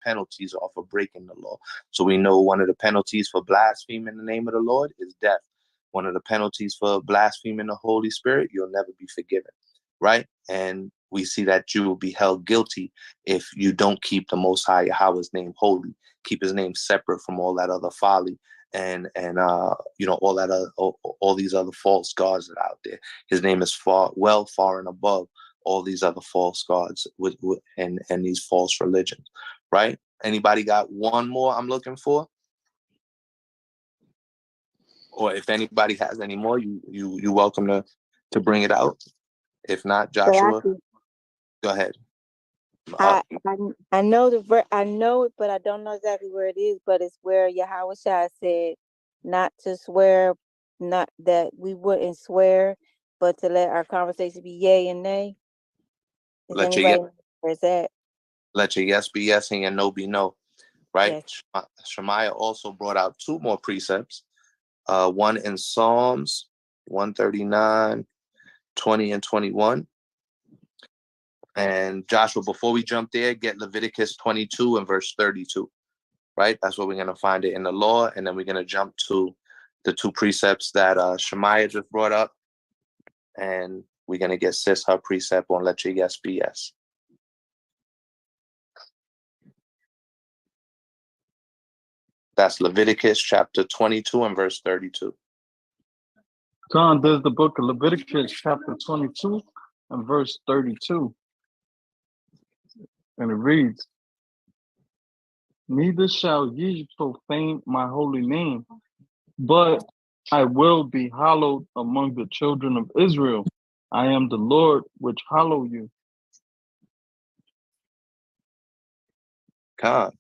penalties are for breaking the law. So we know one of the penalties for blaspheming the name of the Lord is death. One of the penalties for blaspheming the Holy Spirit, you'll never be forgiven, right? And we see that you will be held guilty if you don't keep the Most High Yahweh's name holy, keep his name separate from all that other folly and all that all these other false gods that are out there. His name is far and above all these other false gods and these false religions, right? Anybody got one more I'm looking for? Or if anybody has any more, you welcome to bring it out. If not, Joshua, go ahead. I know I know it, but I don't know exactly where it is. But it's where Yahweh said not to swear, not that we wouldn't swear, but to let our conversation be yay and nay. Let your yes be yes and your no be no, right? Yes. Shemaiah also brought out two more precepts. One in Psalms 139, 20 and 21. And Joshua, before we jump there, get Leviticus 22 and verse 32, right? That's where we're going to find it in the law. And then we're going to jump to the two precepts that Shemaiah just brought up. And we're going to get sis her precept on let your yes be yes. That's Leviticus chapter 22 and verse 32. John, there's the book of Leviticus chapter 22 and verse 32. And it reads, neither shall ye profane my holy name, but I will be hallowed among the children of Israel. I am the Lord which hallow you. God.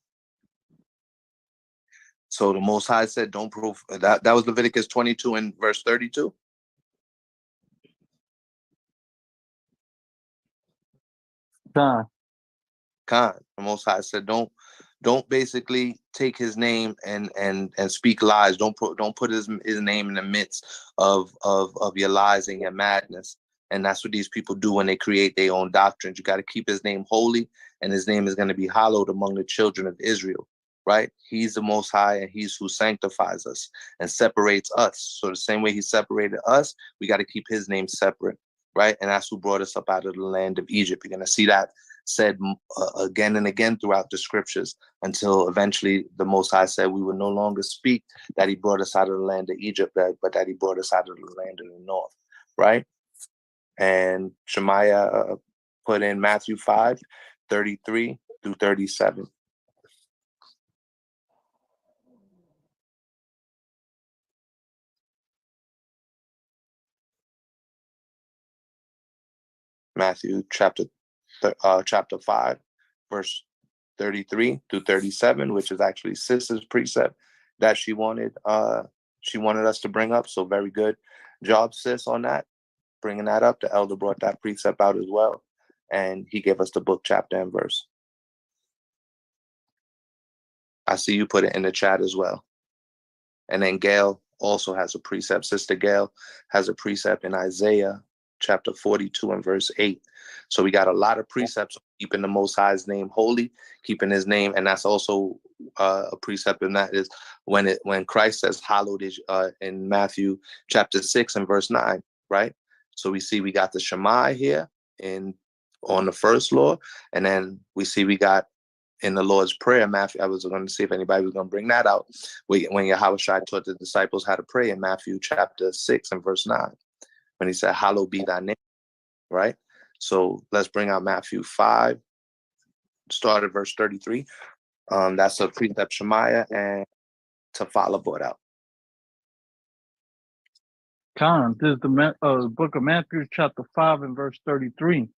So the Most High said, don't prove that was Leviticus 22 and verse 32. God. The Most High said, don't basically take his name and speak lies. Don't put his name in the midst of your lies and your madness. And that's what these people do when they create their own doctrines. You got to keep his name holy, and his name is going to be hallowed among the children of Israel, right? He's the Most High, and he's who sanctifies us and separates us. So the same way he separated us, we got to keep his name separate, right? And that's who brought us up out of the land of Egypt. You're going to see that said again and again throughout the scriptures until eventually the Most High said we would no longer speak that he brought us out of the land of Egypt, but that he brought us out of the land of the north, right? And Shemaiah put in Matthew 5, 33 through 37. Matthew chapter 5, verse 33 through 37, which is actually Sister's precept that she wanted us to bring up. So very good job, sis, on that, bringing that up. The elder brought that precept out as well, and he gave us the book, chapter, and verse. I see you put it in the chat as well. And then Gail also has a precept. Sister Gail has a precept in Isaiah chapter 42 and verse 8. So we got a lot of precepts on keeping the Most High's name holy, keeping his name. And that's also a precept, and that is when Christ says hallowed is in Matthew chapter 6 and verse 9, right? So we see we got the Shema here on the first law, and then we see we got in the Lord's Prayer, Matthew. I was going to see if anybody was going to bring that out. When Yahweh taught the disciples how to pray in Matthew chapter 6 and verse 9, when he said, hallowed be thy name, right? So let's bring out Matthew 5, start at verse 33. That's a precept Shemaiah and Tafala brought out. This is the book of Matthew chapter 5 and verse 33.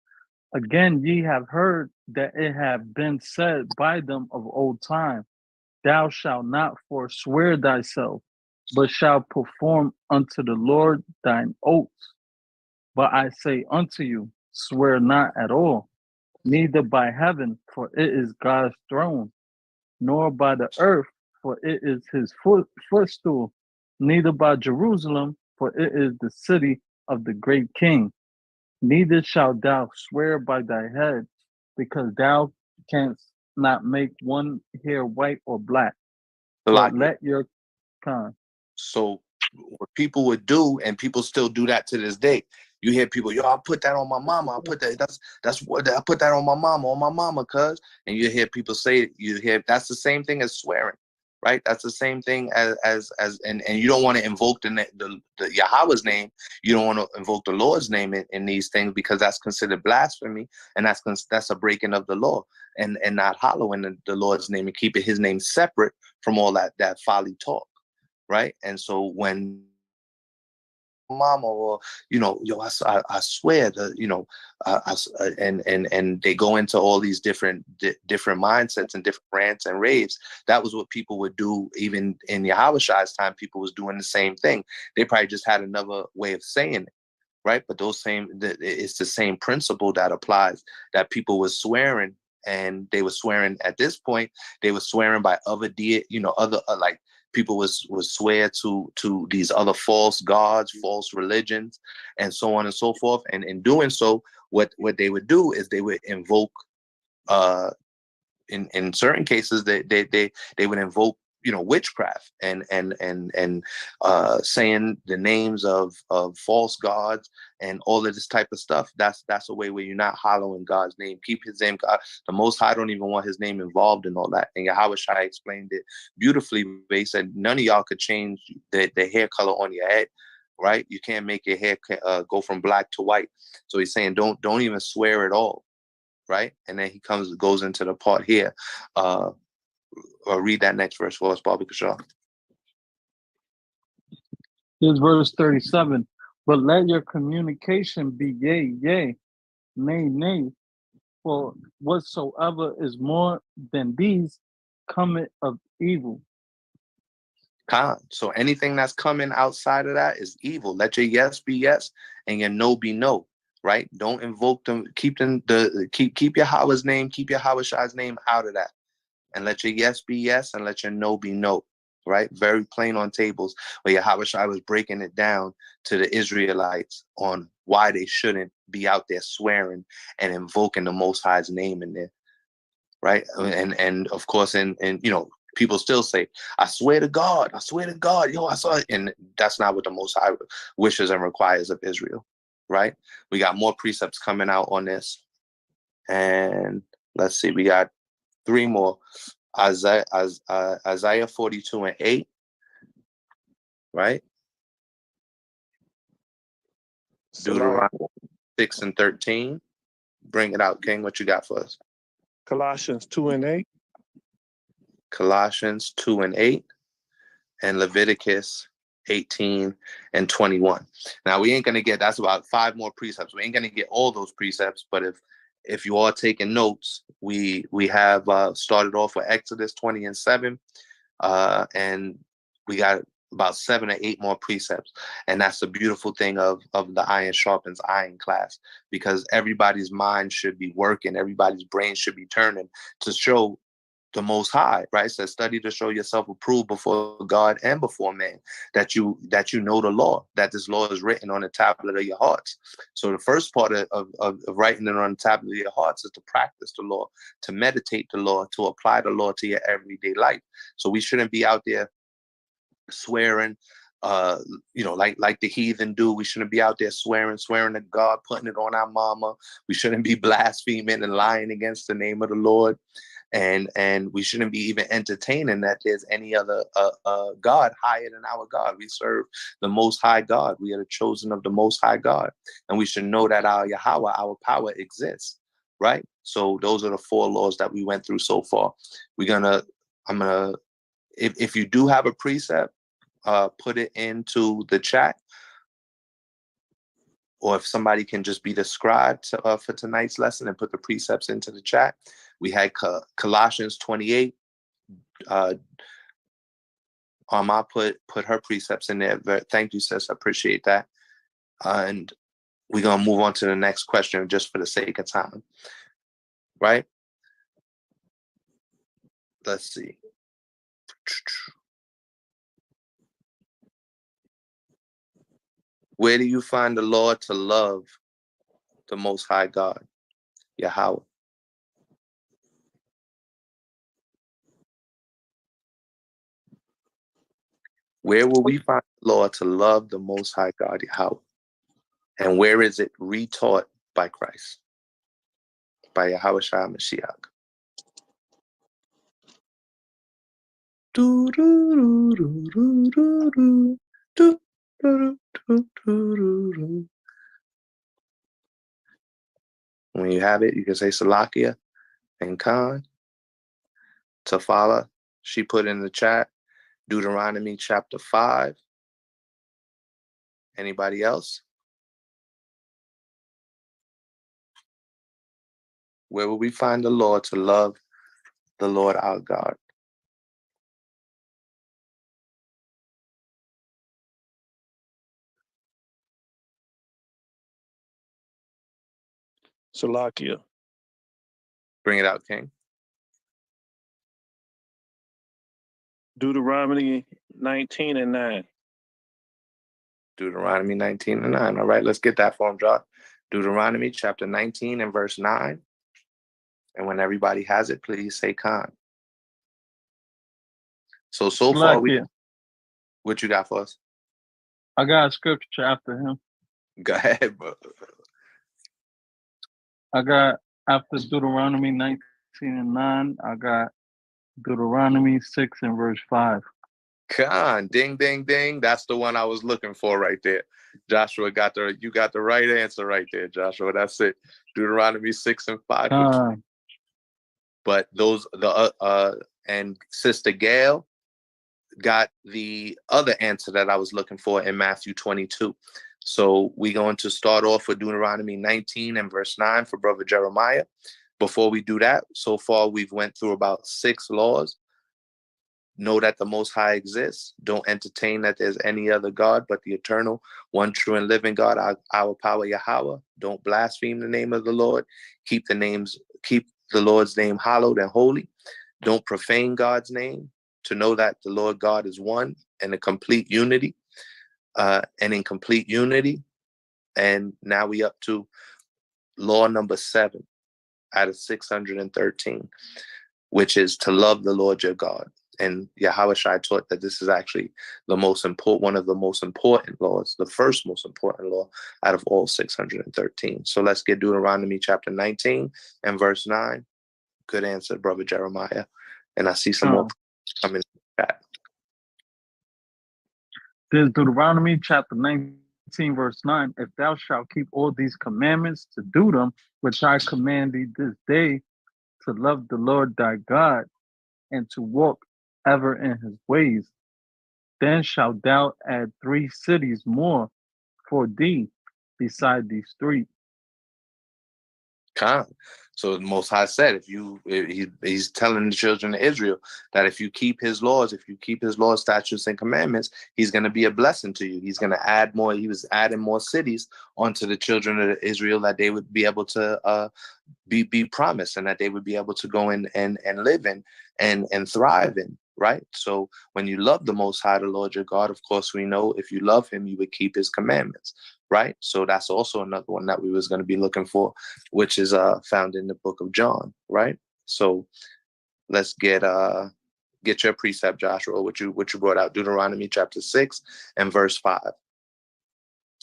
Again, ye have heard that it have been said by them of old time, thou shalt not forswear thyself, but shalt perform unto the Lord thine oaths. But I say unto you, swear not at all, neither by heaven, for it is God's throne, nor by the earth, for it is his footstool, neither by Jerusalem, for it is the city of the great king. Neither shalt thou swear by thy head, because thou canst not make one hair white or black, but Salakia. let your con. So what people would do, and people still do that to this day. You hear people, yo, I put that on my mama. I put that. That's what I put that on my mama, cuz. And you hear people say, you hear that's the same thing as swearing, right? That's the same thing as and you don't want to invoke the Yahweh's name. You don't want to invoke the Lord's name in these things, because that's considered blasphemy, and that's a breaking of the law, and not hallowing the Lord's name and keeping His name separate from all that folly talk. Right. And so when mama, or yo, I swear that, and they go into all these different mindsets and different rants and raves. That was what people would do. Even in Yahweh's time, people was doing the same thing. They probably just had another way of saying it. Right. But it's the same principle that applies, that people were swearing, and they were swearing at this point. They were swearing by other other like people was swear to these other false gods, false religions, and so on and so forth. And in doing so, what they would do is they would invoke, in certain cases, they would invoke witchcraft, and saying the names of false gods and all of this type of stuff. That's a way where you're not hallowing God's name. Keep His name. God, the Most High don't even want His name involved in all that. And Yahweh Shai explained it beautifully. They said none of y'all could change the hair color on your head. Right? You can't make your hair go from black to white. So He's saying don't even swear at all. Right? And then He goes into the part here. Or read that next verse for us, Bobby Kashaw. Here's verse 37. But let your communication be yea, yea, nay, nay, for whatsoever is more than these cometh of evil. So anything that's coming outside of that is evil. Let your yes be yes and your no be no. Right? Don't invoke them. Keep Yahweh's name, keep Yahweh's name out of that. And let your yes be yes and let your no be no. Right? Very plain on tables, where Yahweh Shai was breaking it down to the Israelites on why they shouldn't be out there swearing and invoking the Most High's name in there. Right? And of course, and people still say, I swear to God, yo, I saw it. And that's not what the Most High wishes and requires of Israel. Right? We got more precepts coming out on this. And let's see, we got 3 more. Isaiah 42 and 8, right? Deuteronomy 6 and 13. Bring it out, King. What you got for us? Colossians 2 and 8. Colossians 2 and 8, and Leviticus 18 and 21. Now, we ain't going to get, that's about 5 more precepts. We ain't going to get all those precepts, but if you are taking notes, we have started off with Exodus 20 and 7, and we got about 7 or 8 more precepts. And that's the beautiful thing of the iron sharpens iron class, because everybody's mind should be working, everybody's brain should be turning to show the Most High, right? It says, study to show yourself approved before God and before man, that you know the law, that this law is written on the tablet of your hearts. So the first part of writing it on the tablet of your hearts is to practice the law, to meditate the law, to apply the law to your everyday life. So we shouldn't be out there swearing, like the heathen do. We shouldn't be out there swearing to God, putting it on our mama. We shouldn't be blaspheming and lying against the name of the Lord. And we shouldn't be even entertaining that there's any other God higher than our God. We serve the Most High God. We are the chosen of the Most High God. And we should know that our Yahweh, our power exists, right? So those are the 4 laws that we went through so far. If you do have a precept, put it into the chat. Or if somebody can just be the scribe for tonight's lesson and put the precepts into the chat. We had Colossians 28. Alma put her precepts in there. Thank you, sis. I appreciate that. And we're going to move on to the next question just for the sake of time. Right? Let's see. Where do you find the Lord to love the Most High God, Yahweh? Where will we find the law to love the Most High God, Yahweh? And where is it retaught by Christ? By Yahweh Shai Mashiach. When you have it, you can say Salakia and Khan. Tafala, she put in the chat, Deuteronomy chapter 5. Anybody else? Where will we find the law to love the Lord our God? Salakia. Bring it out, King. Deuteronomy 19 and 9. Deuteronomy 19 and 9. All right, let's get that for him, Josh. Deuteronomy chapter 19 and verse 9. And when everybody has it, please say Khan. So far, what you got for us? I got a scripture after him. Go ahead, bro. I got, after Deuteronomy 19 and 9, I got Deuteronomy 6 and verse 5. Khan, ding, ding, ding. That's the one I was looking for right there. Joshua you got the right answer right there, Joshua. That's it. Deuteronomy 6 and 5. But those, and Sister Gail got the other answer that I was looking for in Matthew 22. So we're going to start off with Deuteronomy 19 and verse 9 for Brother Jeremiah. Before we do that, so far we've went through about 6 laws. Know that the Most High exists. Don't entertain that there's any other God but the eternal, one true and living God, our power Yahweh. Don't blaspheme the name of the Lord. Keep the Lord's name hallowed and holy. Don't profane God's name. To know that the Lord God is one and in complete unity. And now we up to law number 7 out of 613, which is to love the Lord your God. And Yahweh Shai taught that this is actually one of the most important laws, the first most important law out of all 613. So let's get Deuteronomy chapter 19 and verse 9. Good answer, Brother Jeremiah. And I see some more coming in the chat. There's Deuteronomy chapter 19, verse 9. If thou shalt keep all these commandments to do them, which I command thee this day, to love the Lord thy God, and to walk ever in his ways, then shalt thou add 3 cities more for thee beside these 3. Khan. So the Most High said, he's telling the children of Israel that if you keep his laws, statutes, and commandments, he's going to be a blessing to you. He's going to add more. He was adding more cities onto the children of Israel that they would be able to be promised, and that they would be able to go in and live in and thrive in. Right. So when you love the Most High, the Lord your God, of course, we know if you love him, you would keep his commandments. Right. So that's also another one that we was going to be looking for, which is found in the book of John. Right. So let's get your precept, Joshua, what you brought out, Deuteronomy chapter 6 and verse 5.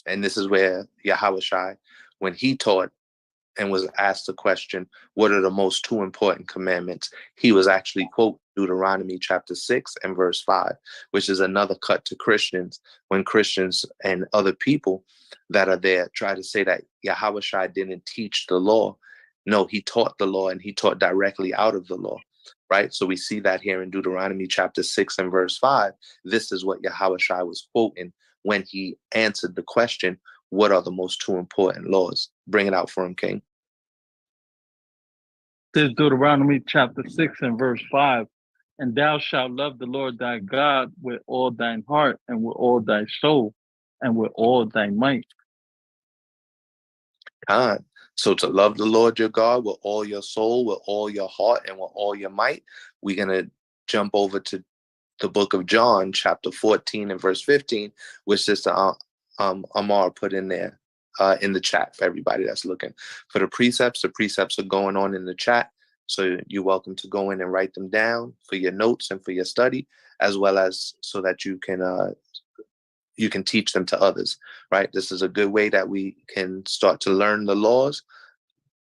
And this is where Yahweh Shai, when he taught and was asked the question, what are the most 2 important commandments? He was actually quote Deuteronomy chapter 6 and verse 5, which is another cut to Christians when Christians and other people that are there try to say that Yahweh Shai didn't teach the law. No, he taught the law, and he taught directly out of the law. Right. So we see that here in Deuteronomy chapter 6 and verse 5. This is what Yahweh Shai was quoting when he answered the question, what are the most 2 important laws? Bring it out for him, King. This is Deuteronomy chapter 6 and verse 5. And thou shalt love the Lord thy God with all thine heart, and with all thy soul, and with all thy might. Khan. So to love the Lord your God with all your soul, with all your heart, and with all your might, we're going to jump over to the book of John, chapter 14 and verse 15, which Sister Amar put in there in the chat for everybody that's looking for the precepts. The precepts are going on in the chat. So you're welcome to go in and write them down for your notes and for your study, as well as so that you can teach them to others, right? This is a good way that we can start to learn the laws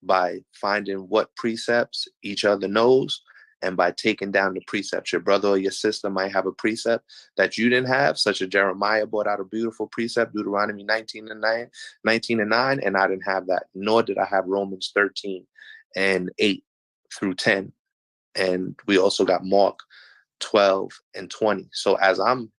by finding what precepts each other knows, and by taking down the precepts. Your brother or your sister might have a precept that you didn't have, such as Jeremiah brought out a beautiful precept, Deuteronomy 19:9, and I didn't have that, nor did I have Romans 13:8 through 10. And we also got Mark 12:20. So as I'm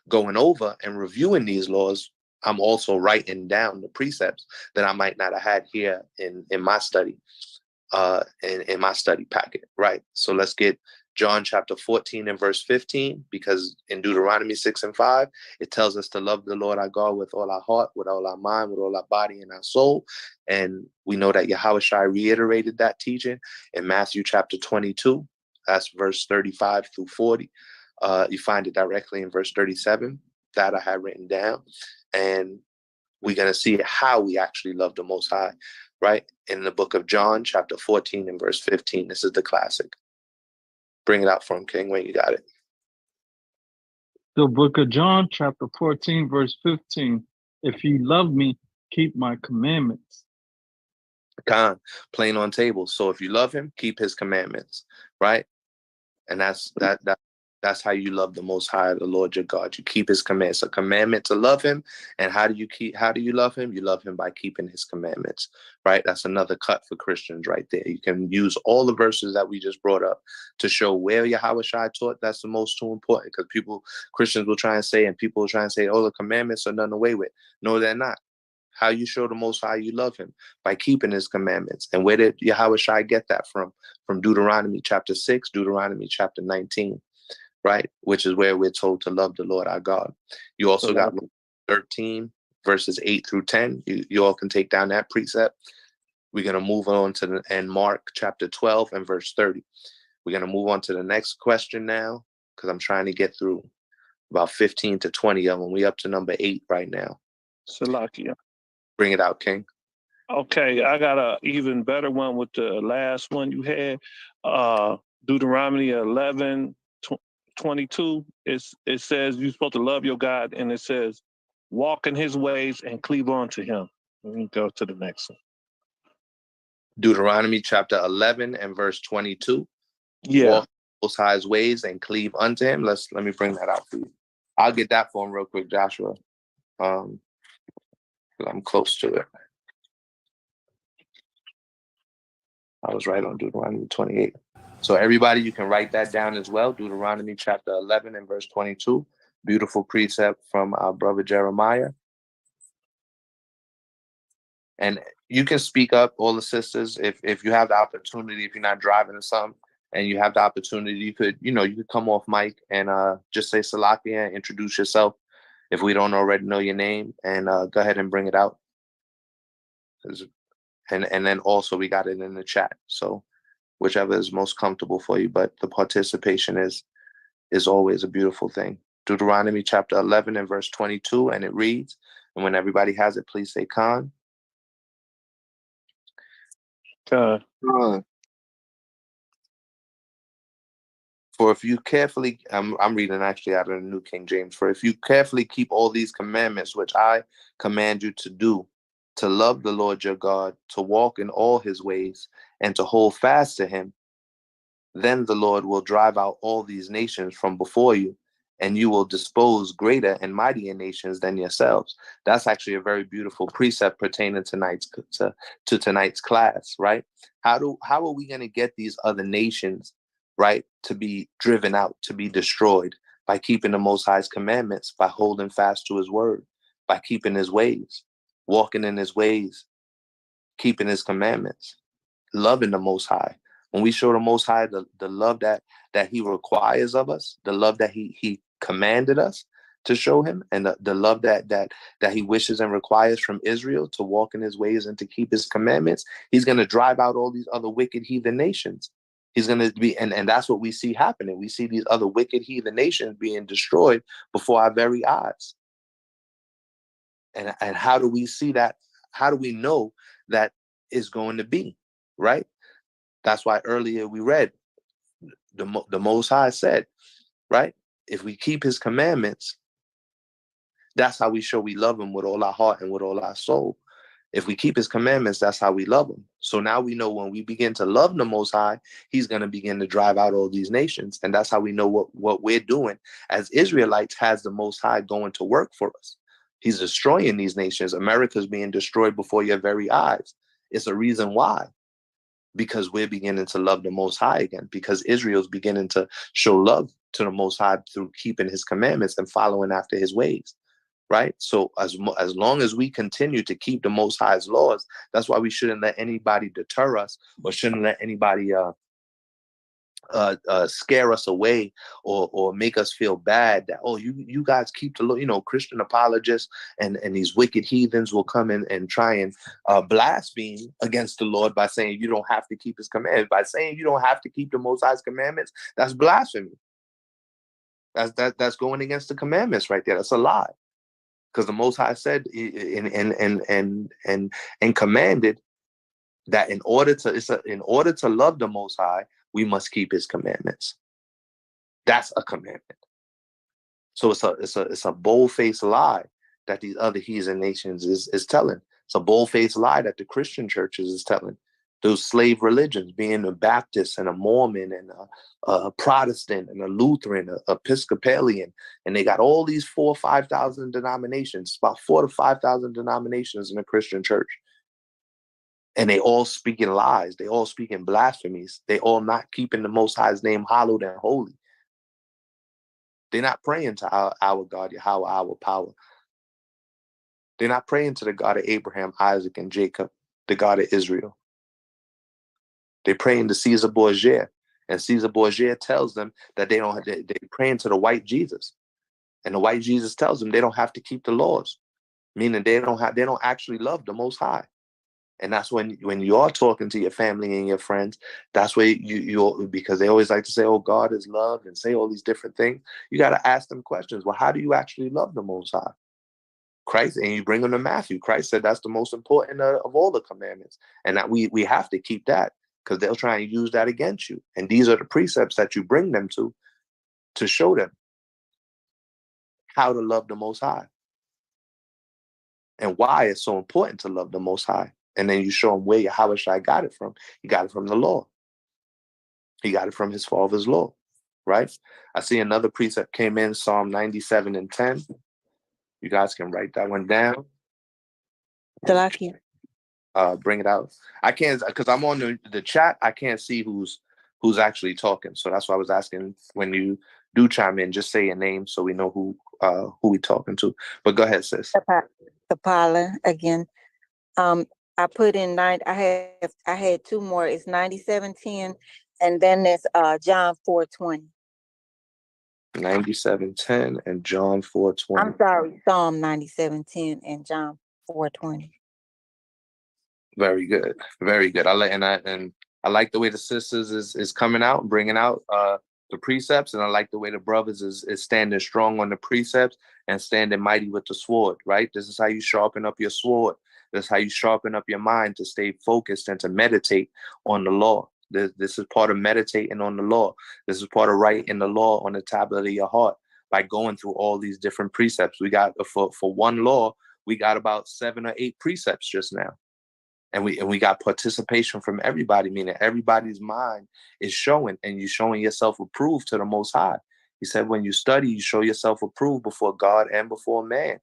going over and reviewing these laws, I'm also writing down the precepts that I might not have had here in my study, in my study packet, right? So let's get John chapter 14 and verse 15, because in Deuteronomy 6:5, it tells us to love the Lord our God with all our heart, with all our mind, with all our body and our soul. And we know that Yahushua reiterated that teaching in Matthew chapter 22. That's verse 35 through 40. You find it directly in verse 37 that I had written down. And we're going to see how we actually love the Most High, right? In the book of John, chapter 14 and verse 15. This is the classic. Bring it out for him, King, when you got it. The book of John, chapter 14, verse 15. If you love me, keep my commandments. Khan, plain on table. So if you love him, keep his commandments, right? And that's how you love the Most High, the Lord your God. You keep his commandments. A commandment to love him. And how do you love him? You love him by keeping his commandments, right? That's another cut for Christians right there. You can use all the verses that we just brought up to show where Yahushua taught that's the most too important, because Christians will try and say, and people will try and say, oh, the commandments are done away with. No, they're not. How you show the Most High you love him? By keeping his commandments. And where did Yahushua get that from? From Deuteronomy chapter 6, Deuteronomy chapter 19, right? Which is where we're told to love the Lord our God. You also got 13, verses 8 through 10. You all can take down that precept. We're going to move on to and Mark chapter 12 and verse 30. We're going to move on to the next question now, because I'm trying to get through about 15 to 20 of them. We're up to number 8 right now. Salakia. Bring it out, King. Okay, I got a even better one with the last one you had. Deuteronomy 11:22. It says you're supposed to love your God, and it says walk in his ways and cleave on to him. Let me go to the next one. Deuteronomy chapter 11 and verse 22. Yeah. Walk Most High's ways and cleave unto him. Let me bring that out for you. I'll get that for him real quick, Joshua. I'm close to it. I was right on Deuteronomy 28. So everybody, you can write that down as well. Deuteronomy chapter 11 and verse 22. Beautiful precept from our brother Jeremiah. And you can speak up, all the sisters, if you have the opportunity, if you're not driving or something, and you have the opportunity, you could come off mic and just say Salakia and introduce yourself if we don't already know your name, and go ahead and bring it out. And then also we got it in the chat. So whichever is most comfortable for you, but the participation is always a beautiful thing. Deuteronomy chapter 11 and verse 22, and it reads, and when everybody has it, please say Khan. Khan. For if you carefully, I'm reading actually out of the New King James. For if you carefully keep all these commandments, which I command you to do, to love the Lord your God, to walk in all his ways, and to hold fast to him, then the Lord will drive out all these nations from before you, and you will dispose greater and mightier nations than yourselves. That's actually a very beautiful precept pertaining to tonight's class, right? How are we going to get these other nations, right, to be driven out, to be destroyed? By keeping the Most High's commandments, by holding fast to his word, by keeping his ways, walking in his ways, keeping his commandments, loving the Most High. When we show the Most High the love that he requires of us, the love that he commanded us to show him, and the love that he wishes and requires from Israel to walk in his ways and to keep his commandments, he's going to drive out all these other wicked heathen nations. He's going to be, and that's what we see happening. We see these other wicked heathen nations being destroyed before our very eyes. And how do we see that? How do we know that is going to be, right? That's why earlier we read the Most High said, right? If we keep his commandments, that's how we show we love him with all our heart and with all our soul. If we keep his commandments, that's how we love him. So now we know when we begin to love the Most High, he's going to begin to drive out all these nations. And that's how we know what we're doing as Israelites has the Most High going to work for us. He's destroying these nations. America's being destroyed before your very eyes. It's a reason why. Because we're beginning to love the Most High again. Because Israel's beginning to show love to the Most High through keeping his commandments and following after his ways. Right? So as long as we continue to keep the Most High's laws, that's why we shouldn't let anybody deter us or shouldn't let anybody scare us away or make us feel bad that, oh, you guys keep the law. You know, Christian apologists and these wicked heathens will come in and try and blaspheme against the Lord by saying you don't have to keep his commandments. By saying you don't have to keep the Most High's commandments, that's blasphemy. That's going against the commandments right there. That's a lie. Because the Most High said and commanded that in order to love the Most High, we must keep his commandments. That's a commandment. So it's a bold-faced lie that these other heathen nations is telling. It's a bold-faced lie that the Christian churches is telling. Those slave religions, being a Baptist and a Mormon and a Protestant and a Lutheran, a Episcopalian, and they got all these 4,000 or 5,000 denominations, about 4,000 to 5,000 denominations in the Christian church. And they all speaking lies. They all speaking blasphemies. They all not keeping the Most High's name hallowed and holy. They're not praying to our God, Yahweh, our power. They're not praying to the God of Abraham, Isaac, and Jacob, the God of Israel. They're praying to Caesar Borgia, and Caesar Borgia tells them that they're praying to the white Jesus, and the white Jesus tells them they don't have to keep the laws, meaning they don't actually love the Most High. And that's when you are talking to your family and your friends, that's where you because they always like to say, oh, God is love and say all these different things. You got to ask them questions. Well, how do you actually love the Most High? Christ, and you bring them to Matthew. Christ said that's the most important of all the commandments, and that we have to keep that, because they'll try and use that against you. And these are the precepts that you bring them to show them how to love the Most High and why it's so important to love the Most High. And then you show them where Yahweh got it from. He got it from the law. He got it from his father's law, right? I see another precept came in, Psalm 97 and 10. You guys can write that one down. Bring it out. I can't, because I'm on the chat. I can't see who's actually talking. So that's why I was asking, when you do chime in, just say your name so we know who we talking to. But go ahead, sis. Kapala again. I put in I had two more. It's 97:10, and then there's John 4:20. 97:10 and John 4:20. I'm sorry, Psalm 97:10 and John 4:20. Very good, very good. I like the way the sisters is coming out and bringing out the precepts, and I like the way the brothers is standing strong on the precepts and standing mighty with the sword. Right, this is how you sharpen up your sword. This is how you sharpen up your mind to stay focused and to meditate on the law. This is part of meditating on the law. This is part of writing the law on the tablet of your heart by going through all these different precepts. We got for one law, we got about 7 or 8 precepts just now. And we got participation from everybody, meaning everybody's mind is showing, and you're showing yourself approved to the Most High. He said, when you study, you show yourself approved before God and before man.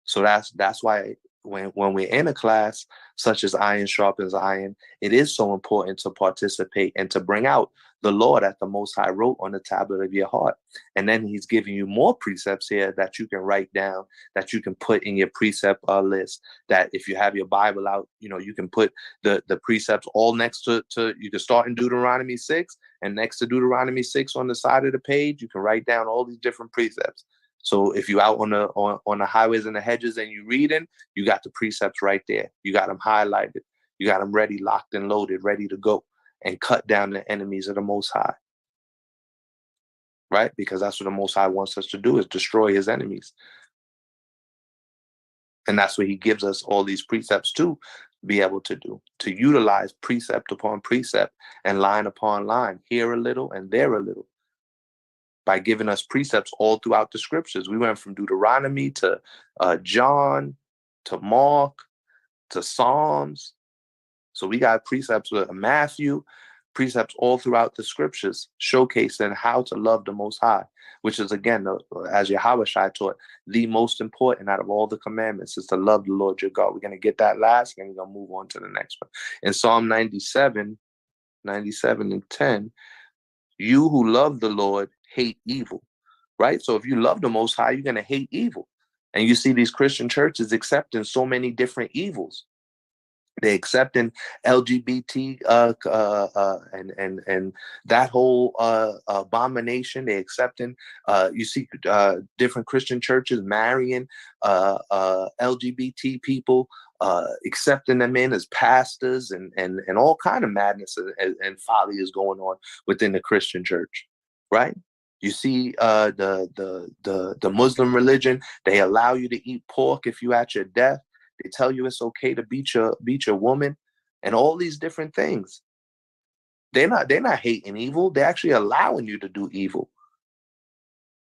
So that's why when we're in a class such as Iron Sharpens Iron, it is so important to participate and to bring out the law that the Most High wrote on the tablet of your heart. And then he's giving you more precepts here that you can write down, that you can put in your precept list, that if you have your Bible out, you can put the precepts all next to you can start in Deuteronomy 6, and next to Deuteronomy 6 on the side of the page, you can write down all these different precepts. So if you're out on the highways and the hedges and you're reading, you got the precepts right there. You got them highlighted. You got them ready, locked and loaded, ready to go and cut down the enemies of the Most High. Right? Because that's what the Most High wants us to do, is destroy his enemies. And that's what he gives us all these precepts to be able to do, to utilize precept upon precept and line upon line, here a little and there a little, by giving us precepts all throughout the scriptures. We went from Deuteronomy to John to Mark to Psalms. So we got precepts with Matthew, precepts all throughout the scriptures, showcasing how to love the Most High, which is, again, as Yawasap taught, the most important out of all the commandments is to love the Lord your God. We're going to get that last, and we're going to move on to the next one. In Psalm 97 and 10, you who love the Lord hate evil, right? So if you love the Most High, you're going to hate evil. And you see these Christian churches accepting so many different evils. They accepting LGBT and that whole abomination. They accepting. You see different Christian churches marrying LGBT people, accepting them in as pastors, and all kind of madness and folly is going on within the Christian church, right? You see the Muslim religion. They allow you to eat pork if you at your death. They tell you it's okay to beat your woman, and all these different things. They're not hating evil. They're actually allowing you to do evil,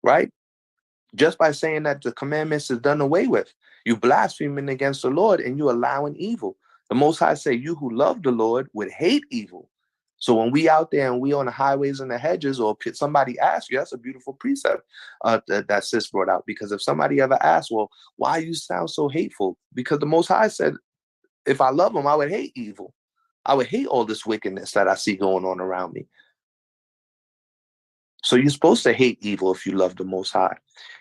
right? Just by saying that the commandments is done away with, you blaspheming against the Lord and you allowing evil. The Most High say, you who love the Lord would hate evil. So when we out there and we on the highways and the hedges, or somebody asks you, that's a beautiful precept that sis brought out. Because if somebody ever asks, well, why you sound so hateful? Because the Most High said, if I love him, I would hate evil. I would hate all this wickedness that I see going on around me. So you're supposed to hate evil if you love the Most High.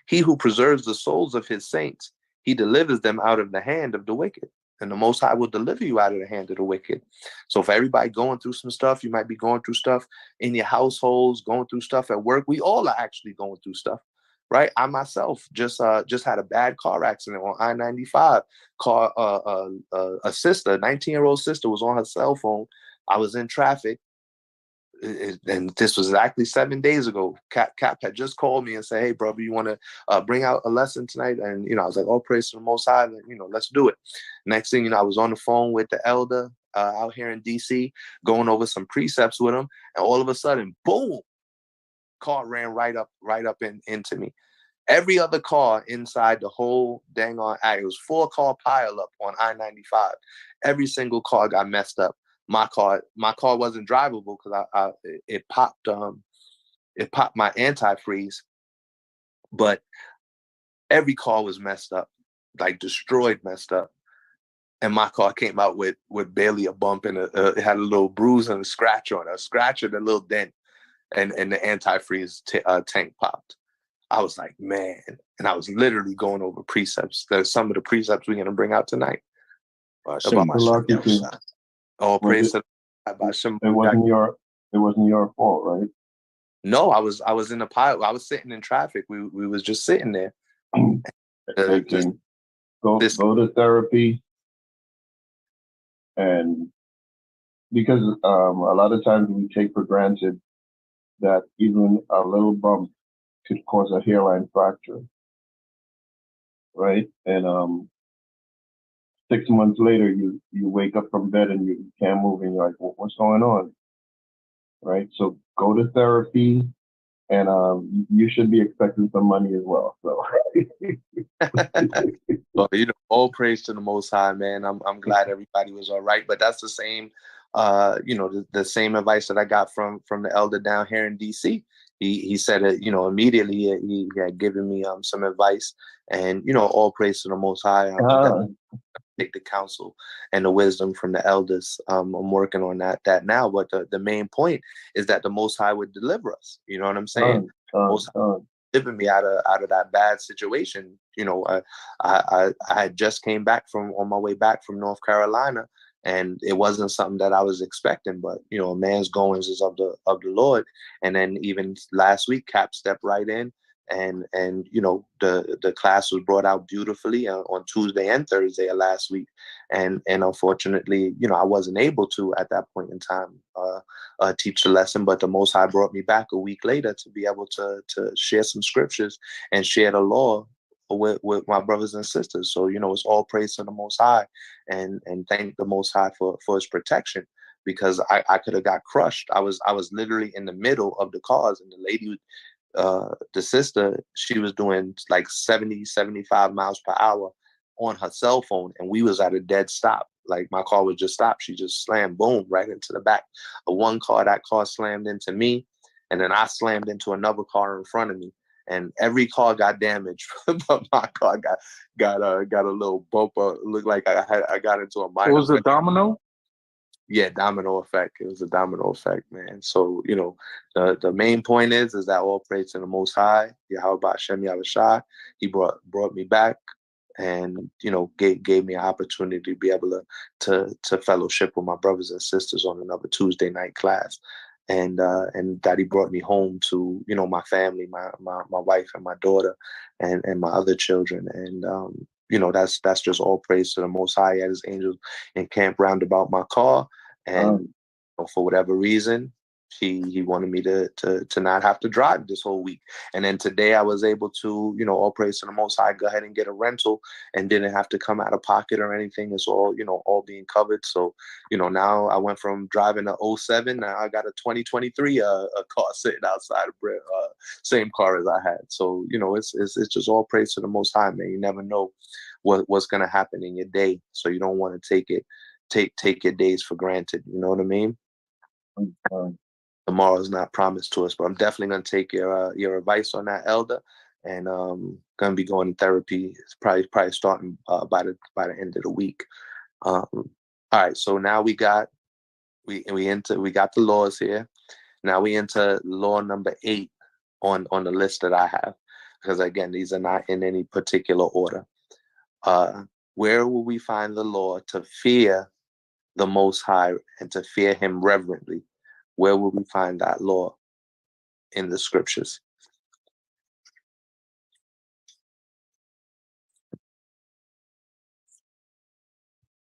He who preserves the souls of his saints, he delivers them out of the hand of the wicked. And the Most High will deliver you out of the hand of the wicked. So for everybody going through some stuff, you might be going through stuff in your households, going through stuff at work. We all are actually going through stuff, right? I myself just had a bad car accident on I-95. A sister, 19-year-old sister, was on her cell phone. I was in traffic. And this was exactly 7 days ago. Cap had just called me and said, hey, brother, you want to bring out a lesson tonight? And, I was like, oh, praise to the Most High. And, let's do it. Next thing, I was on the phone with the elder out here in D.C., going over some precepts with him. And all of a sudden, boom, car ran right up into me. Every other car inside the whole dang on, it was 4-car pile up on I-95. Every single car got messed up. My car wasn't drivable because it popped my antifreeze, but every car was messed up, like destroyed, messed up. And my car came out with barely a bump, and it had a little bruise and a scratch on it, a scratch and a little dent, and the antifreeze tank popped. I was like, man, and I was literally going over precepts. There's some of the precepts we're going to bring out tonight. All praise to it wasn't your fault, right? No, I was in a pile. I was sitting in traffic. We was just sitting there. Go to therapy, and because a lot of times we take for granted that even a little bump could cause a hairline fracture, right? And 6 months later, you wake up from bed and you can't move, and you're like, what's going on? Right? So go to therapy, and you should be expecting some money as well. So, well, all praise to the Most High, man. I'm glad everybody was all right. But that's the same, the same advice that I got from the elder down here in D.C. He said it, immediately he had given me some advice, and all praise to the Most High. Take the counsel and the wisdom from the elders. I'm working on that now. But the main point is that the Most High would deliver us. You know what I'm saying? Most High delivered me out of that bad situation. I had just came back on my way back from North Carolina, and it wasn't something that I was expecting. But a man's goings is of the Lord. And then even last week, Cap stepped right in. And the class was brought out beautifully on Tuesday and Thursday of last week, and unfortunately, I wasn't able to at that point in time teach the lesson. But the Most High brought me back a week later to be able to share some scriptures and share the law with my brothers and sisters. So, it's all praise to the Most High, and thank the Most High for his protection, because I could have got crushed. I was literally in the middle of the cars, and the lady, the sister, she was doing like 70, 75 miles per hour on her cell phone, and we was at a dead stop. Like, my car was just stopped. She just slammed, boom, right into the back of one car. That car slammed into me, and then I slammed into another car in front of me. And every car got damaged, but my car got a little bump. Looked like I got into a minor. It was a domino. Yeah, domino effect. It was a domino effect, man. So, the main point is that all praise to the Most High, Yahweh Ba'Shem Yahweh. He brought me back, and gave me an opportunity to be able to fellowship with my brothers and sisters on another Tuesday night class, and that he brought me home to my family, my wife and my daughter, and my other children, and that's just all praise to the Most High. At his angels encamped round about my car, and for whatever reason, he wanted me to not have to drive this whole week. And then today I was able to, all praise to the Most High, go ahead and get a rental, and didn't have to come out of pocket or anything. It's all, all being covered. So, now I went from driving a 07, now I got a 2023 a car sitting outside of same car as I had. So, it's just all praise to the Most High, man. You never know what's gonna happen in your day. So you don't want to take your days for granted. You know what I mean? Tomorrow is not promised to us, but I'm definitely going to take your advice on that, Elder, and going to be going to therapy. It's probably starting by the end of the week. All right, so now we got the laws here. Now we into law number 8 on the list that I have, because again, these are not in any particular order. Where will we find the law to fear the Most High and to fear Him reverently? Where will we find that law in the scriptures?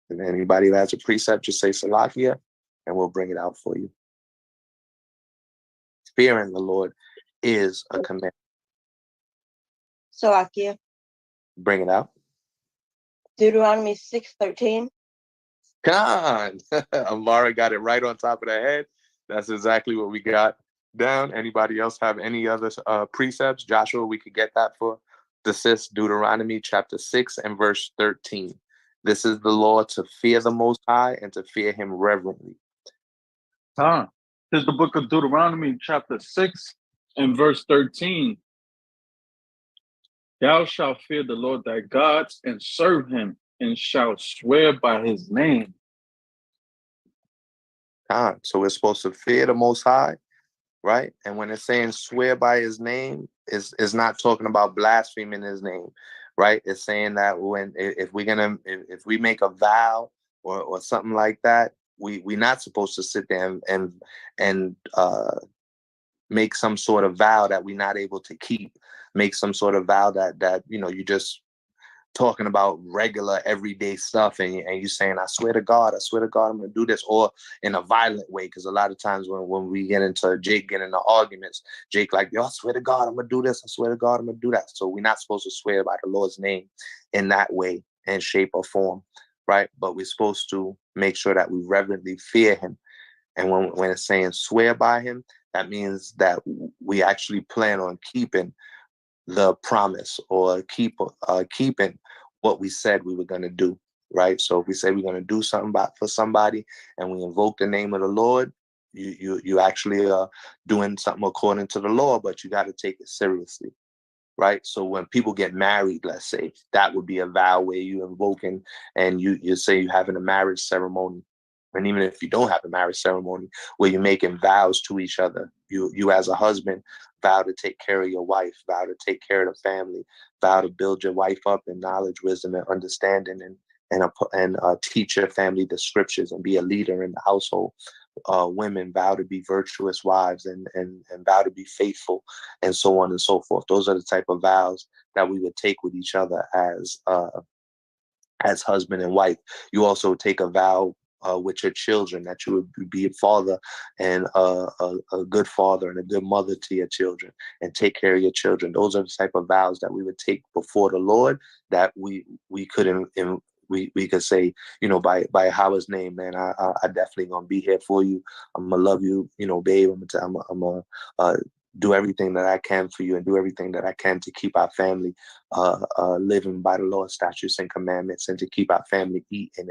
And anybody who has a precept, just say Salakia, and we'll bring it out for you. Fearing the Lord is a command. Salakia. Bring it out. Deuteronomy 6:13. Con. Amara got it right on top of the head. That's exactly what we got down. Anybody else have any other precepts? Joshua, we could get that for the sis. Deuteronomy chapter 6 and verse 13. This is the law to fear the Most High and to fear Him reverently. This is the book of Deuteronomy chapter 6 and verse 13. Thou shalt fear the Lord thy God and serve Him, and shalt swear by His name. So we're supposed to fear the Most High, right? And when it's saying swear by His name, is not talking about blaspheming His name, right? It's saying that if we make a vow or something like that, we're not supposed to sit there and make some sort of vow that we're not able to keep. Make some sort of vow that you just talking about regular everyday stuff, and you saying, I swear to God, I'm gonna do this, or in a violent way, because a lot of times when we get into arguments, Jake like, yo, I swear to God, I'm gonna do this, I swear to God, I'm gonna do that. So we're not supposed to swear by the Lord's name in that way, in shape or form, right? But we're supposed to make sure that we reverently fear Him. And when it's saying swear by Him, that means that we actually plan on keeping the promise, or keeping what we said we were going to do, right? So if we say we're going to do something for somebody and we invoke the name of the Lord, you actually are doing something according to the law, but you got to take it seriously, right? So when people get married, let's say, that would be a vow where you invoking, and you say you're having a marriage ceremony. And even if you don't have a marriage ceremony, where you're making vows to each other, you as a husband vow to take care of your wife, vow to take care of the family, vow to build your wife up in knowledge, wisdom, and understanding, and teach your family the scriptures and be a leader in the household. Women vow to be virtuous wives and vow to be faithful, and so on and so forth. Those are the type of vows that we would take with each other as husband and wife. You also take a vow with your children, that you would be a father and a good father and a good mother to your children, and take care of your children. Those are the type of vows that we would take before the Lord, that we could we could say, by Yahweh's name, man, I definitely gonna be here for you. I'm gonna love you, babe. I'm gonna do everything that I can for you, and do everything that I can to keep our family living by the Lord's statutes and commandments, and to keep our family eating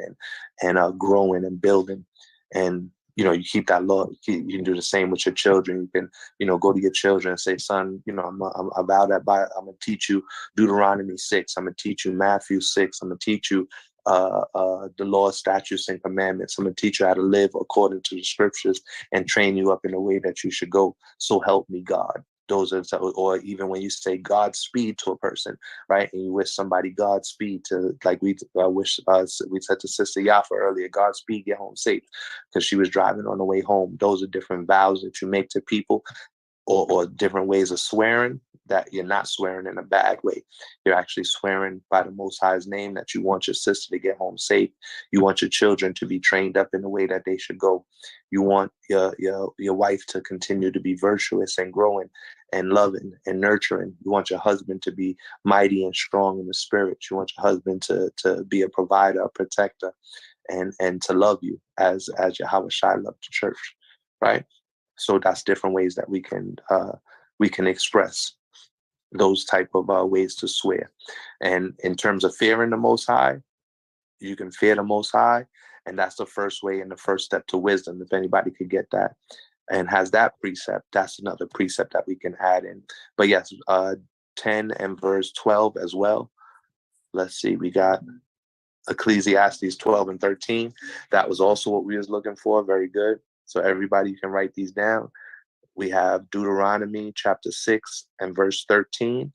and growing and building. And you keep that law. You can do the same with your children. You can go to your children and say, son, I'm about that. I'm gonna teach you Deuteronomy 6. I'm gonna teach you Matthew 6. I'm gonna teach you the Lord's statutes and commandments. I'm gonna teach you how to live according to the scriptures, and train you up in the way that you should go. So help me God. Those are, or even when you say Godspeed to a person, right? And you wish somebody Godspeed, to, like we said to Sister Yafa earlier, Godspeed, get home safe, because she was driving on the way home. Those are different vows that you make to people, or different ways of swearing, that you're not swearing in a bad way. You're actually swearing by the Most High's name that you want your sister to get home safe. You want your children to be trained up in the way that they should go. You want your wife to continue to be virtuous and growing and loving and nurturing. You want your husband to be mighty and strong in the spirit. You want your husband to be a provider, a protector, and to love you as Yahweh Shai loved the church, right? So that's different ways that we can express those type of ways to swear. And in terms of fearing the Most High, you can fear the Most High, and that's the first way and the first step to wisdom. If anybody could get that and has that precept, that's another precept that we can add in. But yes, 10 and verse 12 as well. Let's see, we got Ecclesiastes 12 and 13. That was also what we was looking for. Very good. So everybody, you can write these down. We have Deuteronomy chapter 6 and verse 13,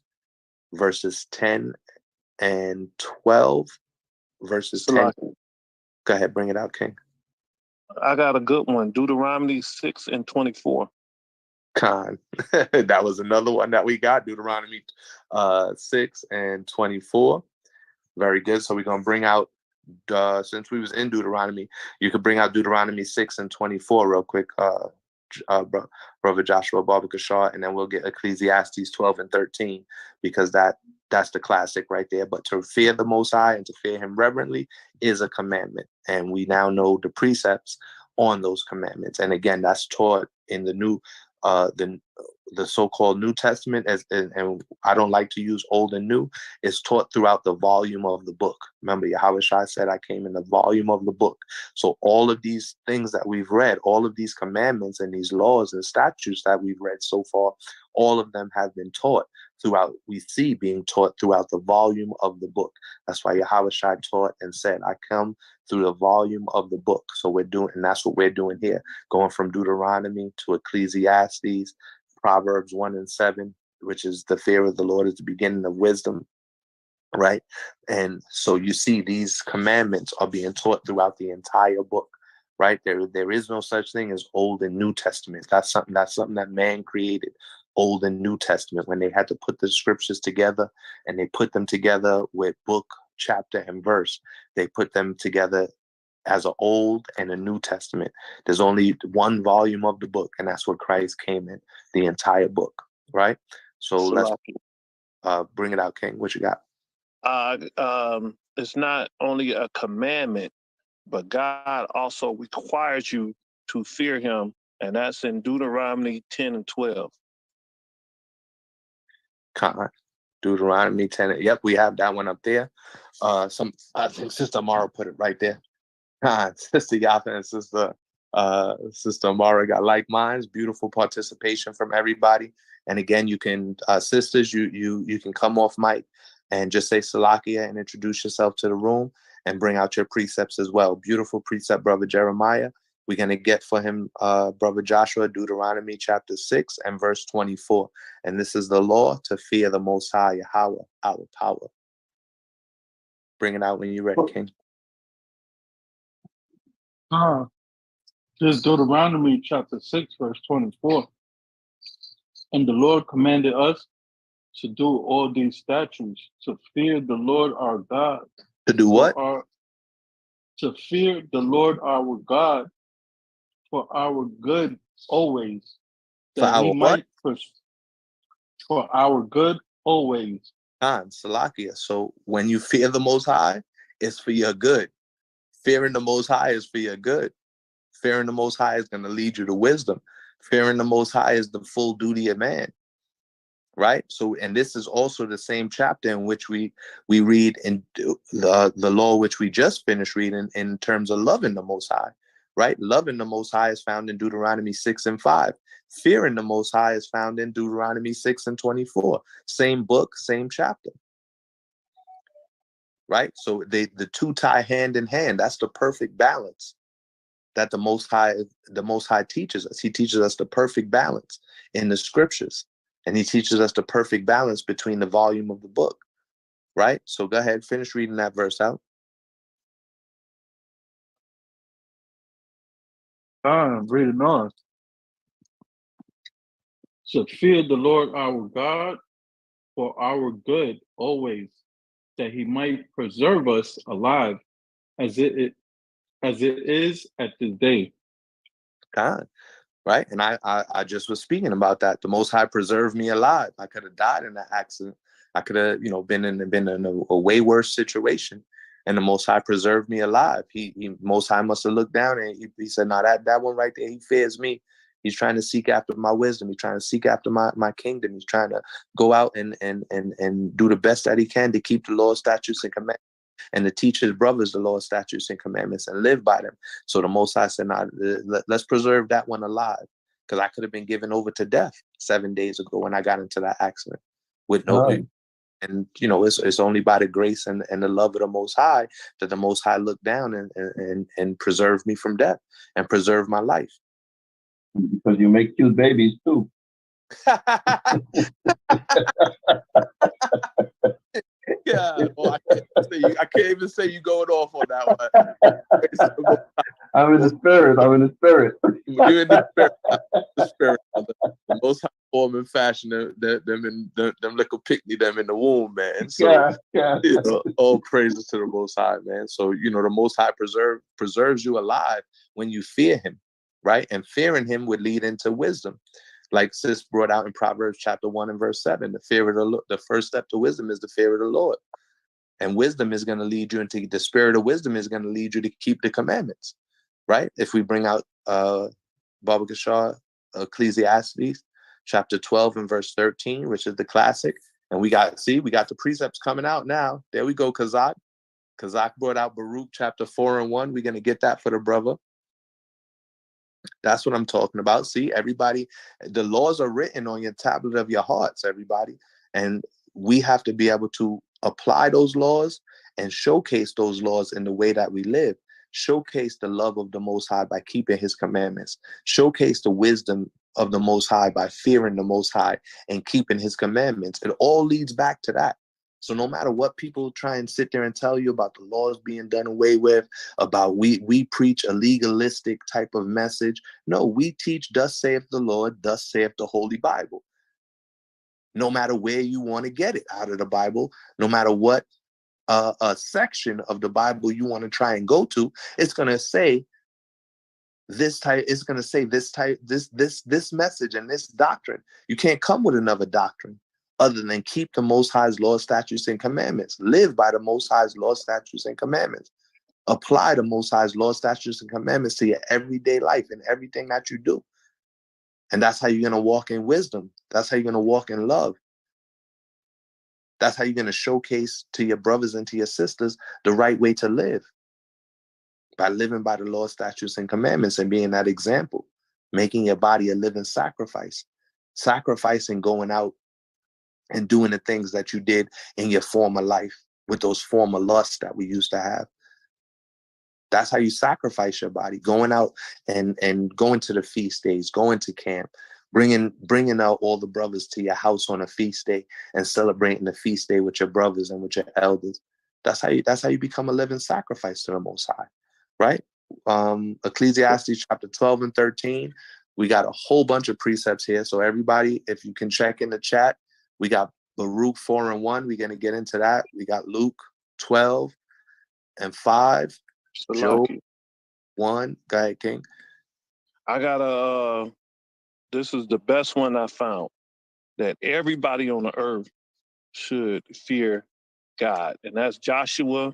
verses 10 and 12, verses 10. Go ahead, bring it out, King. I got a good one. Deuteronomy 6 and 24. Khan. That was another one that we got. Deuteronomy 6 and 24. Very good. So we're going to bring out, since we was in Deuteronomy, you could bring out Deuteronomy 6 and 24 real quick, Brother Joshua Barbakashar, and then we'll get Ecclesiastes 12 and 13, because that's the classic right there. But to fear the Most High and to fear him reverently is a commandment. And we now know the precepts on those commandments. And again, that's taught in the new, the so-called New Testament, and I don't like to use old and new, is taught throughout the volume of the book. Remember, Yahweh Shai said, I came in the volume of the book. So all of these things that we've read, all of these commandments and these laws and statutes that we've read so far, all of them have been taught throughout, we see being taught throughout the volume of the book. That's why Yahweh Shai taught and said, I come through the volume of the book. So we're doing, and that's what we're doing here, going from Deuteronomy to Ecclesiastes, Proverbs 1 and 7, which is the fear of the Lord is the beginning of wisdom, right? And so you see these commandments are being taught throughout the entire book, right? There is no such thing as Old and New Testament. That's something that man created, Old and New Testament, when they had to put the scriptures together, and they put them together with book, chapter, and verse. They put them together as an Old and a New Testament. There's only one volume of the book, and that's what Christ came in, the entire book, right? So let's bring it out, King. What you got? It's not only a commandment, but God also requires you to fear him, and that's in Deuteronomy 10 and 12. Deuteronomy 10. Yep, we have that one up there. I think Sister Amara put it right there. Sister Yafa and Sister Amara got like minds. Beautiful participation from everybody. And again, you can, sisters, you can come off mic and just say Salakia and introduce yourself to the room and bring out your precepts as well. Beautiful precept, Brother Jeremiah. We're going to get for him, Brother Joshua, Deuteronomy chapter 6 and verse 24. And this is the law to fear the Most High, Yahweh, our power. Bring it out when you're ready, King. This Deuteronomy chapter 6, verse 24. And the Lord commanded us to do all these statutes, to fear the Lord our God. To do what? to fear the Lord our God for our good always, For that he our what? might for our good always. Salakia. So when you fear the Most High, it's for your good. Fearing the Most High is for your good. Fearing the Most High is going to lead you to wisdom. Fearing the Most High is the full duty of man, right? So, and this is also the same chapter in which we read in the law which we just finished reading in terms of loving the Most High, right? Loving the Most High is found in Deuteronomy 6:5. Fearing the Most High is found in Deuteronomy 6:24. Same book, same chapter, right? So the two tie hand in hand. That's the perfect balance that the Most High teaches us. He teaches us the perfect balance in the scriptures, and he teaches us the perfect balance between the volume of the book, right? So go ahead, finish reading that verse out. Reading on. To fear the Lord our God for our good always, that he might preserve us alive as it is at this day. God, right? And I just was speaking about that. The Most High preserved me alive. I could have died in that accident. I could have, been in a way worse situation. And the Most High preserved me alive. He Most High must have looked down and he said, "No, that one right there, he fears me. He's trying to seek after my wisdom. He's trying to seek after my kingdom. He's trying to go out and do the best that he can to keep the law, statutes, and commandments, and to teach his brothers the law, statutes, and commandments and live by them." So the Most High said, "Nah, let's preserve that one alive, because I could have been given over to death 7 days ago when I got into that accident with no." And it's only by the grace and the love of the Most High that the Most High looked down and preserved me from death and preserved my life. Because you make cute babies too. Yeah, well, I can't even say you going off on that one. I'm in the spirit. You're in the spirit. The spirit. The Most High form and fashion them little picnic them in the womb, man. So yeah. all praises to the Most High, man. So the Most High preserves you alive when you fear Him, right? And fearing Him would lead into wisdom, like sis brought out in Proverbs chapter 1 and verse 7. The first step to wisdom is the fear of the Lord, and wisdom is going to lead you into the spirit of wisdom is going to lead you to keep the commandments, right? If we bring out Baba Kishar, Ecclesiastes chapter 12 and verse 13, which is the classic, and we got the precepts coming out now. There we go, Kazak. Kazak brought out Baruch chapter 4 and 1. We're going to get that for the brother. That's what I'm talking about. See, everybody, the laws are written on your tablet of your hearts, everybody. And we have to be able to apply those laws and showcase those laws in the way that we live. Showcase the love of the Most High by keeping his commandments. Showcase the wisdom of the Most High by fearing the Most High and keeping his commandments. It all leads back to that. So no matter what people try and sit there and tell you about the laws being done away with, about we preach a legalistic type of message. No, we teach, thus saith the Lord, thus saith the Holy Bible. No matter where you want to get it out of the Bible, no matter what a section of the Bible you want to try and go to, it's going to say this type, it's going to say this type, this message and this doctrine. You can't come with another doctrine other than keep the Most High's law, statutes, and commandments. Live by the Most High's law, statutes, and commandments. Apply the Most High's law, statutes, and commandments to your everyday life and everything that you do. And that's how you're going to walk in wisdom. That's how you're going to walk in love. That's how you're going to showcase to your brothers and to your sisters the right way to live. By living by the law, statutes, and commandments and being that example. Making your body a living sacrifice. Sacrificing going out and doing the things that you did in your former life with those former lusts that we used to have. That's how you sacrifice your body, going out and going to the feast days, going to camp, bringing out all the brothers to your house on a feast day and celebrating the feast day with your brothers and with your elders. That's how you become a living sacrifice to the Most High, right? Ecclesiastes chapter 12 and 13. We got a whole bunch of precepts here. So everybody, if you can check in the chat, we got Baruch 4 and 1. We're going to get into that. We got Luke 12 and 5. Job Salaki. 1. Go ahead, King. I got this is the best one I found, that everybody on the earth should fear God. And that's Joshua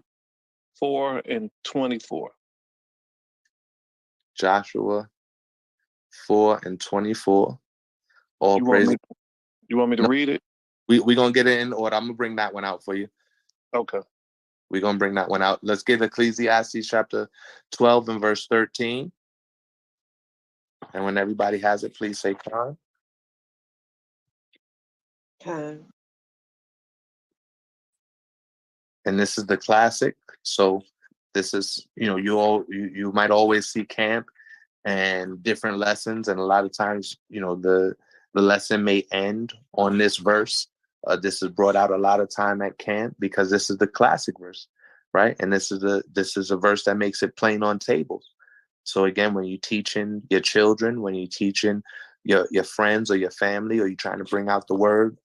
4:24. Joshua 4:24. All You want praise. me to No, read it? we're going to get it in order. I'm going to bring that one out for you. Okay. We're going to bring that one out. Let's get Ecclesiastes chapter 12 and verse 13. And when everybody has it, please say Khan. Okay. And this is the classic. So this is, you might always see camp and different lessons. And a lot of times, the lesson may end on this verse. This is brought out a lot of time at camp because this is the classic verse, right? And this is a verse that makes it plain on tables. So again, when you're teaching your children, when you're teaching your friends or your family, or you're trying to bring out the word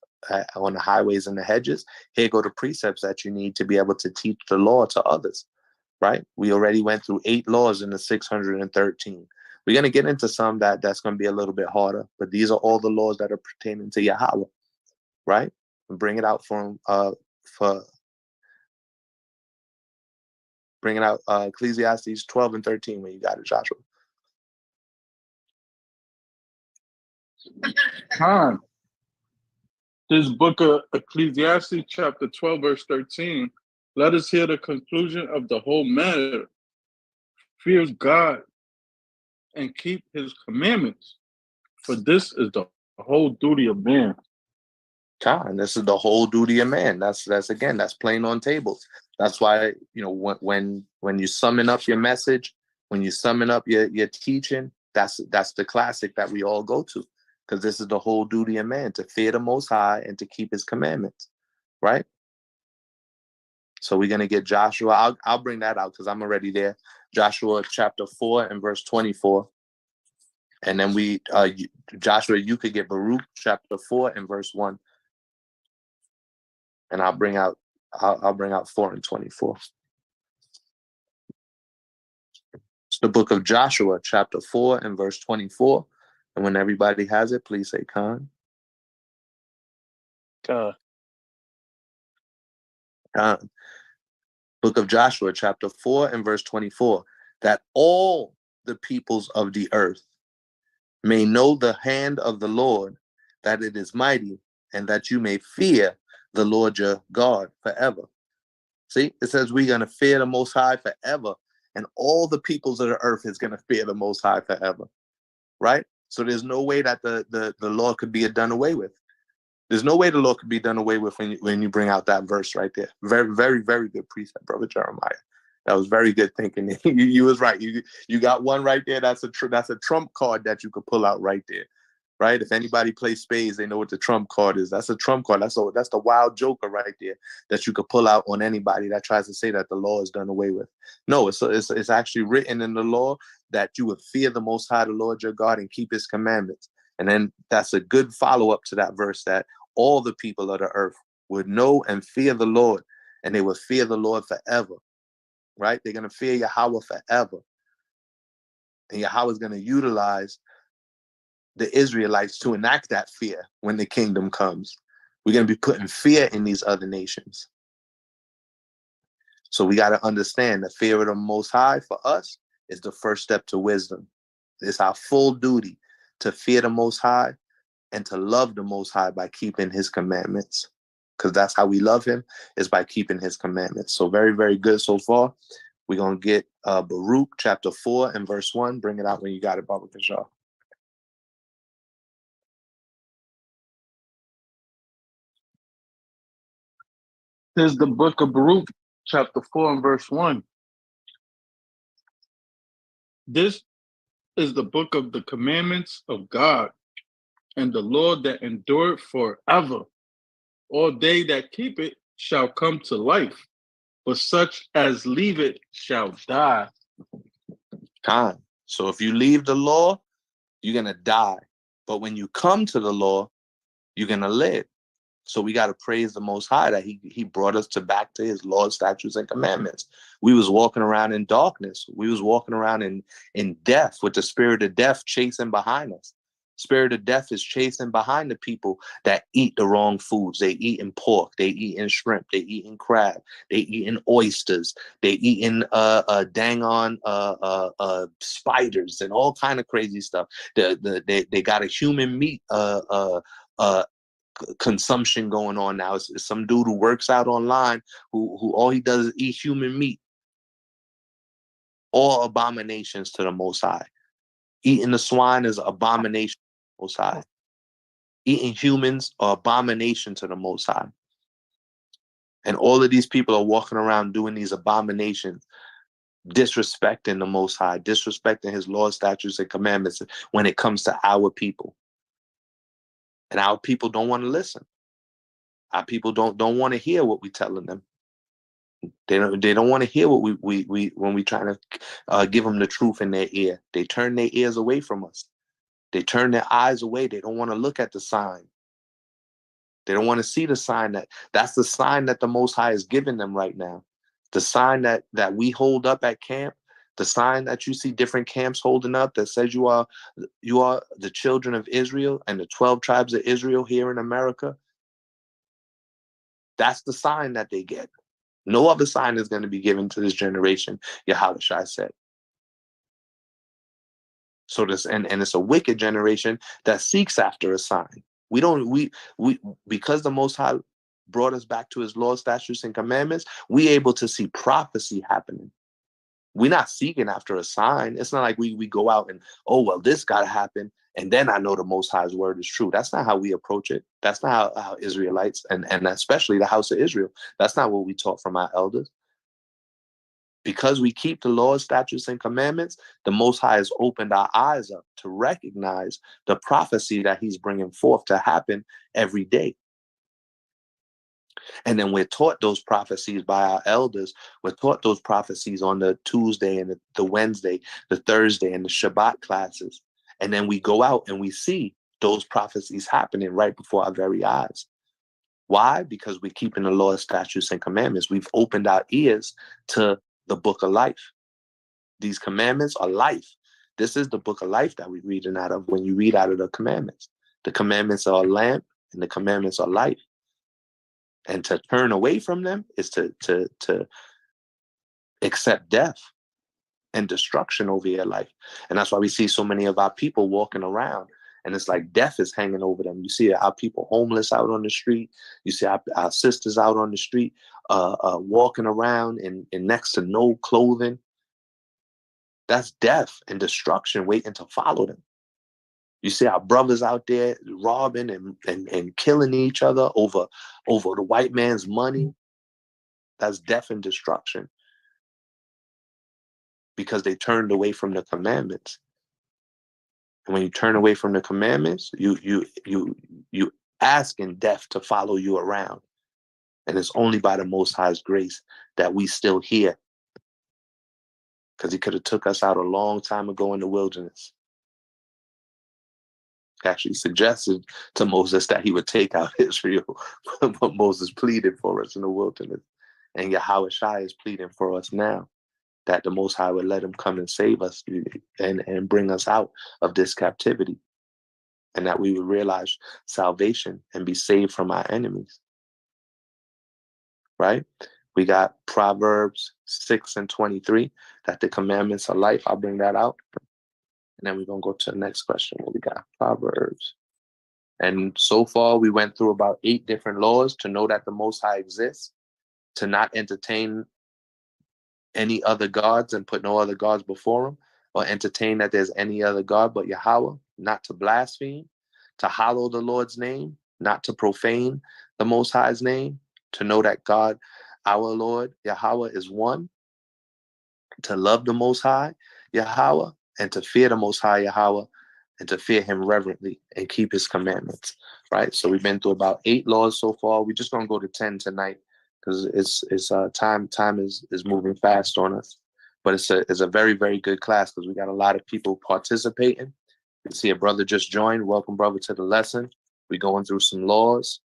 on the highways and the hedges, here go the precepts that you need to be able to teach the law to others, right? We already went through 8 laws in the 613. We're going to get into some that's going to be a little bit harder, but these are all the laws that are pertaining to Yahweh, right? And bring it out bring it out Ecclesiastes 12 and 13 when you got it, Joshua. Khan. This book of Ecclesiastes, chapter 12, verse 13. Let us hear the conclusion of the whole matter. Fear God and keep his commandments, for this is the whole duty of man. Khan, this is the whole duty of man. That's plain on tables. That's why, when you summon up your message, when you summon up your teaching, that's the classic that we all go to. Because this is the whole duty of man, to fear the Most High and to keep his commandments, right? So we're going to get Joshua. I'll bring that out because I'm already there. Joshua chapter 4 and verse 24. And then Joshua, you could get Baruch chapter 4 and verse 1. And I'll bring out 4 and 24. It's the book of Joshua chapter 4 and verse 24. And when everybody has it, please say Khan. Khan. Khan. Book of Joshua chapter 4 and verse 24. That all the peoples of the earth may know the hand of the Lord, that it is mighty, and that you may fear the Lord your God forever. See, it says we're going to fear the Most High forever, and all the peoples of the earth is going to fear the Most High forever, right? So there's no way that the law could be done away with. There's no way the law could be done away with when you bring out that verse right there. Very, very, very good precept, Brother Jeremiah. That was very good thinking. You was right. You got one right there. That's a trump card that you could pull out right there, right? If anybody plays spades, they know what the trump card is. That's a trump card. That's the wild joker right there that you could pull out on anybody that tries to say that the law is done away with. No, it's actually written in the law that you would fear the Most High, the Lord your God, and keep his commandments. And then that's a good follow-up to that verse, that all the people of the earth would know and fear the Lord, and they would fear the Lord forever, right? They're going to fear Yahweh forever. And Yahweh is going to utilize the Israelites to enact that fear when the kingdom comes. We're going to be putting fear in these other nations. So we got to understand the fear of the Most High for us is the first step to wisdom. It's our full duty to fear the Most High and to love the Most High by keeping his commandments. Because that's how we love him, is by keeping his commandments. So very, very good so far. We're going to get Baruch chapter 4 and verse 1. Bring it out when you got it, Baba Kishar. This is the book of Baruch, chapter 4 and verse 1. This is the book of the commandments of God and the law that endureth forever. All they that keep it shall come to life, but such as leave it shall die. Khan. So if you leave the law, you're going to die. But when you come to the law, you're going to live. So we got to praise the Most High that he brought us back to his laws, statutes, and commandments. We was walking around in darkness. We was walking around in death, with the spirit of death chasing behind us. Spirit of death is chasing behind the people that eat the wrong foods. They eating pork, they eating shrimp, they eating crab, they eating oysters, they eating dang on spiders and all kind of crazy stuff. They got a human meat consumption going on now. It's some dude who works out online who all he does is eat human meat. All abominations to the Most High. Eating the swine is abomination to the Most High. Eating humans are abomination to the Most High. And all of these people are walking around doing these abominations, disrespecting the Most High, disrespecting his laws, statutes, and commandments when it comes to our people. And our people don't want to listen. Our people don't want to hear what we're telling them. They don't want to hear what we when we trying to give them the truth in their ear. They turn their ears away from us. They turn their eyes away. They don't want to look at the sign. They don't want to see the sign. That's the sign that the Most High is giving them right now. The sign that we hold up at camp, the sign that you see different camps holding up that says you are the children of Israel and the 12 tribes of Israel here in America. That's the sign that they get. No other sign is going to be given to this generation, Yahushua said. So and it's a wicked generation that seeks after a sign. We because the Most High brought us back to his laws, statutes, and commandments, we able to see prophecy happening. We're not seeking after a sign. It's not like we go out and, oh, well, this got to happen, and then I know the Most High's word is true. That's not how we approach it. That's not how Israelites, and especially the house of Israel, that's not what we taught from our elders. Because we keep the laws, statutes, and commandments, the Most High has opened our eyes up to recognize the prophecy that he's bringing forth to happen every day. And then we're taught those prophecies by our elders. We're taught those prophecies on the Tuesday and the Wednesday, the Thursday, and the Shabbat classes. And then we go out and we see those prophecies happening right before our very eyes. Why? Because we're keeping the laws, statutes, and commandments. We've opened our ears to the book of life. These commandments are life. This is the book of life that we're reading out of when you read out of the commandments. The commandments are a lamp and the commandments are life. And to turn away from them is to accept death and destruction over your life. And that's why we see so many of our people walking around and it's like death is hanging over them. You see our people homeless out on the street. You see our sisters out on the street walking around in next to no clothing. That's death and destruction waiting to follow them. You see our brothers out there robbing and killing each other over the white man's money. That's death and destruction because they turned away from the commandments. And when you turn away from the commandments, you asking death to follow you around. And it's only by the Most High's grace that we still here. Because he could have took us out a long time ago in the wilderness. Actually suggested to Moses that he would take out Israel, but Moses pleaded for us in the wilderness. And Yahushua is pleading for us now that the Most High would let him come and save us and bring us out of this captivity. And that we would realize salvation and be saved from our enemies. Right? We got Proverbs 6:23, that the commandments are life. I'll bring that out. And then we're going to go to the next question. What we got? Proverbs. And so far, we went through about 8 different laws to know that the Most High exists, to not entertain any other gods and put no other gods before him, or entertain that there's any other God but Yahweh, not to blaspheme, to hallow the Lord's name, not to profane the Most High's name, to know that God, our Lord, Yahweh, is one, to love the Most High, Yahweh, and to fear the Most High, Yahweh, and to fear him reverently and keep his commandments, right? So we've been through about 8 laws so far. We're just going to go to 10 tonight because it's time is moving fast on us. But it's a very, very good class because we got a lot of people participating. You see a brother just joined. Welcome, brother, to the lesson. We're going through some laws.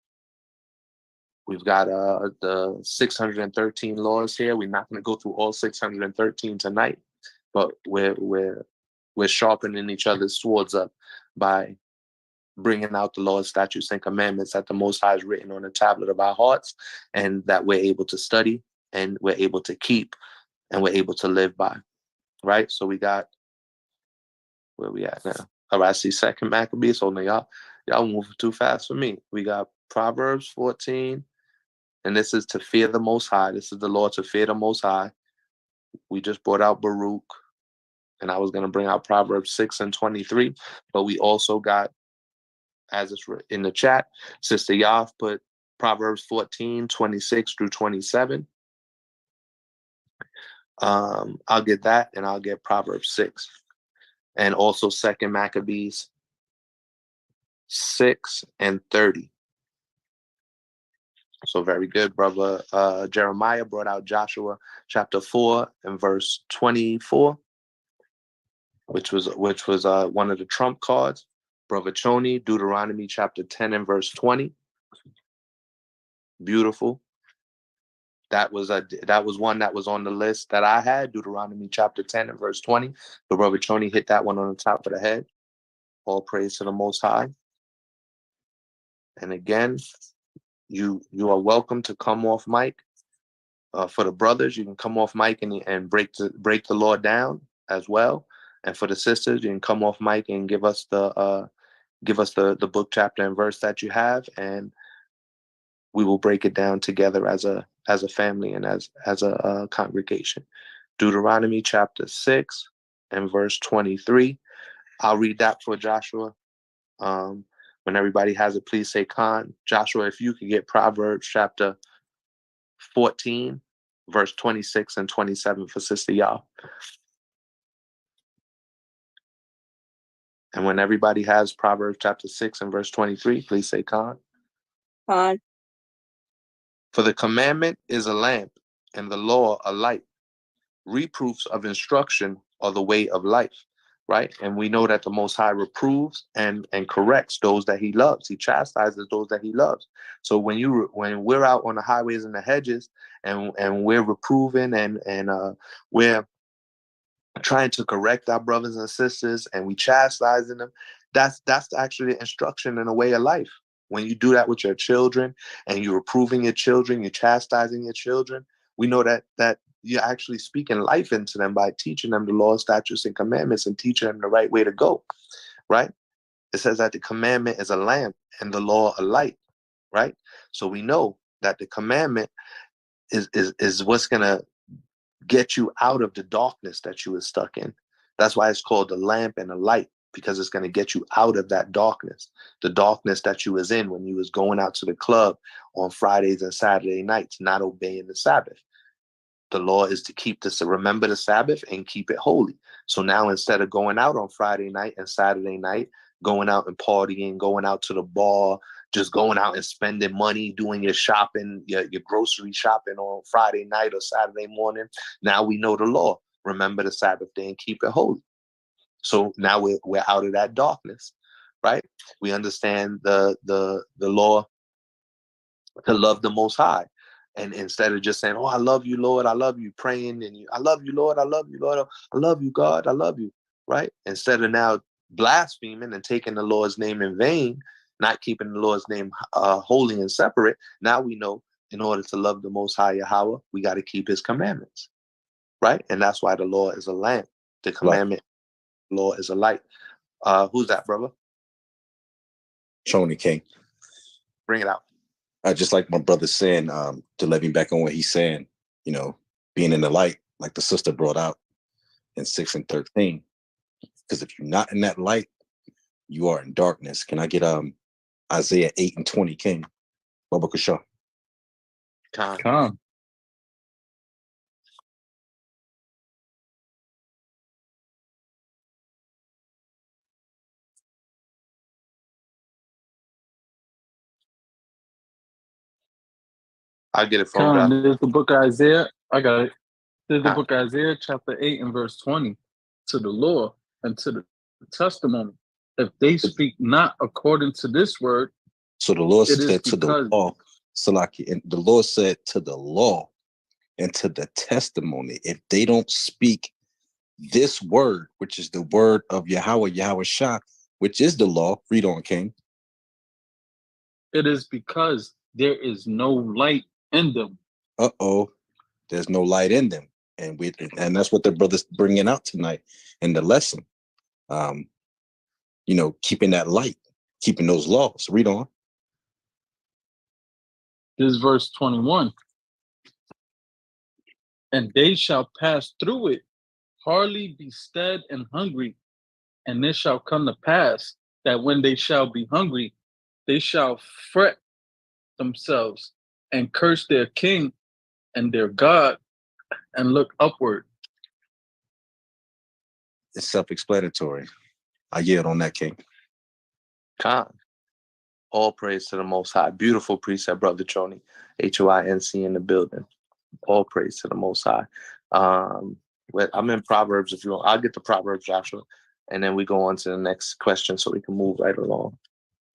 We've got the 613 laws here. We're not going to go through all 613 tonight, but we're sharpening each other's swords up by bringing out the laws, statutes, and commandments that the Most High has written on the tablet of our hearts, and that we're able to study and we're able to keep and we're able to live by. Right? So we got, where we at now? All right, I see Second Maccabees. So now y'all moving too fast for me. We got Proverbs 14. And this is to fear the Most High. This is the law to fear the Most High. We just brought out Baruch, and I was going to bring out Proverbs 6 and 23. But we also got, as it's in the chat, Sister Yaf put Proverbs 14, 26 through 27. I'll get that, and I'll get Proverbs 6. And also Second Maccabees 6 and 30. So very good, brother. Jeremiah brought out Joshua chapter 4 and verse 24, which was one of the trump cards. Brother Choni, Deuteronomy chapter 10 and verse 20. Beautiful. That was one that was on the list that I had, Deuteronomy chapter 10 and verse 20. But Brother Choni hit that one on the top of the head. All praise to the Most High. And again, you are welcome to come off mic. For the brothers, you can come off mic and break the law down as well. And for the sisters, you can come off mic and give us the book, chapter, and verse that you have, and we will break it down together as a family and as a congregation. Deuteronomy chapter 6 and verse 23. I'll read that for Joshua. When everybody has it, please say Khan. Joshua, if you could get Proverbs chapter 14, verse 26 and 27 for Sister Yah. And when everybody has Proverbs chapter 6 and verse 23, please say Khan. Khan. For the commandment is a lamp, and the law a light. Reproofs of instruction are the way of life. Right? And we know that the Most High reproves and corrects those that he loves. He chastises those that he loves. So when we're out on the highways and the hedges and we're reproving and we're trying to correct our brothers and sisters and we chastising them, that's actually instruction in a way of life. When you do that with your children and you're reproving your children, you're chastising your children, we know that you're actually speaking life into them by teaching them the law, statutes, and commandments and teaching them the right way to go, right? It says that the commandment is a lamp and the law a light, right? So we know that the commandment is what's going to get you out of the darkness that you were stuck in. That's why it's called the lamp and the light, because it's going to get you out of that darkness, the darkness that you was in when you was going out to the club on Fridays and Saturday nights, not obeying the Sabbath. The law is to remember the Sabbath and keep it holy. So now instead of going out on Friday night and Saturday night, going out and partying, going out to the bar, just going out and spending money, doing your shopping, your grocery shopping on Friday night or Saturday morning, now we know the law. Remember the Sabbath day and keep it holy. So now we're out of that darkness, right? We understand the law to love the Most High. And instead of just saying, oh, I love you, Lord, I love you, praying, and I love you, Lord, I love you, Lord, I love you, God, I love you, right? Instead of now blaspheming and taking the Lord's name in vain, not keeping the Lord's name holy and separate, now we know in order to love the Most High Yahweh, we got to keep his commandments, right? And that's why the law is a lamp. The commandment law is a light. Who's that, brother? Choni King. Bring it out. Just like my brother saying, to let me back on what he's saying, being in the light, like the sister brought out in 6 and 13. Because if you're not in that light, you are in darkness. Can I get Isaiah 8 and 20, King? Baba Kasha. Come. I'll get it from God. There's the book of Isaiah. I got it. There's the book of Isaiah, chapter 8 and verse 20. To the law and to the testimony, if they speak not according to this word. So the Lord said to the law Salaki, and the Lord said to the law and to the testimony, if they don't speak this word, which is the word of Yahweh, Yahweh Shah, which is the law. Read on, King. It is because there is no light in them. There's no light in them. And that's what the brother's bringing out tonight in the lesson. Keeping that light, keeping those laws. Read on. This is verse 21. And they shall pass through it, hardly be stead and hungry. And it shall come to pass that when they shall be hungry, they shall fret themselves and curse their king and their God and look upward. It's self-explanatory. I yield on that, King. Khan. All praise to the Most High. Beautiful precept, Brother Choni. HOINC in the building. All praise to the Most High. I'm in Proverbs. If you want, I'll get to Proverbs, Joshua, and then we go on to the next question so we can move right along.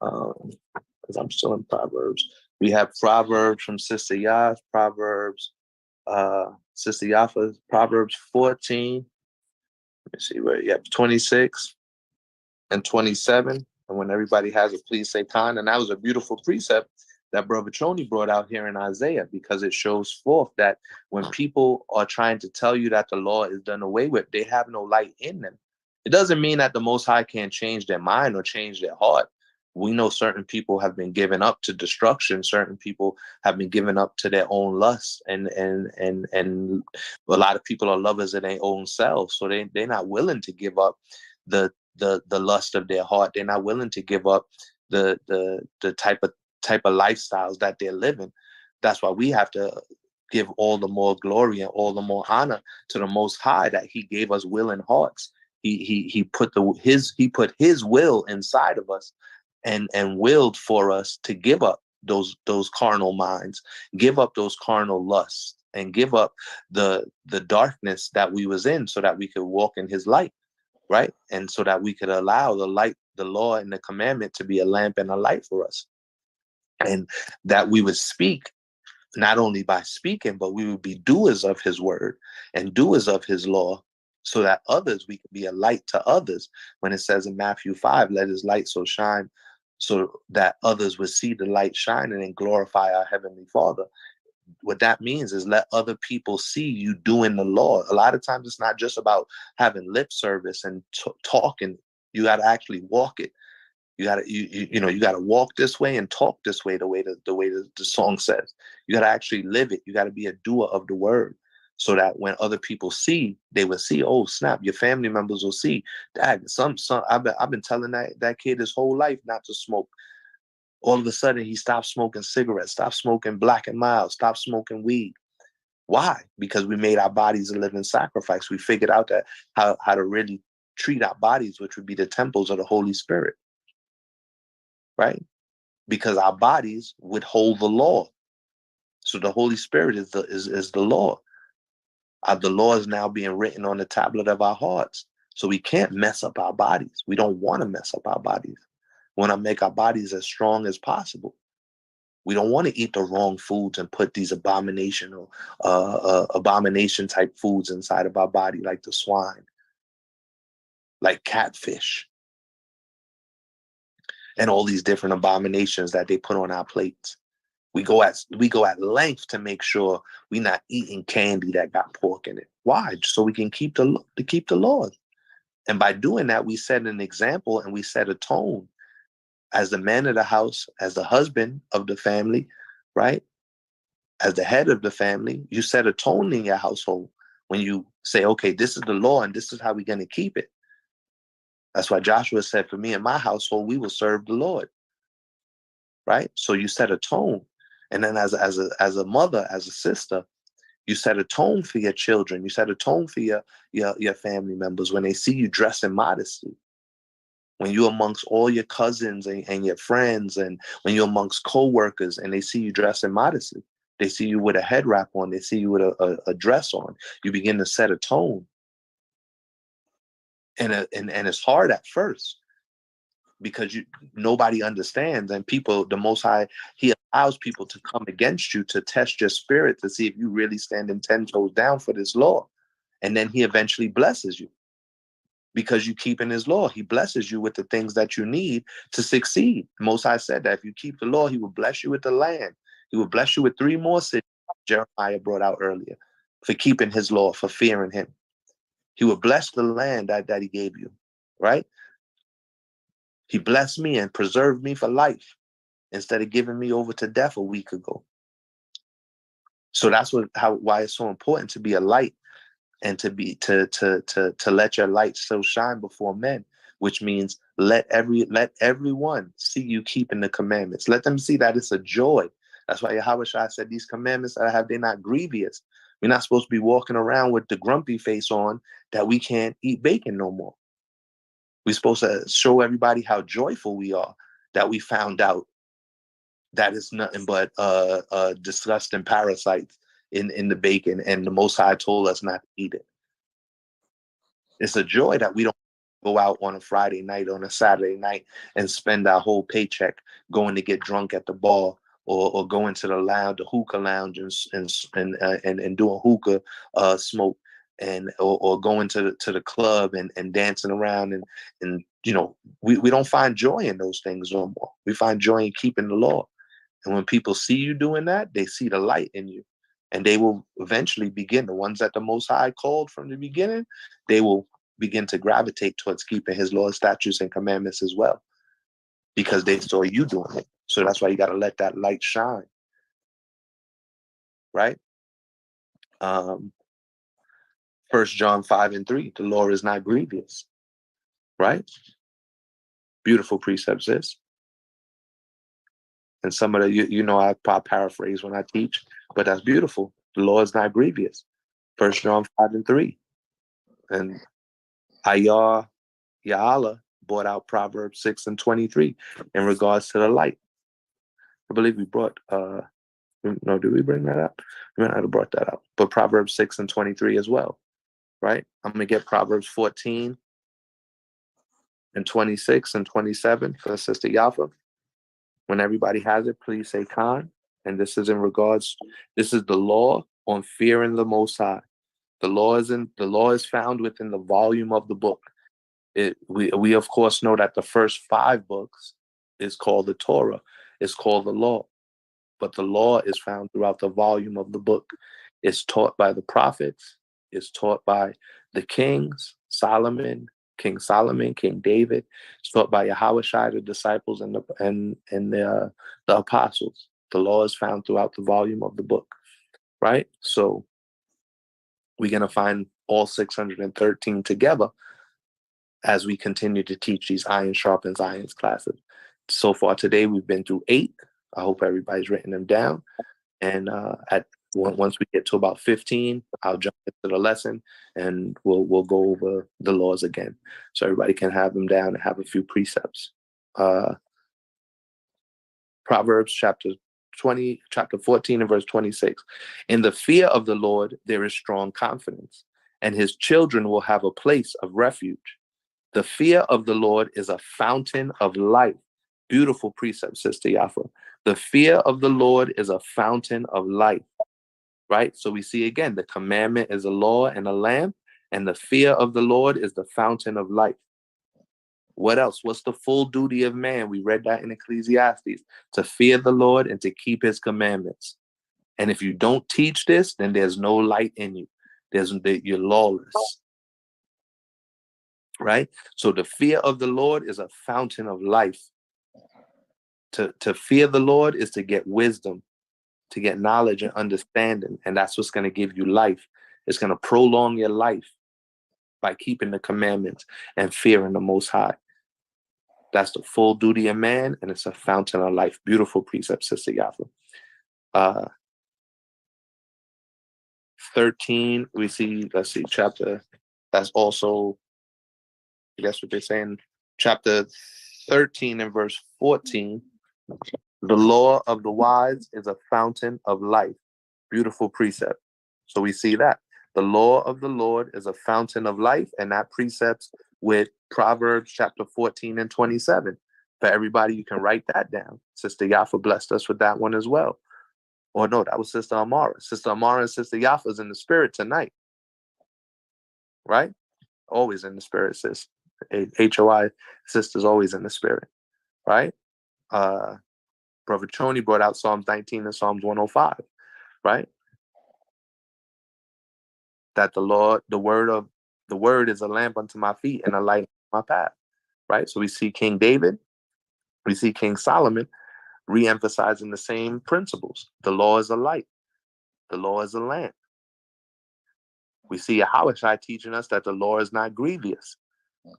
Because I'm still in Proverbs. We have Proverbs from Sister Yaf, Sister Yafa, Proverbs 14. Let me see where you have 26 and 27. And when everybody has it, please say Khan. And that was a beautiful precept that Brother Choni brought out here in Isaiah, because it shows forth that when people are trying to tell you that the law is done away with, they have no light in them. It doesn't mean that the Most High can't change their mind or change their heart. We know certain people have been given up to destruction. Certain people have been given up to their own lust, and a lot of people are lovers of their own selves. So they're not willing to give up the lust of their heart. They're not willing to give up the type of lifestyles that they're living. That's why we have to give all the more glory and all the more honor to the Most High, that He gave us willing hearts. He put his will inside of us, and willed for us to give up those carnal minds, give up those carnal lusts, and give up the darkness that we was in, so that we could walk in His light. Right? And so that we could allow the light, the law, and the commandment to be a lamp and a light for us. And that we would speak, not only by speaking, but we would be doers of His word and doers of His law, so that we could be a light to others. When it says in Matthew 5, let His light so shine, so that others would see the light shining and glorify our Heavenly Father. What that means is let other people see you doing the law. A lot of times it's not just about having lip service and talking. You got to actually walk it. You got to walk this way and talk this way, the way the song says. You got to actually live it. You got to be a doer of the word, so that when other people see, they will see, oh snap, your family members will see, Dad, I've been telling that kid his whole life not to smoke. All of a sudden, he stopped smoking cigarettes, stopped smoking Black and Mild, stopped smoking weed. Why? Because we made our bodies a living sacrifice. We figured out that how to really treat our bodies, which would be the temples of the Holy Spirit, right? Because our bodies would hold the law. So the Holy Spirit is the law. The law is now being written on the tablet of our hearts. So we can't mess up our bodies. We don't want to mess up our bodies. We want to make our bodies as strong as possible. We don't want to eat the wrong foods and put these abomination type foods inside of our body, like the swine, like catfish, and all these different abominations that they put on our plates. We go at length to make sure we're not eating candy that got pork in it. Why? Just so we can keep the laws. And by doing that, we set an example and we set a tone. As the man of the house, as the husband of the family, right? As the head of the family, you set a tone in your household when you say, okay, this is the law and this is how we're going to keep it. That's why Joshua said, for me and my household, we will serve the Lord, right? So you set a tone. And then as a mother, as a sister, you set a tone for your children. You set a tone for your family members when they see you dressing modestly. When you're amongst all your cousins and your friends, and when you're amongst co-workers and they see you dressing modestly, they see you with a head wrap on, they see you with a dress on, you begin to set a tone. And it's hard at first. because nobody understands, and people, the Most High, he allows people to come against you to test your spirit to see if you really standing 10 toes down for this law. And then he eventually blesses you because you keep in his law. He blesses you with the things that you need to succeed. The Most High said that if you keep the law, he will bless you with the land. He will bless you with 3 more cities, Jeremiah brought out earlier, for keeping his law, for fearing him. He will bless the land that he gave you, right? He blessed me and preserved me for life instead of giving me over to death a week ago. So that's why it's so important to be a light, and to let your light so shine before men, which means let everyone see you keeping the commandments. Let them see that it's a joy. That's why Yahweh said, these commandments that I have, they're not grievous. We're not supposed to be walking around with the grumpy face on that we can't eat bacon no more. We're supposed to show everybody how joyful we are that we found out that it's nothing but disgusting parasites in the bacon, and the Most High told us not to eat it. It's a joy that we don't go out on a Friday night, on a Saturday night, and spend our whole paycheck going to get drunk at the bar, or going to the lounge, the hookah lounge, and doing hookah smoke, or going to the club and dancing around, and we don't find joy in those things no more. We find joy in keeping the law. And when people see you doing that, they see the light in you. And they will eventually begin, the ones that the Most High called from the beginning, they will begin to gravitate towards keeping his laws, statutes, and commandments as well, because they saw you doing it. So that's why you got to let that light shine, right? 1 John 5:3, the law is not grievous, right? Beautiful precepts, sis. And some of the, I paraphrase when I teach, but that's beautiful. The law is not grievous. 1 John 5:3. And Ya'ala brought out Proverbs 6:23 in regards to the light. I believe we brought, no, did we bring that up? We might not have brought that up. But Proverbs 6:23 as well, right? I'm going to get Proverbs 14 and 26 and 27 for Sister Yafa. When everybody has it, please say Khan. And this is the law on fearing the Most High. The law is found within the volume of the book. We of course know that the first 5 books is called the Torah, is called the law. But the law is found throughout the volume of the book. It's taught by the prophets, it's taught by the kings, King Solomon, King David. It's taught by Yahweh, the disciples, and the apostles. The law is found throughout the volume of the book, right? So we're going to find all 613 together as we continue to teach these Iron Sharpens Irons classes. So far today, we've been through 8. I hope everybody's written them down. And once we get to about 15, I'll jump into the lesson and we'll go over the laws again, so everybody can have them down and have a few precepts. Proverbs chapter 14 and verse 26. In the fear of the Lord, there is strong confidence, and his children will have a place of refuge. The fear of the Lord is a fountain of life. Beautiful precept, Sister Yafa. The fear of the Lord is a fountain of life, right? So we see again, the commandment is a law and a lamp, and the fear of the Lord is the fountain of life. What else? What's the full duty of man? We read that in Ecclesiastes, to fear the Lord and to keep his commandments. And if you don't teach this, then there's no light in you. You're lawless, right? So the fear of the Lord is a fountain of life. To fear the Lord is to get wisdom, to get knowledge and understanding. And that's what's going to give you life. It's going to prolong your life by keeping the commandments and fearing the Most High. That's the full duty of man, and it's a fountain of life. Beautiful precept, Sister Yafa. 13, we see, chapter, that's also, I guess what they're saying, chapter 13 and verse 14. The law of the wise is a fountain of life. Beautiful precept. So we see that. The law of the Lord is a fountain of life, and that precepts with Proverbs chapter 14 and 27. For everybody, you can write that down. Sister Yafa blessed us with that one as well. Or no, that was Sister Amara. Sister Amara and Sister Yafa's in the spirit tonight. Right? Always in the spirit, sis. HOI sister's always in the spirit. Right? Brother Choni brought out Psalms 19 and Psalms 105. Right? That the Lord, the word is a lamp unto my feet and a light on my path. Right? So we see King David, we see King Solomon re-emphasizing the same principles. The law is a light. The law is a lamp. We see Yahawashai teaching us that the law is not grievous,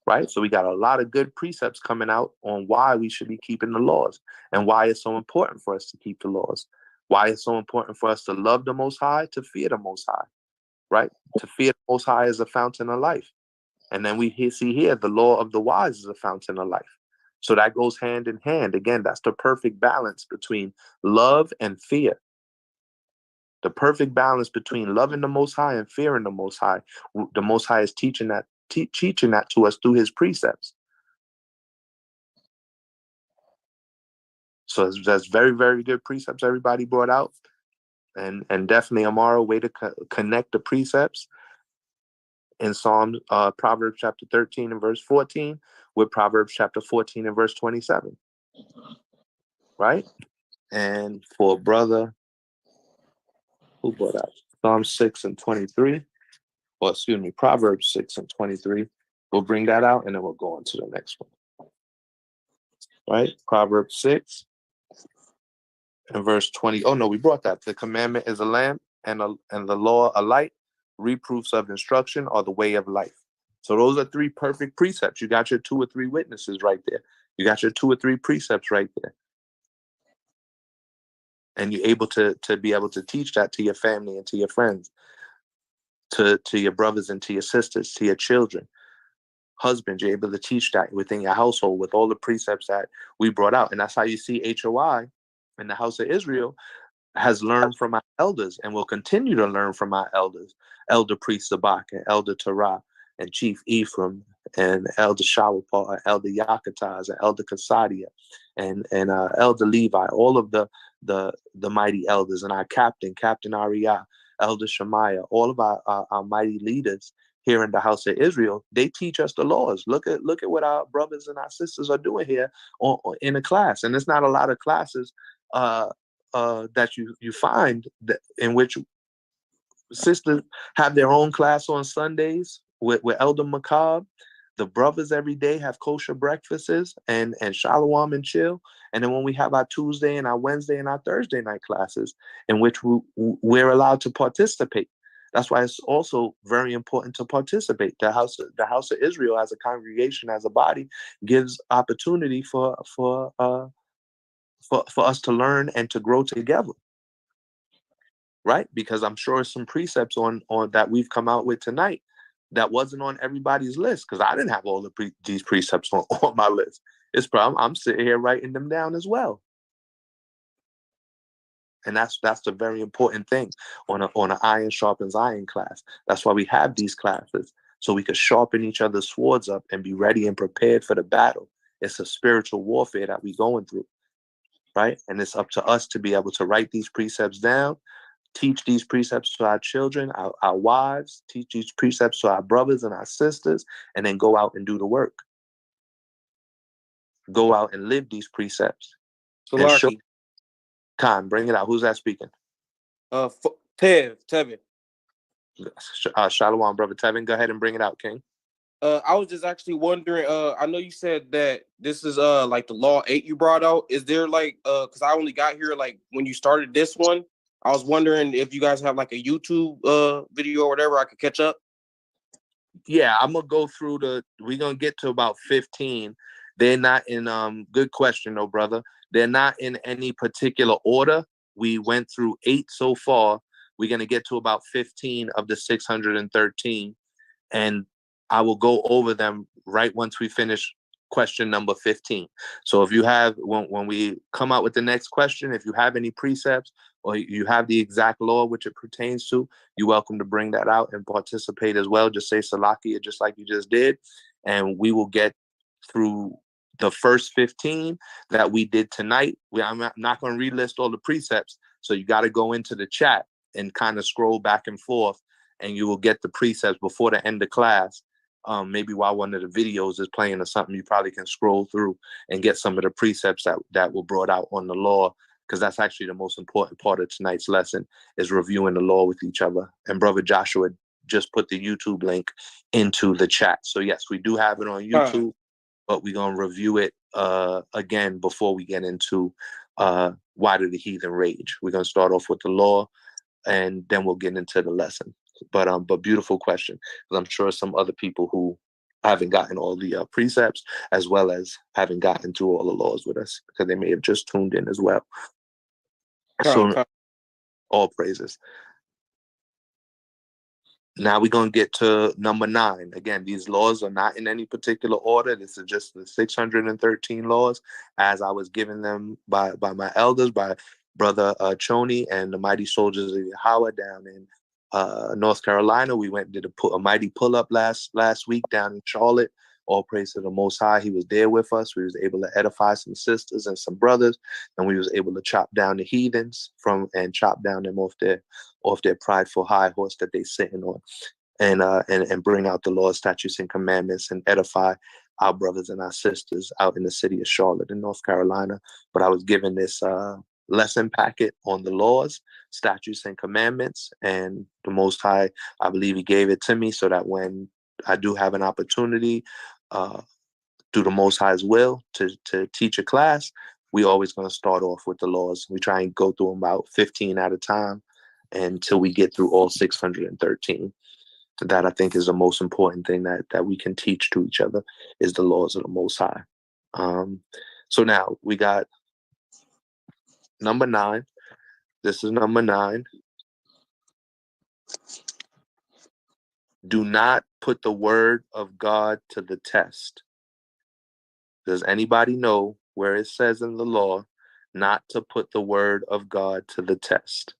right? So we got a lot of good precepts coming out on why we should be keeping the laws and why it's so important for us to keep the laws, why it's so important for us to love the Most High, to fear the Most High, right? To fear the Most High is a fountain of life. And then we see here, the law of the wise is a fountain of life. So that goes hand in hand. Again, that's the perfect balance between love and fear. The perfect balance between loving the Most High and fearing the Most High. The Most High is teaching that to us through his precepts. So that's very, very good precepts everybody brought out. And definitely, Amara, way to connect the precepts in Proverbs chapter 13 and verse 14 with Proverbs chapter 14 and verse 27. Right? And for brother, who brought out Psalm 6 and 23, or excuse me, Proverbs 6 and 23, we'll bring that out and then we'll go on to the next one. Right? Proverbs 6 and verse 20. Oh no, we brought that. The commandment is a lamp and the law a light. Reproofs of instruction are the way of life. So those are three perfect precepts. You got your 2 or 3 witnesses right there. You got your 2 or 3 precepts right there. And you're able to be able to teach that to your family and to your friends, to your brothers and to your sisters, to your children. Husbands, you're able to teach that within your household with all the precepts that we brought out. And that's how you see HOI in the house of Israel has learned from our elders and will continue to learn from our elders, Elder Priest Sabak and Elder Torah and Chief Ephraim and Elder Shawapar, Elder Yakataz and Elder Kasadia and Elder Levi, all of the mighty elders, and our Captain Ariyah, Elder Shemaiah, all of our mighty leaders here in the house of Israel. They teach us the laws. Look at what our brothers and our sisters are doing here in a class. And it's not a lot of classes that you find that in which sisters have their own class on Sundays with Elder Macabre. The brothers every day have kosher breakfasts and shalom and chill. And then when we have our Tuesday and our Wednesday and our Thursday night classes in which we're allowed to participate. That's why it's also very important to participate. The house of Israel as a congregation, as a body, gives opportunity for us to learn and to grow together. Right? Because I'm sure some precepts on that we've come out with tonight that wasn't on everybody's list, because I didn't have all these precepts on my list. It's probably I'm sitting here writing them down as well. And that's the very important thing on an iron sharpens iron class. That's why we have these classes, so we could sharpen each other's swords up and be ready and prepared for the battle. It's a spiritual warfare that we're going through, right? And it's up to us to be able to write these precepts down, teach these precepts to our children, our wives, teach these precepts to our brothers and our sisters, and then go out and do the work. Go out and live these precepts. So, Khan, bring it out. Who's that speaking? Tevin. Shalom, brother Tevin. Go ahead and bring it out, King. I was just actually wondering, I know you said that this is like the Law 8 you brought out. Is there like because I only got here like when you started this one. I was wondering if you guys have like a YouTube video or whatever I could catch up. Yeah, I'm gonna go through we're gonna get to about 15. They're not in good question though, brother. They're not in any particular order. We went through 8 so far. We're gonna get to about 15 of the 613. And I will go over them right once we finish question number 15. So if you have, when we come out with the next question, if you have any precepts or you have the exact law which it pertains to, you're welcome to bring that out and participate as well. Just say Salakia, just like you just did. And we will get through the first 15 that we did tonight, I'm not going to relist all the precepts. So you got to go into the chat and kind of scroll back and forth, and you will get the precepts before the end of class. Maybe while one of the videos is playing or something, you probably can scroll through and get some of the precepts that were brought out on the law, because that's actually the most important part of tonight's lesson, is reviewing the law with each other. And Brother Joshua just put the YouTube link into the chat. So yes, we do have it on YouTube, but we're going to review it again before we get into why did the heathen rage. We're going to start off with the law, and then we'll get into the lesson. But beautiful question, because I'm sure some other people who haven't gotten all the precepts, as well as haven't gotten through all the laws with us, because they may have just tuned in as well. So all praises. Now we're going to get to number 9. Again, these laws are not in any particular order. This is just the 613 laws as I was given them by my elders, by Brother Choni and the Mighty Soldiers of Yahweh down in North Carolina. We went and did a mighty pull-up last week down in Charlotte. All praise to the Most High. He was there with us. We was able to edify some sisters and some brothers, and we was able to chop down the heathens and chop down them off their prideful high horse that they sitting on, and bring out the laws, statutes, and commandments, and edify our brothers and our sisters out in the city of Charlotte in North Carolina. But I was given this lesson packet on the laws, statutes, and commandments, and the Most High, I believe He gave it to me so that when I do have an opportunity, through the Most High's will, to teach a class, we always going to start off with the laws. We try and go through them about 15 at a time until we get through all 613. That I think is the most important thing that we can teach to each other, is the laws of the Most High. So now we got number 9. This is number 9. Do not put the word of God to the test. Does anybody know where it says in the law not to put the word of God to the test?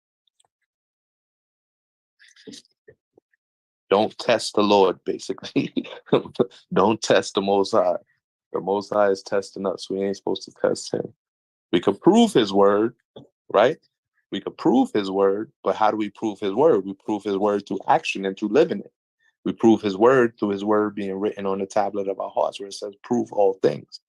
Don't test the Lord, basically. Don't test the Most High. The Most High is testing us. We ain't supposed to test Him. We could prove His word, right? We could prove His word, but how do we prove His word? We prove His word through action and through living it. We prove His word through His word being written on the tablet of our hearts, where it says, prove all things,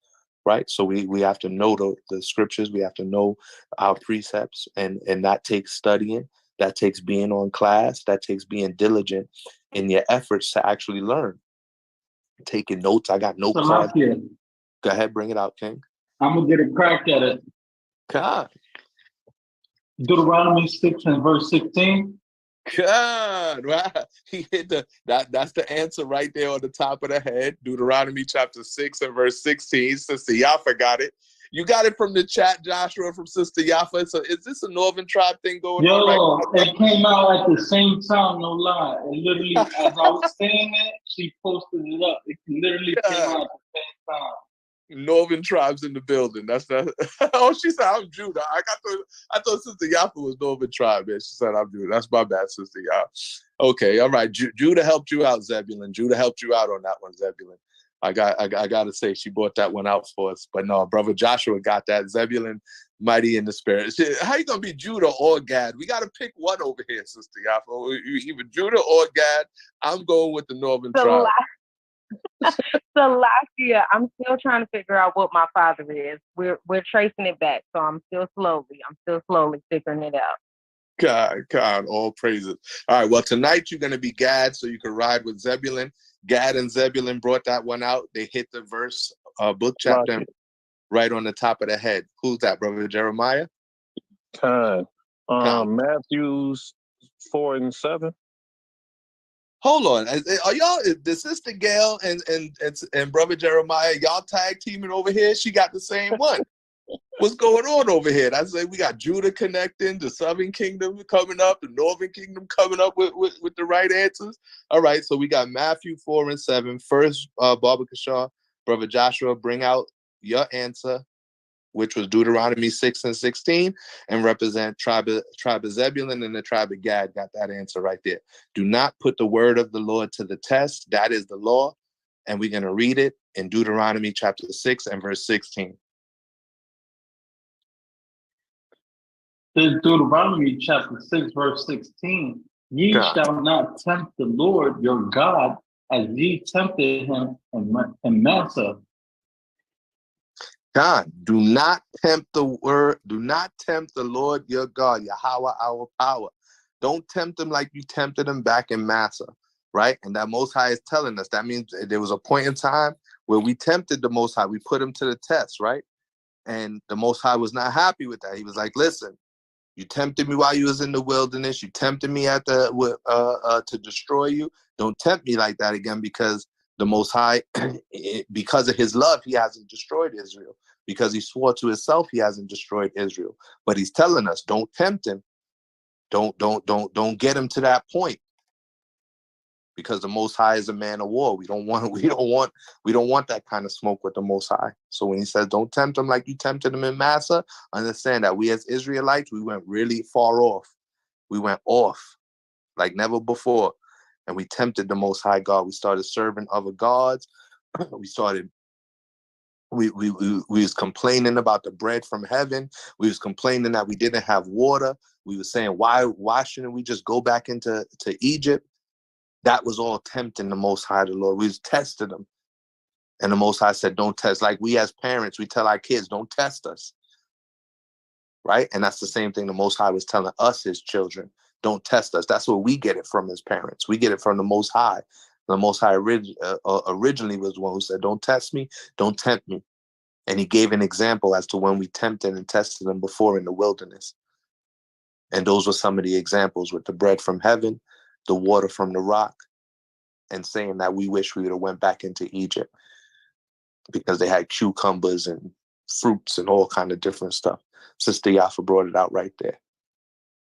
right? So we have to know the scriptures. We have to know our precepts, and that takes studying. That takes being on class. That takes being diligent in your efforts to actually learn. Taking notes. I got note cards. Go ahead, bring it out, King. I'm going to get a crack at it. God. Deuteronomy 6 and verse 16. God, wow. He hit that's the answer right there on the top of the head. Deuteronomy chapter 6 and verse 16. Sister Yafa got it. You got it from the chat, Joshua, from Sister Yafa. So is this a Northern Tribe thing going on right now? It came out at the same time, no lie. It literally, as I was saying it, she posted it up. It literally came out at the same time. Northern Tribes in the building. That's not. Oh, she said I'm Judah. I thought Sister Yafa was Northern Tribe. Man. She said I'm Judah. That's my bad, Sister Yafa. Okay, all right. Judah helped you out, Zebulun. Judah helped you out on that one, Zebulun. I got to say, she brought that one out for us. But no, Brother Joshua got that. Zebulun, mighty in the spirit. How you gonna be Judah or Gad? We got to pick one over here, Sister Yafa. Either Judah or Gad. I'm going with the Northern Tribe. So last year, I'm still trying to figure out what my father is. We're tracing it back, so I'm still slowly figuring it out. God, all praises. All right, well, tonight you're going to be Gad, so you can ride with Zebulun. Gad and Zebulun brought that one out. They hit the verse, book chapter, right on the top of the head. Who's that, Brother Jeremiah? Matthews 4 and 7. Hold on, are y'all the Sister Gail and Brother Jeremiah? Y'all tag teaming over here? She got the same one. What's going on over here? I say we got Judah connecting, the Southern Kingdom coming up, the Northern Kingdom coming up with the right answers. All right, so we got Matthew 4 and 7. First, Baba Kashar, Brother Joshua, bring out your answer, which was Deuteronomy 6 and 16, and represent tribe of Zebulun and the tribe of Gad. Got that answer right there. Do not put the word of the Lord to the test. That is the law. And we're going to read it in Deuteronomy chapter 6 and verse 16. Deuteronomy chapter 6, verse 16. Ye shall not tempt the Lord your God as ye tempted him in Massa. God, do not tempt the Lord your God, Yahweh our power. Don't tempt him like you tempted him back in Massa, right? And that Most High is telling us. That means there was a point in time where we tempted the Most High. We put him to the test, right? And the Most High was not happy with that. He was like, listen, you tempted me while you was in the wilderness. You tempted me to destroy you. Don't tempt me like that again, because the Most High, because of his love, he hasn't destroyed Israel. Because he swore to himself, he hasn't destroyed Israel. But he's telling us, don't tempt him. Don't get him to that point. Because the Most High is a man of war. We don't want that kind of smoke with the Most High. So when he says, don't tempt him like you tempted him in Massa, understand that we as Israelites, we went really far off. We went off like never before. And we tempted the Most High God. We started serving other gods. We was complaining about the bread from heaven. We was complaining that we didn't have water. We was saying, why shouldn't we just go back into Egypt? That was all tempting the Most High, the Lord. We was testing him. And the Most High said, don't test. Like we as parents, we tell our kids, don't test us. Right? And that's the same thing the Most High was telling us, his children. Don't test us. That's where we get it from as parents. We get it from the Most High. The Most High originally was the one who said, don't test me, don't tempt me. And he gave an example as to when we tempted and tested him before in the wilderness. And those were some of the examples, with the bread from heaven, the water from the rock, and saying that we wish we would have went back into Egypt because they had cucumbers and fruits and all kind of different stuff. Sister Yafa brought it out right there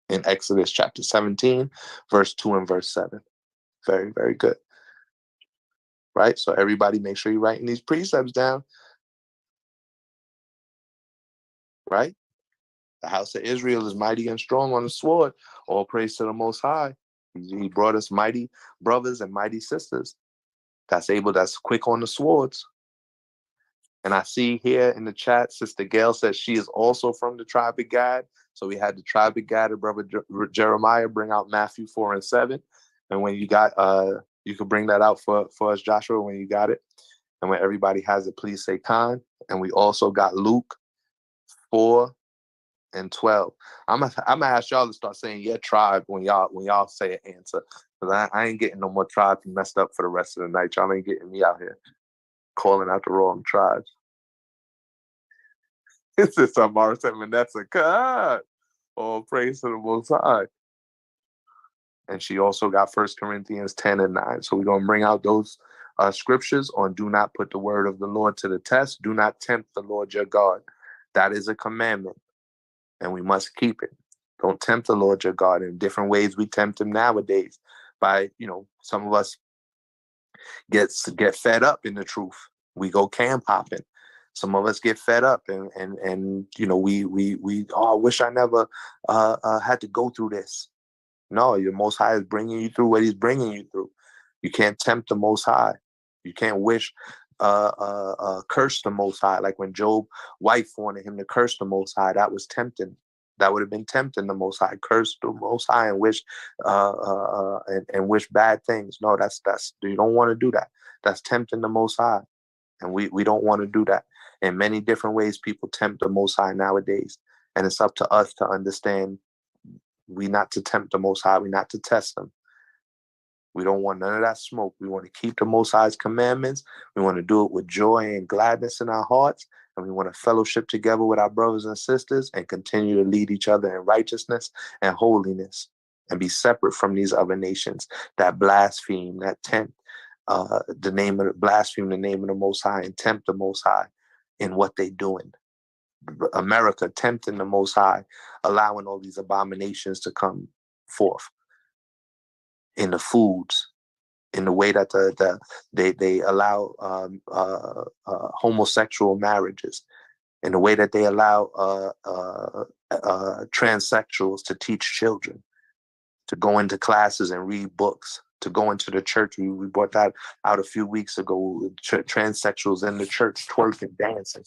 in Exodus chapter 17, verse 2 and verse 7. Very, very good. Right? So everybody make sure you're writing these precepts down. Right? The house of Israel is mighty and strong on the sword. All praise to the Most High. He brought us mighty brothers and mighty sisters that's quick on the swords. And I see here in the chat, Sister Gail says she is also from the tribe of Gad. So we had the tribe of Gad and Brother Jeremiah bring out Matthew 4 and 7. And when you got, you can bring that out for us, Joshua, when you got it. And when everybody has it, please say Khan. And we also got Luke 4 and 12. I'm gonna ask y'all to start saying your tribe when y'all say an answer. Because I ain't getting no more tribes messed up for the rest of the night. Y'all ain't getting me out here calling out the wrong tribes. This is Samara said, Vanessa, God. All praise to the Most High. And she also got 1 Corinthians 10 and 9. So we're going to bring out those scriptures on do not put the word of the Lord to the test. Do not tempt the Lord your God. That is a commandment, and we must keep it. Don't tempt the Lord your God. In different ways we tempt him nowadays by, some of us get fed up in the truth. We go camp hopping. Some of us get fed up and I wish I never had to go through this. No, your Most High is bringing you through what he's bringing you through. You can't tempt the Most High. You can't wish curse the Most High. Like when Job's wife wanted him to curse the Most High, that was tempting. That would have been tempting the Most High. Curse the Most High and wish and wish bad things. No, that's you don't want to do that. That's tempting the Most High, and we don't want to do that. In many different ways, people tempt the Most High nowadays, and it's up to us to understand we not to tempt the Most High. We not to test them. We don't want none of that smoke. We want to keep the Most High's commandments. We want to do it with joy and gladness in our hearts. And we want to fellowship together with our brothers and sisters and continue to lead each other in righteousness and holiness and be separate from these other nations that blaspheme, that tempt blaspheme the name of the Most High and tempt the Most High in what they're doing. America tempting the Most High, allowing all these abominations to come forth in the foods, in the way that they allow homosexual marriages, in the way that they allow transsexuals to teach children, to go into classes and read books. to go into the church. We brought that out a few weeks ago. Transsexuals in the church twerking, dancing,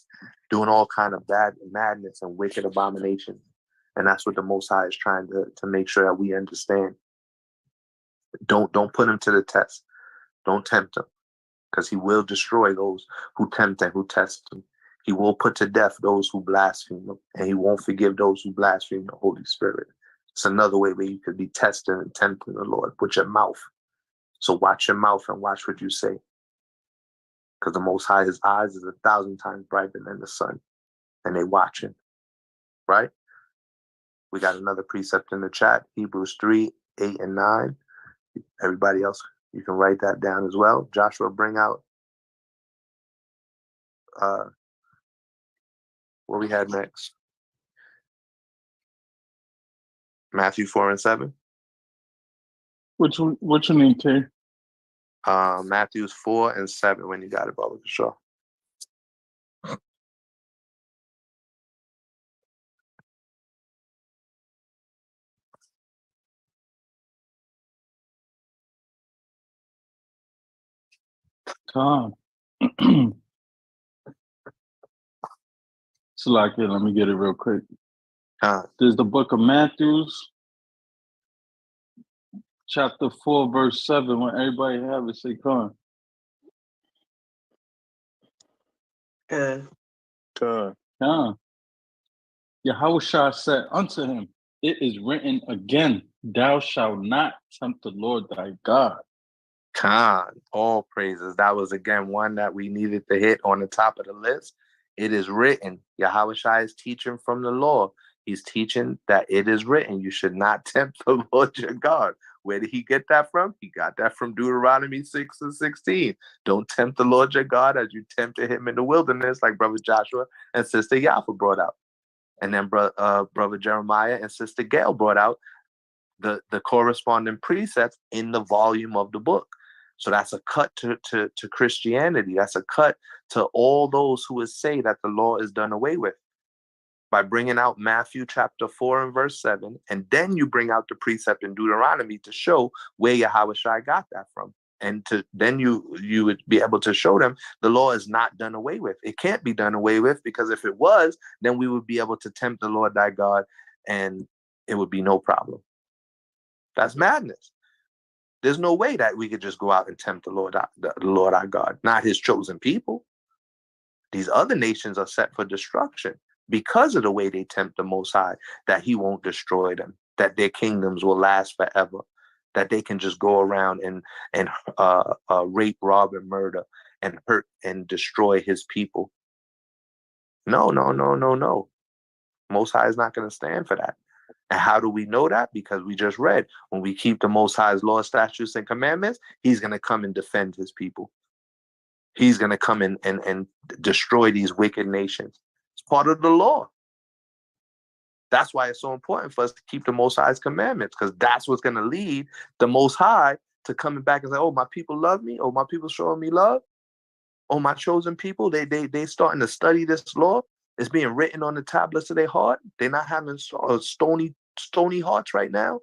doing all kind of bad madness and wicked abominations. And that's what the Most High is trying to make sure that we understand. Don't put him to the test. Don't tempt him, because he will destroy those who tempt and who test him. He will put to death those who blaspheme him, and he won't forgive those who blaspheme the Holy Spirit. It's another way where you could be testing and tempting the Lord with your mouth. So watch your mouth and watch what you say, because the Most High, his eyes is 1,000 times brighter than the sun, and they watching, right? We got another precept in the chat, Hebrews 3, 8, and 9. Everybody else, you can write that down as well. Joshua, bring out what we had next. Matthew 4 and 7. Which one need to? Matthew's 4 and 7 when you got it, brother, for sure. Tom. So like it, let me get it real quick. There's the book of Matthews, chapter 4, verse 7. When everybody have it, say come. Yahushua said unto him, it is written again, thou shalt not tempt the Lord thy God. All praises. That was, again, one that we needed to hit on the top of the list. It is written. Yahushua is teaching from the law. He's teaching that it is written. You should not tempt the Lord your God. Where did he get that from? He got that from Deuteronomy 6 and 16. Don't tempt the Lord your God as you tempted him in the wilderness, like Brother Joshua and Sister Yafa brought out. And then Brother Jeremiah and Sister Gail brought out the corresponding precepts in the volume of the book. So that's a cut to Christianity. That's a cut to all those who would say that the law is done away with, by bringing out Matthew chapter 4 and verse 7. And then you bring out the precept in Deuteronomy to show where Yahushua got that from. And then you would be able to show them the law is not done away with. It can't be done away with, because if it was, then we would be able to tempt the Lord thy God and it would be no problem. That's madness. There's no way that we could just go out and tempt the Lord our God, not his chosen people. These other nations are set for destruction because of the way they tempt the Most High, that he won't destroy them, that their kingdoms will last forever, that they can just go around and rape, rob, and murder and hurt and destroy his people. No. Most High is not going to stand for that. And how do we know that? Because we just read, when we keep the Most High's law, statutes, and commandments, he's going to come and defend his people. He's going to come and destroy these wicked nations. It's part of the law. That's why it's so important for us to keep the Most High's commandments, because that's what's going to lead the Most High to coming back and say, oh, my people love me. Oh, my people showing me love. Oh, my chosen people, they starting to study this law. It's being written on the tablets of their heart. They're not having stony hearts right now.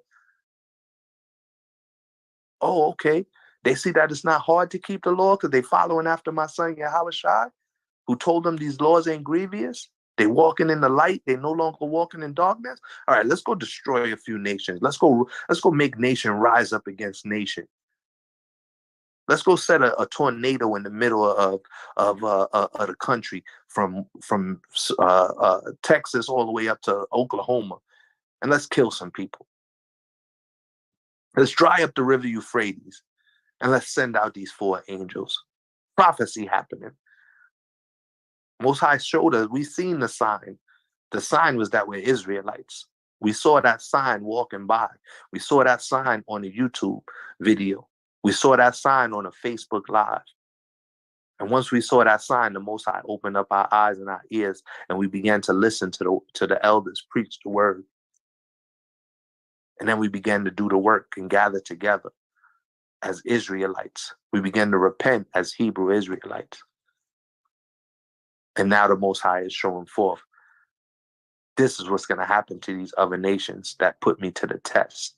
Oh, okay. They see that it's not hard to keep the law because they're following after my son Yahushua, who told them these laws ain't grievous. They walking in the light. They no longer walking in darkness. All right, let's go destroy a few nations. Let's go make nation rise up against nation. Let's go set a tornado in the middle of the country from Texas all the way up to Oklahoma, and let's kill some people. Let's dry up the river Euphrates, and let's send out these 4 angels. Prophecy happening. Most High showed us. We seen the sign. The sign was that we're Israelites. We saw that sign walking by. We saw that sign on a YouTube video. We saw that sign on a Facebook Live. And once we saw that sign, the Most High opened up our eyes and our ears, and we began to listen to the elders preach the word. And then we began to do the work and gather together as Israelites. We began to repent as Hebrew Israelites. And now the Most High is showing forth, this is what's going to happen to these other nations that put me to the test,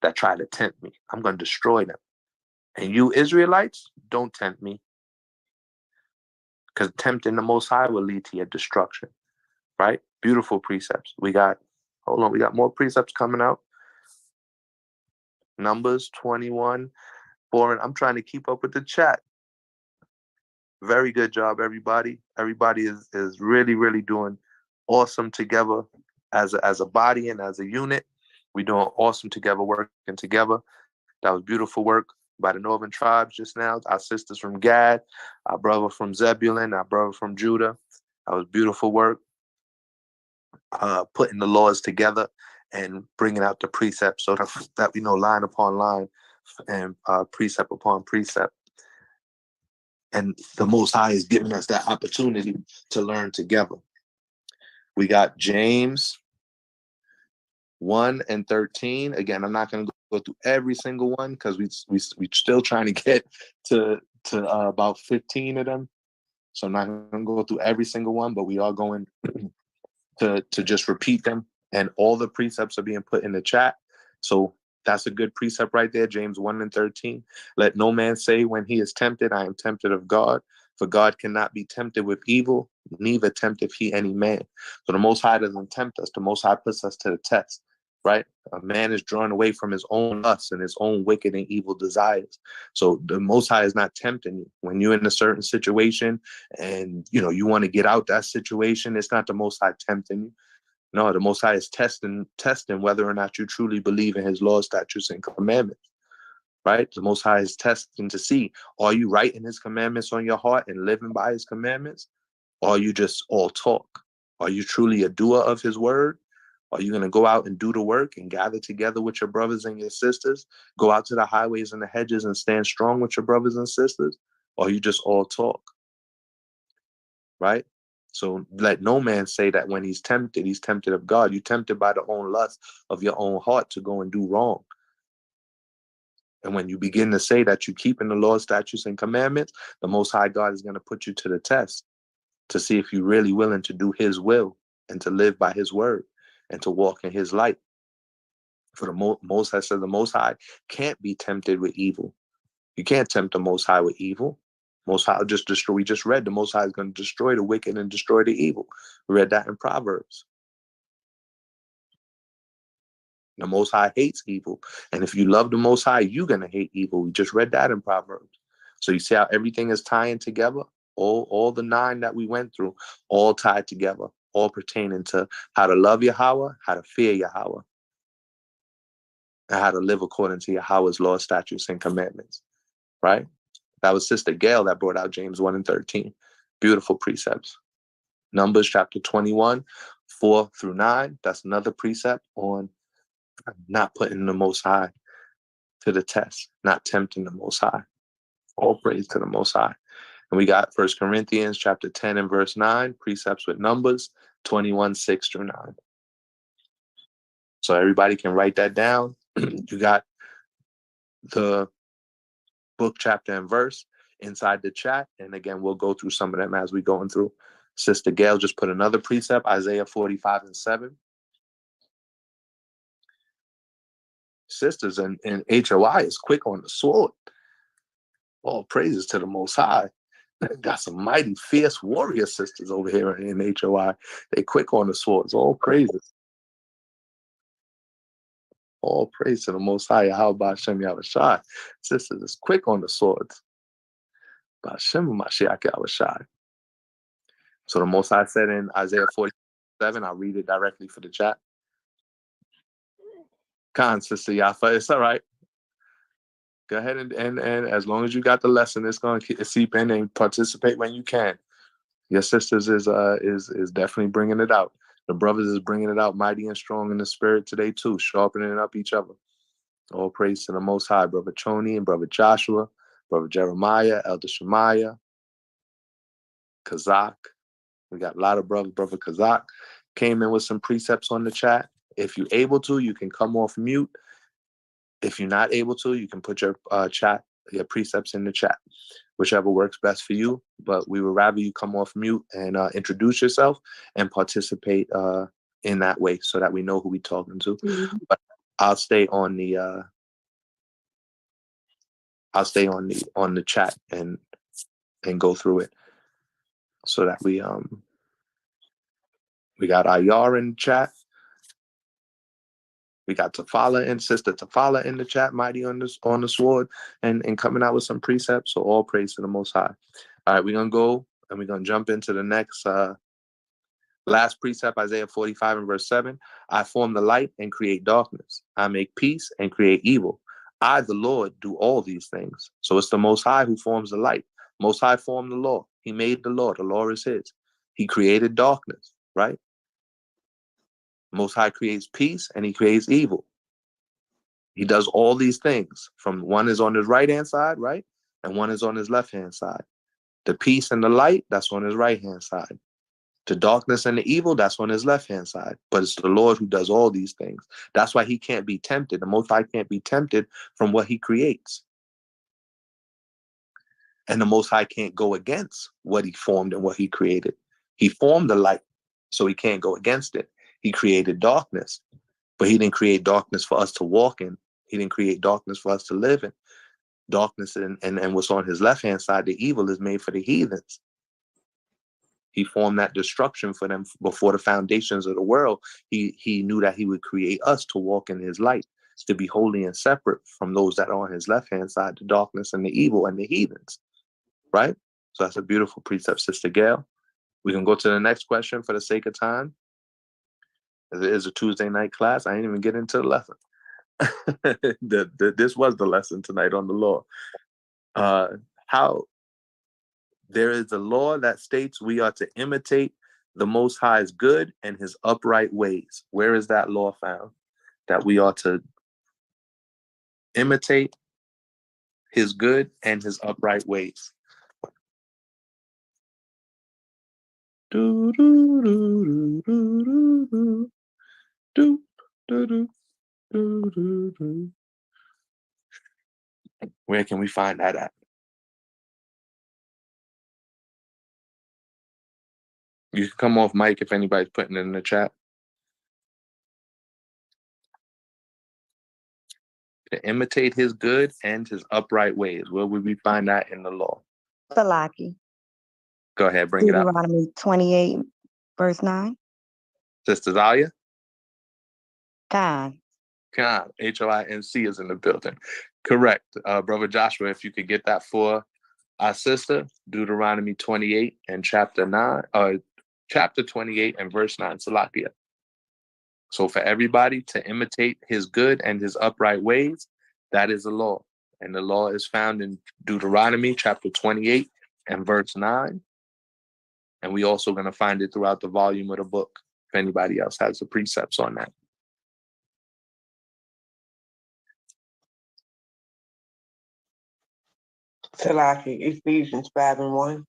that try to tempt me. I'm going to destroy them. And you Israelites, don't tempt me. Because tempting the Most High will lead to your destruction. Right? Beautiful precepts. We got more precepts coming out. Numbers 21, 4. And I'm trying to keep up with the chat. Very good job, everybody. Everybody is really, really doing awesome together as a body and as a unit. We're doing awesome together, working together. That was beautiful work by the northern tribes just now. Our sisters from Gad, our brother from Zebulun, our brother from Judah. That was beautiful work. Putting the laws together and bringing out the precepts so that we know line upon line and precept upon precept. And the Most High is giving us that opportunity to learn together. We got James 1 and 13. Again, I'm not going to go through every single one because we're still trying to get to about 15 of them. So I'm not going to go through every single one, but we are going to just repeat them. And all the precepts are being put in the chat. So that's a good precept right there, James 1 and 13. Let no man say when he is tempted, I am tempted of God. For God cannot be tempted with evil, neither tempteth he any man. So the Most High doesn't tempt us. The Most High puts us to the test, right? A man is drawn away from his own lusts and his own wicked and evil desires. So the Most High is not tempting you. When you're in a certain situation and, you want to get out that situation, it's not the Most High tempting you. No, the Most High is testing whether or not you truly believe in his laws, statutes, and commandments, right? The Most High is testing to see, are you writing his commandments on your heart and living by his commandments? Or are you just all talk? Are you truly a doer of his word? Are you going to go out and do the work and gather together with your brothers and your sisters? Go out to the highways and the hedges and stand strong with your brothers and sisters? Or are you just all talk, right? So let no man say that when he's tempted of God. You're tempted by the own lust of your own heart to go and do wrong. And when you begin to say that you keep in the laws, statutes, and commandments, the Most High God is going to put you to the test to see if you're really willing to do his will and to live by his word and to walk in his light. For the Most High said the Most High can't be tempted with evil. You can't tempt the Most High with evil. Most High will just destroy. We just read the Most High is going to destroy the wicked and destroy the evil. We read that in Proverbs. The Most High hates evil. And if you love the Most High, you're going to hate evil. We just read that in Proverbs. So you see how everything is tying together? All the 9 that we went through, all tied together, all pertaining to how to love Yahweh, how to fear Yahweh, and how to live according to Yahweh's law, statutes, and commandments, right? That was Sister Gail that brought out James 1 and 13. Beautiful precepts. Numbers chapter 21, 4 through 9. That's another precept on not putting the Most High to the test, not tempting the Most High. All praise to the Most High. And we got 1 Corinthians chapter 10 and verse 9, precepts with Numbers 21, 6 through 9. So everybody can write that down. You got the book, chapter, and verse inside the chat. And again, we'll go through some of them as we going through. Sister Gail just put another precept, Isaiah 45 and 7. Sisters in HOI is quick on the sword. All praises to the Most High. Got some mighty fierce warrior sisters over here in HOI. They quick on the swords. All praises. All praise to the Most High. How about Shem Yawasap? Sisters is quick on the swords. Shem Mashiach Yawasap. So the Most High said in Isaiah 47, I'll read it directly for the chat. Khan, Sister Yafa, it's all right. Go ahead and as long as you got the lesson, it's going to seep in and participate when you can. Your sisters is definitely bringing it out. The brothers is bringing it out mighty and strong in the spirit today too, sharpening up each other. All praise to the Most High, Brother Choni and Brother Joshua, Brother Jeremiah, Elder Shemaiah, Kazak. We got a lot of brothers. Brother Kazak came in with some precepts on the chat. If you're able to, you can come off mute. If you're not able to, you can put your precepts in the chat, whichever works best for you. But we would rather you come off mute and introduce yourself and participate in that way so that we know who we're talking to. Mm-hmm. But I'll stay on the I'll stay on the chat and go through it so that we got Ayar in the chat. We got Tafala and Sister Tafala in the chat, mighty on the sword, and coming out with some precepts. So all praise to the Most High. All right, we're gonna go and we're gonna jump into the next last precept, Isaiah 45 and verse 7. I form the light and create darkness. I make peace and create evil. I, the Lord, do all these things. So it's the Most High who forms the light. Most High formed the law. He made the law. The law is his. He created darkness, right? Most High creates peace and he creates evil. He does all these things. From one is on his right-hand side, right? And one is on his left-hand side. The peace and the light, that's on his right-hand side. The darkness and the evil, that's on his left-hand side. But it's the Lord who does all these things. That's why he can't be tempted. The Most High can't be tempted from what he creates. And the Most High can't go against what he formed and what he created. He formed the light, so he can't go against it. He created darkness, but he didn't create darkness for us to walk in. He didn't create darkness for us to live in. Darkness and what's on his left-hand side, the evil, is made for the heathens. He formed that destruction for them before the foundations of the world. He knew that he would create us to walk in his light, to be holy and separate from those that are on his left-hand side, the darkness and the evil and the heathens, right? So that's a beautiful precept, Sister Gail. We can go to the next question for the sake of time. It is a Tuesday night class. I didn't even get into the lesson. This was the lesson tonight on the law. How there is a law that states we are to imitate the Most High's good and his upright ways. Where is that law found? That we are to imitate his good and his upright ways. Do, do, do, do, do, do, do, do, do, do, do, do. Where can we find that at? You can come off mic if anybody's putting it in the chat. To imitate his good and his upright ways. Where would we find that in the law? Salaki. Go ahead, bring it up. Deuteronomy 28, verse 9. Sister Zalia? Khan. HOINC is in the building. Correct. Brother Joshua, if you could get that for our sister, Deuteronomy 28 and chapter 28 and verse 9, Salakia. So for everybody to imitate his good and his upright ways, that is the law. And the law is found in Deuteronomy chapter 28 and verse 9. And we also going to find it throughout the volume of the book, if anybody else has the precepts on that. Salaki, Ephesians 5 and 1.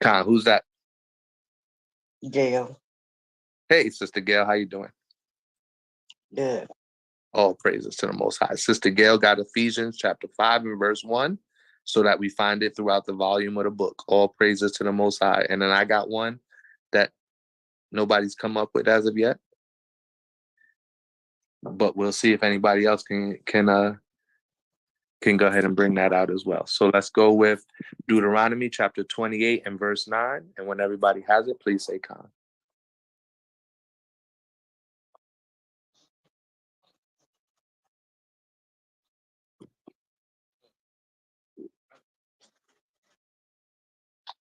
Khan, who's that? Gail. Hey, Sister Gail, how you doing? Good. All praises to the Most High. Sister Gail got Ephesians chapter 5 and verse 1, so that we find it throughout the volume of the book. All praises to the Most High. And then I got one that nobody's come up with as of yet, but we'll see if anybody else can go ahead and bring that out as well. So let's go with Deuteronomy chapter 28 and verse 9. And when everybody has it, please say Khan.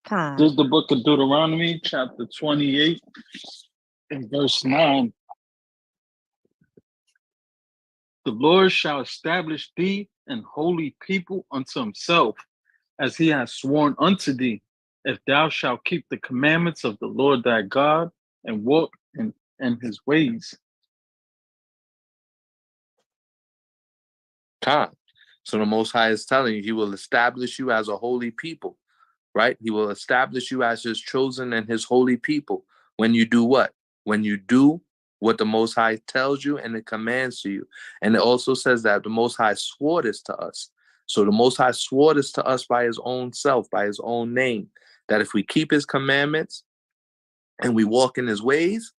Khan. This is the book of Deuteronomy, chapter 28 and verse 9. The Lord shall establish thee an holy people unto himself, as he has sworn unto thee, if thou shalt keep the commandments of the Lord thy God and walk in his ways. Khan. So the Most High is telling you, he will establish you as a holy people, right? He will establish you as his chosen and his holy people. When you do what? When you do what the Most High tells you and it commands to you. And it also says that the Most High swore this to us. So the Most High swore this to us by his own self, by his own name, that if we keep his commandments and we walk in his ways,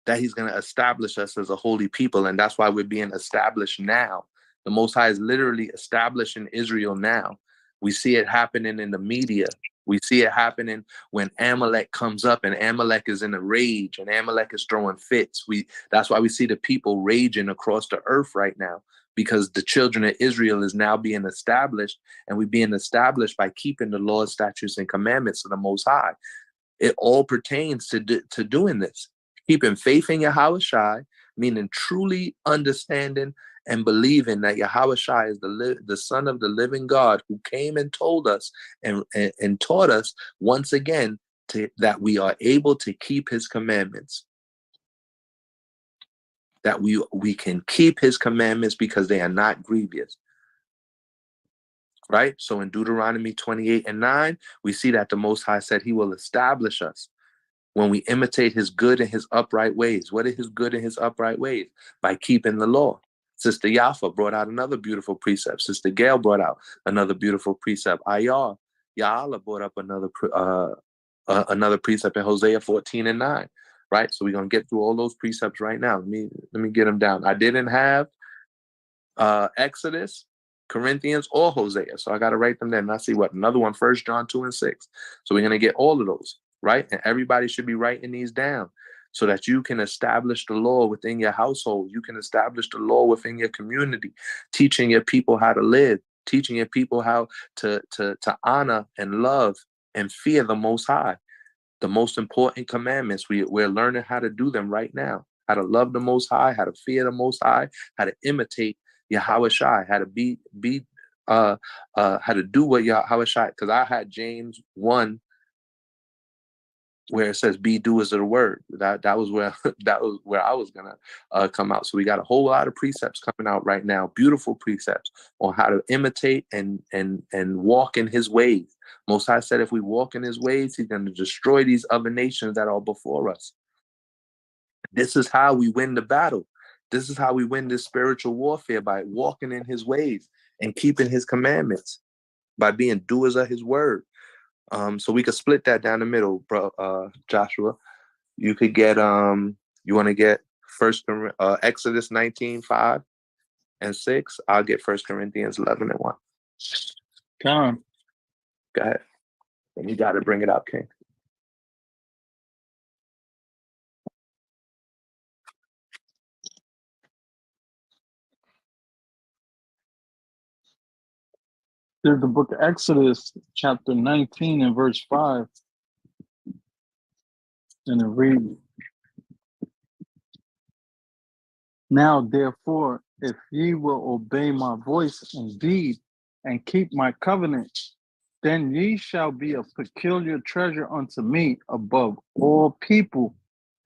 that he's going to establish us as a holy people. And that's why we're being established now. The Most High is literally establishing Israel now. We see it happening in the media. We see it happening when Amalek comes up and Amalek is in a rage and Amalek is throwing fits. That's why we see the people raging across the earth right now, because the children of Israel is now being established, and we're being established by keeping the laws, statutes, and commandments of the Most High. It all pertains to doing this, keeping faith in Yahawashi, meaning truly understanding and believing that Yahawashi is the Son of the living God, who came and told us and taught us once again that we are able to keep his commandments. That we can keep his commandments because they are not grievous. Right? So in Deuteronomy 28:9, we see that the Most High said he will establish us when we imitate his good and his upright ways. What are his good and his upright ways? By keeping the law. Sister Yafa brought out another beautiful precept. Sister Gail brought out another beautiful precept. Ya'ala brought up another precept in Hosea 14:9. Right? So we're going to get through all those precepts right now. Let me get them down. I didn't have Exodus, Corinthians, or Hosea, so I got to write them down. I see another one, 1 John 2:6. So we're going to get all of those, right? And everybody should be writing these down so that you can establish the law within your household. You can establish the law within your community, teaching your people how to live, teaching your people how to honor and love and fear the Most High. The most important commandments, we're learning how to do them right now. How to love the Most High, how to fear the Most High, how to imitate Yahawashi, how to how to do what Yahawashi. Because I had James 1 where it says be doers of the word. That was where I was gonna come out. So we got a whole lot of precepts coming out right now, beautiful precepts on how to imitate and walk in his ways. Most High said if we walk in his ways, he's going to destroy these other nations that are before us. This is how we win the battle. This is how we win this spiritual warfare, by walking in his ways and keeping his commandments, by being doers of his word. So we could split that down the middle, bro. Joshua, you could get you want to get Exodus 19:5-6. I'll get 1 Corinthians 11:1. Come. Go ahead. And you got to bring it out, King. There's the book of Exodus, chapter 19 and verse 5. And it reads, now therefore, if ye will obey my voice indeed, and keep my covenant, then ye shall be a peculiar treasure unto me above all people,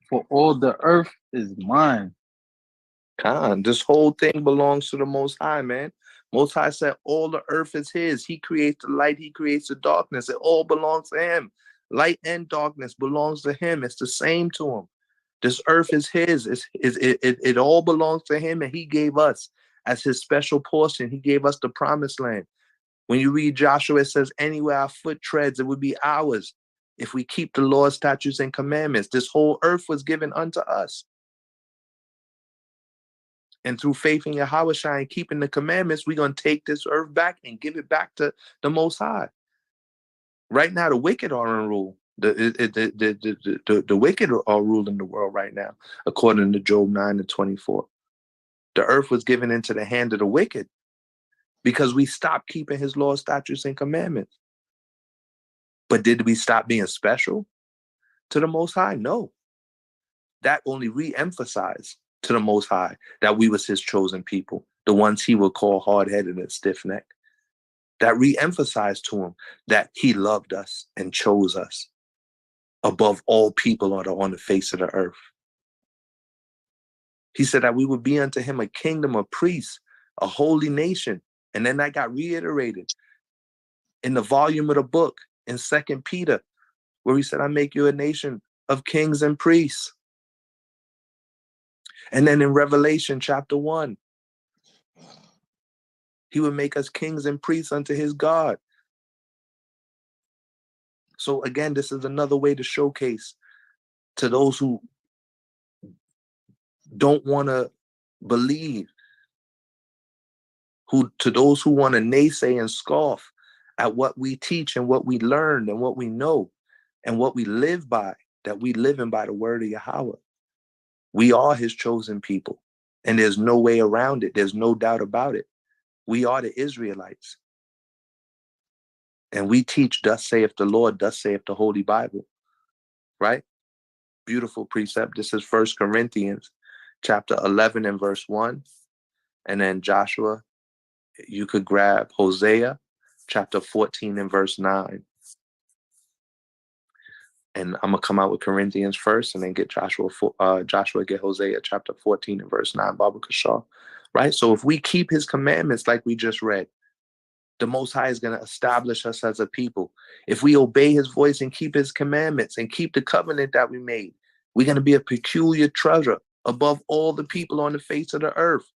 for all the earth is mine. Khan, this whole thing belongs to the Most High, man. Most High said all the earth is his. He creates the light, he creates the darkness. It all belongs to him. Light and darkness belongs to him. It's the same to him. This earth is his. It all belongs to him, and he gave us as his special portion. He gave us the promised land. When you read Joshua, it says, anywhere our foot treads, it would be ours if we keep the laws, statutes, and commandments. This whole earth was given unto us. And through faith in Yahawashi and keeping the commandments, we're going to take this earth back and give it back to the Most High. Right now, the wicked are in rule. The wicked are ruling the world right now, according to Job 9:24. The earth was given into the hand of the wicked because we stopped keeping his laws, statutes, and commandments. But did we stop being special to the Most High? No. That only re-emphasized to the Most High that we was his chosen people, the ones he would call hard-headed and stiff-necked. That re-emphasized to him that he loved us and chose us above all people on the face of the earth. He said that we would be unto him a kingdom of priests, a holy nation. And then that got reiterated in the volume of the book in 2 Peter, where he said, I make you a nation of kings and priests. And then in Revelation chapter 1, he would make us kings and priests unto his God. So again, this is another way to showcase to those who don't want to believe to those who want to naysay and scoff at what we teach and what we learn and what we know and what we live by, that we live in by the word of Yahweh. We are his chosen people, and there's no way around it. There's no doubt about it. We are the Israelites. And we teach, thus saith the Lord, thus saith the Holy Bible, right? Beautiful precept. This is 1 Corinthians chapter 11 and verse 1. And then Joshua, you could grab Hosea chapter 14 and verse 9. And I'm going to come out with Corinthians first and then get Joshua, get Hosea chapter 14 and verse 9, Baba Kashar, right? So if we keep his commandments like we just read, the Most High is going to establish us as a people. If we obey his voice and keep his commandments and keep the covenant that we made, we're going to be a peculiar treasure above all the people on the face of the earth.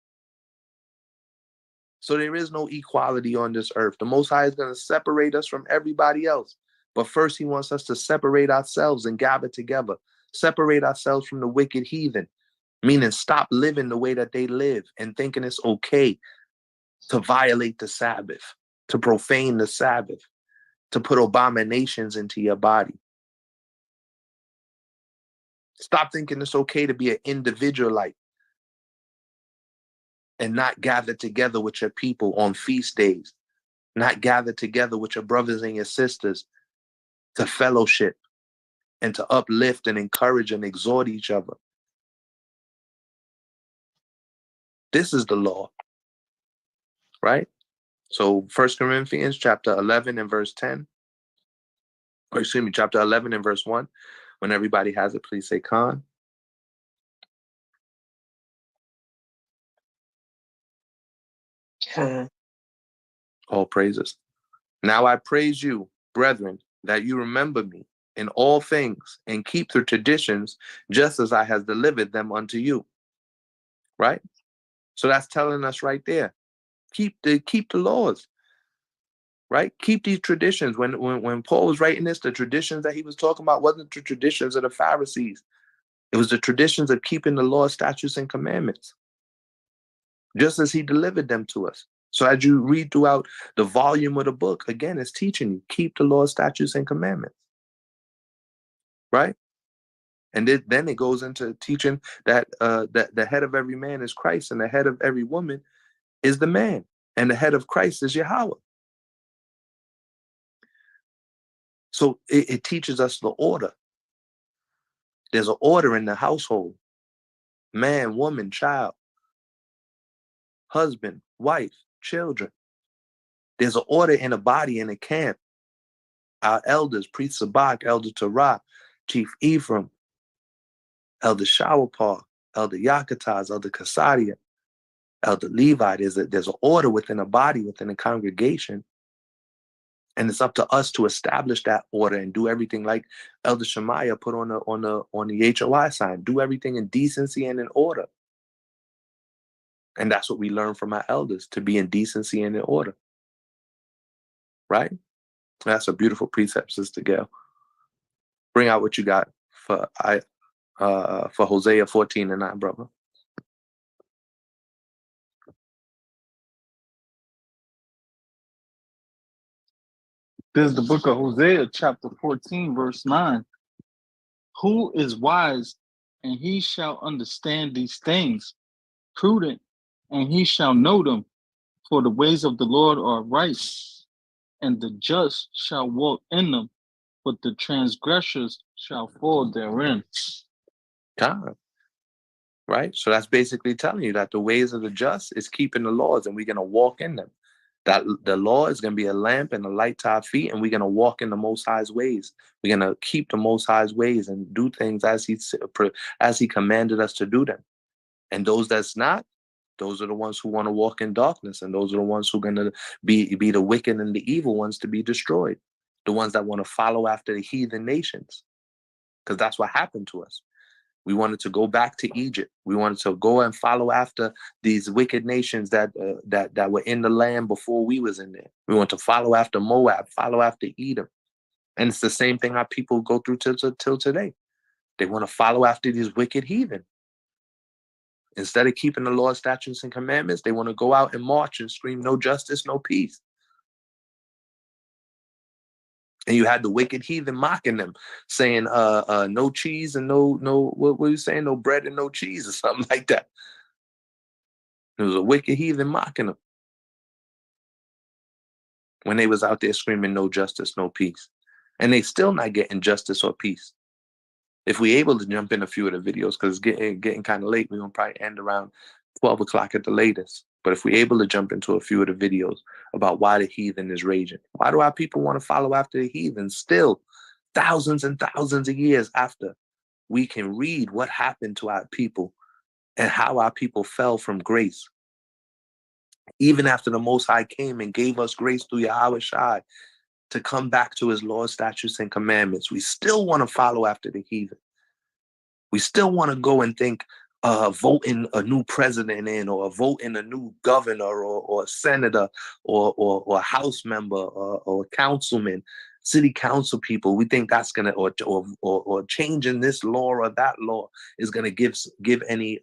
So there is no equality on this earth. The Most High is going to separate us from everybody else. But first, he wants us to separate ourselves and gather together. Separate ourselves from the wicked heathen, meaning stop living the way that they live and thinking it's okay to violate the Sabbath, to profane the Sabbath, to put abominations into your body. Stop thinking it's okay to be an individualite and not gather together with your people on feast days, not gather together with your brothers and your sisters to fellowship and to uplift and encourage and exhort each other. This is the law, right? So 1 Corinthians chapter 11 and verse 10, or excuse me, chapter 11 and verse 1. When everybody has it, please say Khan. All praises. Now I praise you, brethren, that you remember me in all things and keep the traditions just as I has delivered them unto you. Right? So that's telling us right there. Keep the laws. Right? Keep these traditions. When Paul was writing this, the traditions that he was talking about wasn't the traditions of the Pharisees. It was the traditions of keeping the law, statutes, and commandments, just as he delivered them to us. So as you read throughout the volume of the book, again, it's teaching you, keep the law, statutes, and commandments. Right? And then it goes into teaching that that the head of every man is Christ, and the head of every woman is the man, and the head of Christ is Yahweh. So it teaches us the order. There's an order in the household. Man, woman, child, husband, wife, children. There's an order in a body in a camp. Our elders, Priest Sabak, Elder Torah, Chief Ephraim, Elder Shawapar, Elder Yakataz, Elder Kasadia, Elder Levi. There's an order within a body, within a congregation. And it's up to us to establish that order and do everything like Elder Shemaiah put on the HOI sign. Do everything in decency and in order. And that's what we learn from our elders, to be in decency and in order. Right? That's a beautiful precept, Sister Gail. Bring out what you got for Hosea 14 and 9, brother. There's the book of Hosea, chapter 14, verse 9. Who is wise, and he shall understand these things, prudent, and he shall know them, for the ways of the Lord are right, and the just shall walk in them, but the transgressors shall fall therein. God. Right? So that's basically telling you that the ways of the just is keeping the laws, and we're going to walk in them. That the law is going to be a lamp and a light to our feet, and we're going to walk in the Most High's ways. We're going to keep the Most High's ways and do things as he commanded us to do them. And those that's not, those are the ones who want to walk in darkness, and those are the ones who are going to be the wicked and the evil ones to be destroyed. The ones that want to follow after the heathen nations, because that's what happened to us. We wanted to go back to Egypt. We wanted to go and follow after these wicked nations that were in the land before we was in there. We want to follow after Moab, follow after Edom. And it's the same thing our people go through till today. They want to follow after these wicked heathen. Instead of keeping the law, statutes, and commandments, they want to go out and march and scream, no justice, no peace. And you had the wicked heathen mocking them, saying, no cheese and what were you saying? No bread and no cheese or something like that. It was a wicked heathen mocking them when they was out there screaming, no justice, no peace. And they still not getting justice or peace. If we able to jump in a few of the videos, because it's getting kind of late, we're going to probably end around 12 o'clock at the latest. But if we're able to jump into a few of the videos about why the heathen is raging, why do our people want to follow after the heathen still thousands and thousands of years after we can read what happened to our people and how our people fell from grace? Even after the Most High came and gave us grace through Yahweh to come back to his laws, statutes, and commandments, we still want to follow after the heathen. We still want to go and think voting a new president in, or voting a new governor, or senator, or house member, or councilman, city council people. We think that's gonna, or changing this law or that law is gonna give any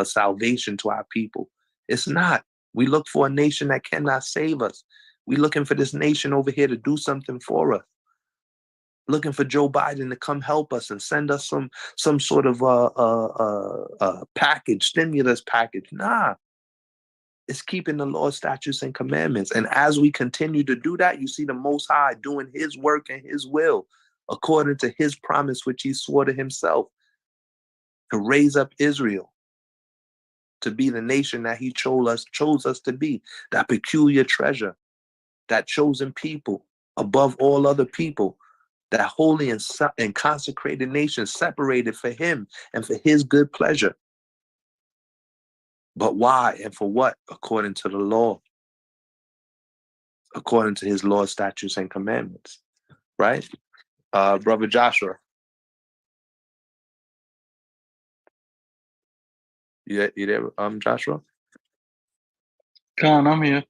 salvation to our people. It's not. We look for a nation that cannot save us. We looking for this nation over here to do something for us. Looking for Joe Biden to come help us and send us some sort of package, stimulus package. Nah, it's keeping the law, statutes, and commandments. And as we continue to do that, you see the Most High doing his work and his will according to his promise, which he swore to himself, to raise up Israel to be the nation that he chose us to be, that peculiar treasure, that chosen people above all other people, that holy and consecrated nation separated for him and for his good pleasure. But why and for what? According to the law, according to his law, statutes, and commandments, right? Brother Joshua. You there, Joshua? Con, I'm here.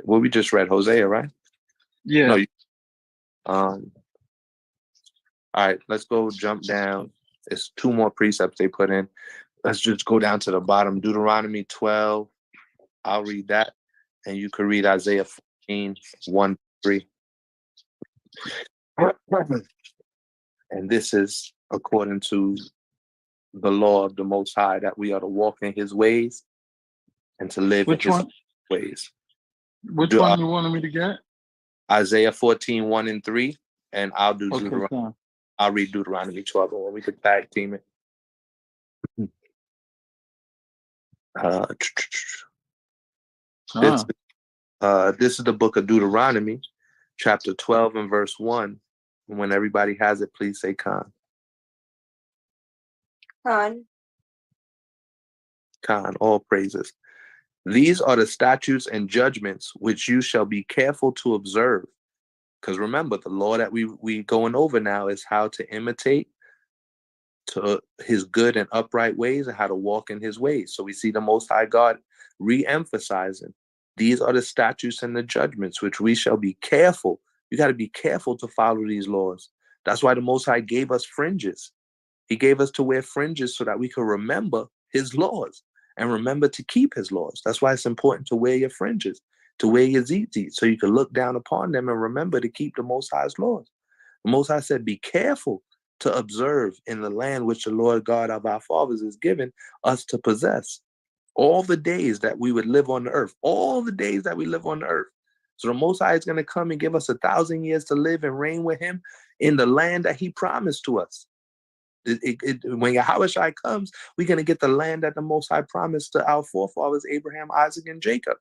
Well, we just read Hosea, right? Yeah. No, all right, let's go jump down. It's 2 more precepts they put in. Let's just go down to the bottom. Deuteronomy 12. I'll read that. And you can read Isaiah 14, 1, 3. And this is according to the law of the Most High, that we are to walk in his ways and to live in his ways. Which one you wanted me to get? Isaiah 14, 1 and 3. And I'll do Okay, Deuteronomy. I'll read Deuteronomy 12, and when we could tag team it. This is the book of Deuteronomy, chapter 12 and verse 1. And when everybody has it, please say Khan. Khan. Khan, all praises. These are the statutes and judgments which you shall be careful to observe. Because remember, the law that we going over now is how to imitate to his good and upright ways and how to walk in his ways. So we see the Most High God re-emphasizing, these are the statutes and the judgments which we shall be careful. You got to be careful to follow these laws. That's why the Most High gave us fringes. He gave us to wear fringes so that we could remember his laws and remember to keep his laws. That's why it's important to wear your fringes, to wear your tzitzit, so you can look down upon them and remember to keep the Most High's laws. The Most High said, be careful to observe in the land which the Lord God of our fathers is given us to possess, all the days that we would live on the earth, all the days that we live on the earth. So the Most High is going to come and give us 1,000 years to live and reign with him in the land that he promised to us. When Yahushua comes, we're going to get the land that the Most High promised to our forefathers, Abraham, Isaac, and Jacob,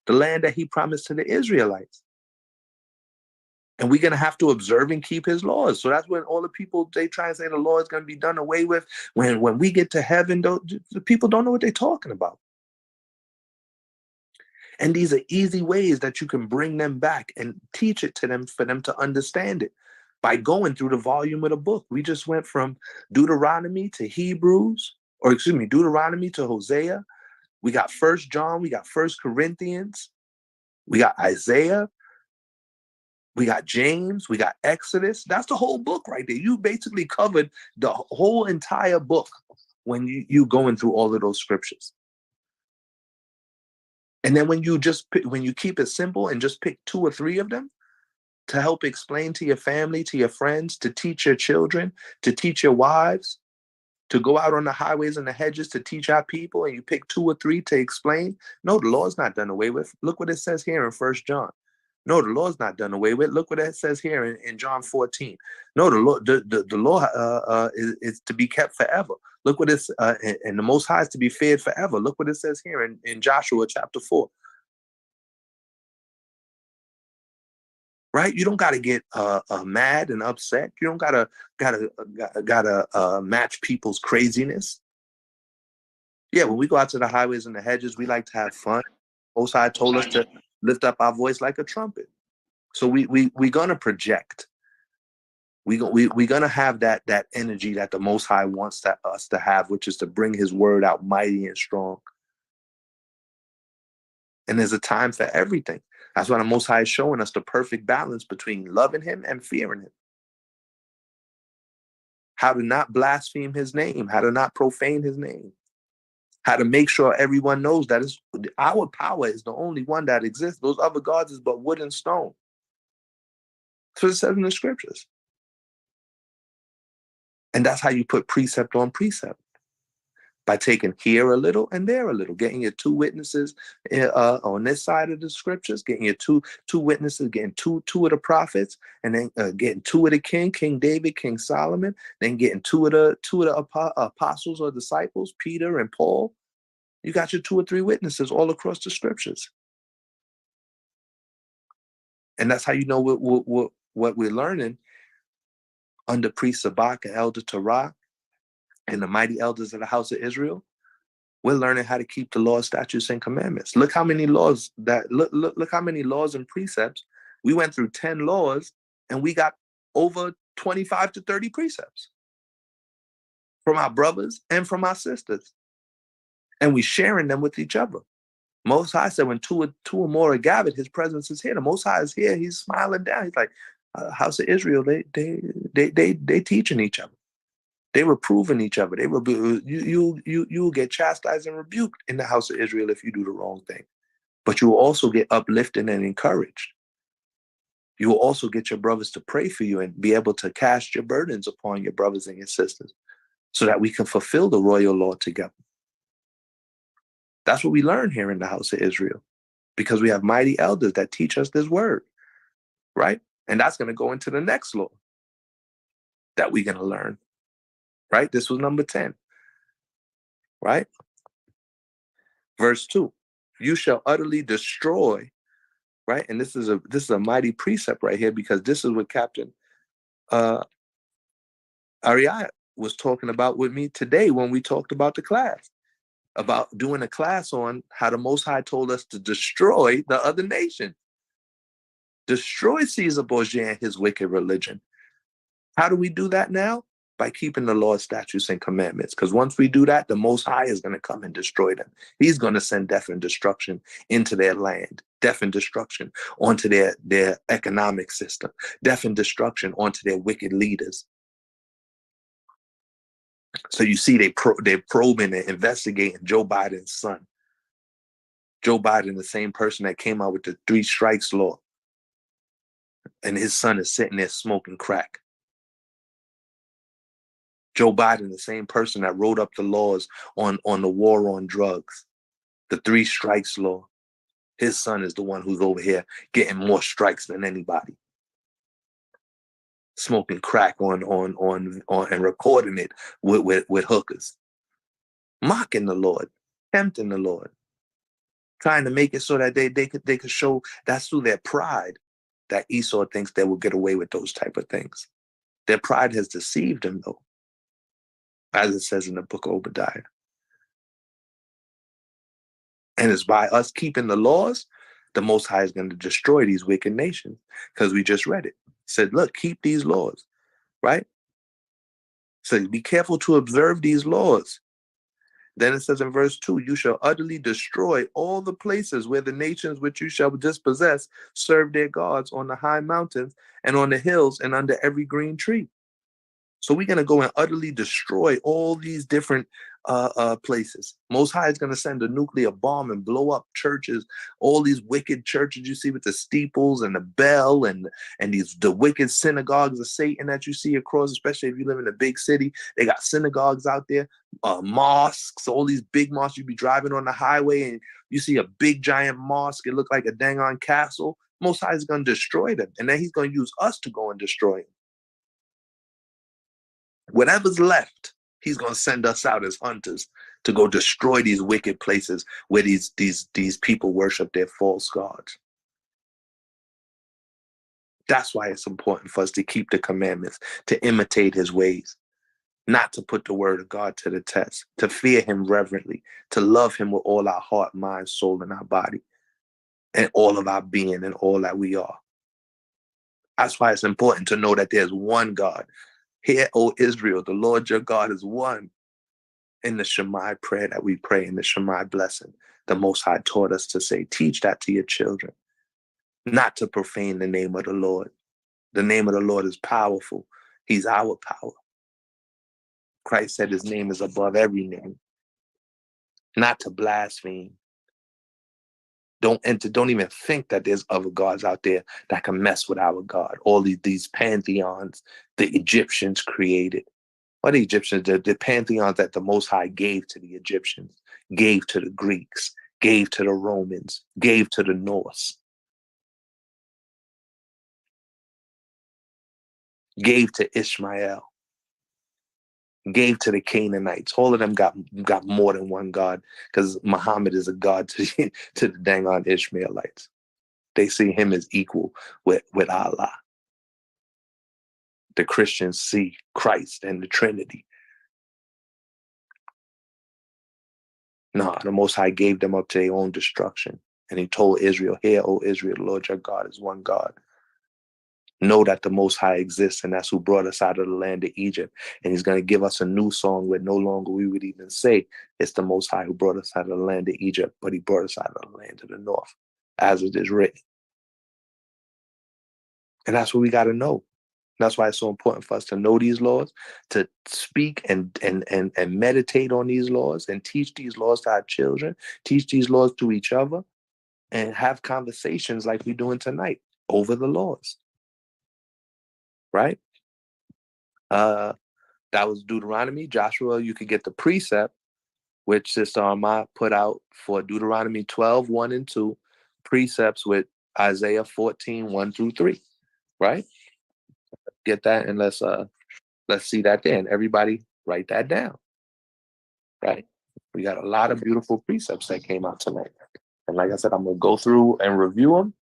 the land that he promised to the Israelites. And we're going to have to observe and keep his laws. So that's when all the people, they try and say the law is going to be done away with. When we get to heaven, the people don't know what they're talking about. And these are easy ways that you can bring them back and teach it to them for them to understand it by going through the volume of the book. We just went from Deuteronomy to Deuteronomy to Hosea. We got 1 John, we got 1 Corinthians, we got Isaiah, we got James, we got Exodus. That's the whole book right there. You basically covered the whole entire book when you going through all of those scriptures. And then when you keep it simple and just pick 2 or 3 of them to help explain to your family, to your friends, to teach your children, to teach your wives, to go out on the highways and the hedges to teach our people, and you pick 2 or 3 to explain. No, the law's not done away with. Look what it says here in 1 John. No, the law's not done away with. Look what it says here in John 14. No, the law is to be kept forever. Look what it's and the Most High is to be feared forever. Look what it says here in Joshua chapter 4. Right? You don't got to get mad and upset. You don't gotta match people's craziness. Yeah, when we go out to the highways and the hedges, we like to have fun. Most High told us to lift up our voice like a trumpet. So we're gonna project. We're gonna have that energy that the Most High wants us to have, which is to bring His word out mighty and strong. And there's a time for everything. That's why the Most High is showing us the perfect balance between loving Him and fearing Him. How to not blaspheme His name, how to not profane His name, how to make sure everyone knows that our power is the only one that exists. Those other gods is but wood and stone. That's what it says in the scriptures. And that's how you put precept on precept. By taking here a little and there a little, getting your 2 witnesses on this side of the scriptures, getting your two witnesses, getting two of the prophets, and then getting 2 of the King David, King Solomon, then getting 2 of the apostles or disciples, Peter and Paul. You got your 2 or 3 witnesses all across the scriptures. And that's how you know what we're learning under priest Sabak and Elder Torah and the mighty elders of the house of Israel. We're learning how to keep the laws, statutes, and commandments. Look how many laws look how many laws and precepts. We went through 10 laws and we got over 25 to 30 precepts from our brothers and from our sisters. And we sharing them with each other. Most High said when two or more are gathered, His presence is here. The Most High is here. He's smiling down. He's like, house of Israel, they teaching each other. They reproving each other. You'll get chastised and rebuked in the house of Israel if you do the wrong thing. But you will also get uplifted and encouraged. You will also get your brothers to pray for you and be able to cast your burdens upon your brothers and your sisters so that we can fulfill the royal law together. That's what we learn here in the house of Israel, because we have mighty elders that teach us this word, right? And that's going to go into the next law that we're going to learn. Right? This was number 10. Right? Verse 2. You shall utterly destroy. Right? And this is a mighty precept right here, because this is what Captain Ariah was talking about with me today when we talked about the class. About doing a class on how the Most High told us to destroy the other nation. Destroy Caesar Borgia and his wicked religion. How do we do that now? By keeping the law, statutes, and commandments. Because once we do that, the Most High is going to come and destroy them. He's going to send death and destruction into their land, death and destruction onto their economic system, death and destruction onto their wicked leaders. So you see, they're probing and investigating Joe Biden's son. Joe Biden, the same person that came out with the 3 strikes law. And his son is sitting there smoking crack. Joe Biden, the same person that wrote up the laws on the war on drugs, the 3 strikes law. His son is the one who's over here getting more strikes than anybody. Smoking crack on and recording it with hookers. Mocking the Lord, tempting the Lord. Trying to make it so that they could show that's through their pride that Esau thinks they will get away with those type of things. Their pride has deceived them, though, as it says in the book of Obadiah. And it's by us keeping the laws, the Most High is going to destroy these wicked nations, because we just read it. It said, look, keep these laws, right? So be careful to observe these laws. Then it says in verse 2, you shall utterly destroy all the places where the nations which you shall dispossess serve their gods on the high mountains and on the hills and under every green tree. So we're going to go and utterly destroy all these different places. Most High is going to send a nuclear bomb and blow up churches, all these wicked churches you see with the steeples and the bell and the wicked synagogues of Satan that you see across, especially if you live in a big city. They got synagogues out there, mosques, all these big mosques. You be driving on the highway and you see a big giant mosque. It look like a dang on castle. Most High is going to destroy them. And then he's going to use us to go and destroy them. Whatever's left, he's going to send us out as hunters to go destroy these wicked places where these people worship their false gods. That's why it's important for us to keep the commandments, to imitate his ways, not to put the word of God to the test, to fear him reverently, to love him with all our heart, mind, soul, and our body, and all of our being and all that we are. That's why it's important to know that there's one God. Hear, O Israel, the Lord your God is one. In the Shema prayer that we pray, in the Shema blessing, the Most High taught us to say, teach that to your children, not to profane the name of the Lord. The name of the Lord is powerful. He's our power. Christ said his name is above every name. Not to blaspheme. Don't even think that there's other gods out there that can mess with our God. All these pantheons the Egyptians created. Or the Egyptians, the pantheons that the Most High gave to the Egyptians, gave to the Greeks, gave to the Romans, gave to the Norse, gave to Ishmael, gave to the Canaanites. All of them got more than one God, because Muhammad is a God to the dang on Ishmaelites. They see him as equal with Allah. The Christians see Christ and the Trinity. No, the Most High gave them up to their own destruction. And he told Israel, hear, O Israel, the Lord your God is one God. Know that the Most High exists, and that's who brought us out of the land of Egypt. And he's going to give us a new song where no longer we would even say it's the Most High who brought us out of the land of Egypt, but he brought us out of the land of the north, as it is written. And that's what we got to know. That's why it's so important for us to know these laws, to speak and meditate on these laws and teach these laws to our children, teach these laws to each other, and have conversations like we're doing tonight over the laws. Right? That was Deuteronomy. Joshua, you could get the precept, which Sister Arma put out for Deuteronomy 12, 1 and 2, precepts with Isaiah 14, 1 through 3. Right? Get that, and let's see that there. And everybody write that down. Right? We got a lot of beautiful precepts that came out tonight. And like I said, I'm going to go through and review them,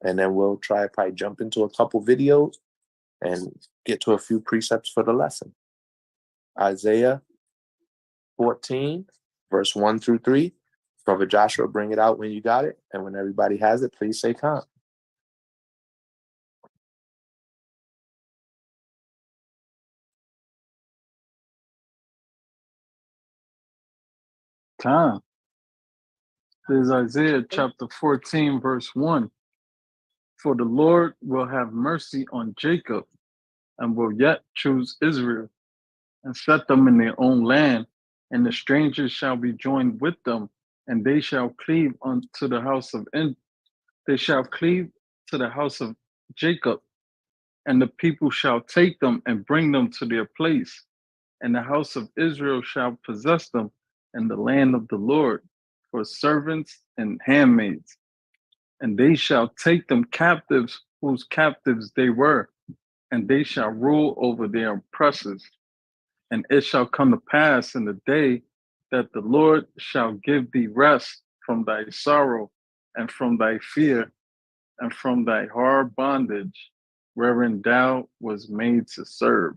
and then we'll probably jump into a couple videos and get to a few precepts for the lesson. Isaiah 14, verse 1 through 3. Brother Joshua, bring it out when you got it. And when everybody has it, please say calm. Time. There's Isaiah chapter 14, verse 1. For the Lord will have mercy on Jacob and will yet choose Israel and set them in their own land, and the strangers shall be joined with them, and they shall cleave unto the house of they shall cleave to the house of Jacob, and the people shall take them and bring them to their place, and the house of Israel shall possess them in the land of the Lord for servants and handmaids. And they shall take them captives whose captives they were, and they shall rule over their oppressors. And it shall come to pass in the day that the Lord shall give thee rest from thy sorrow and from thy fear and from thy hard bondage, wherein thou was made to serve.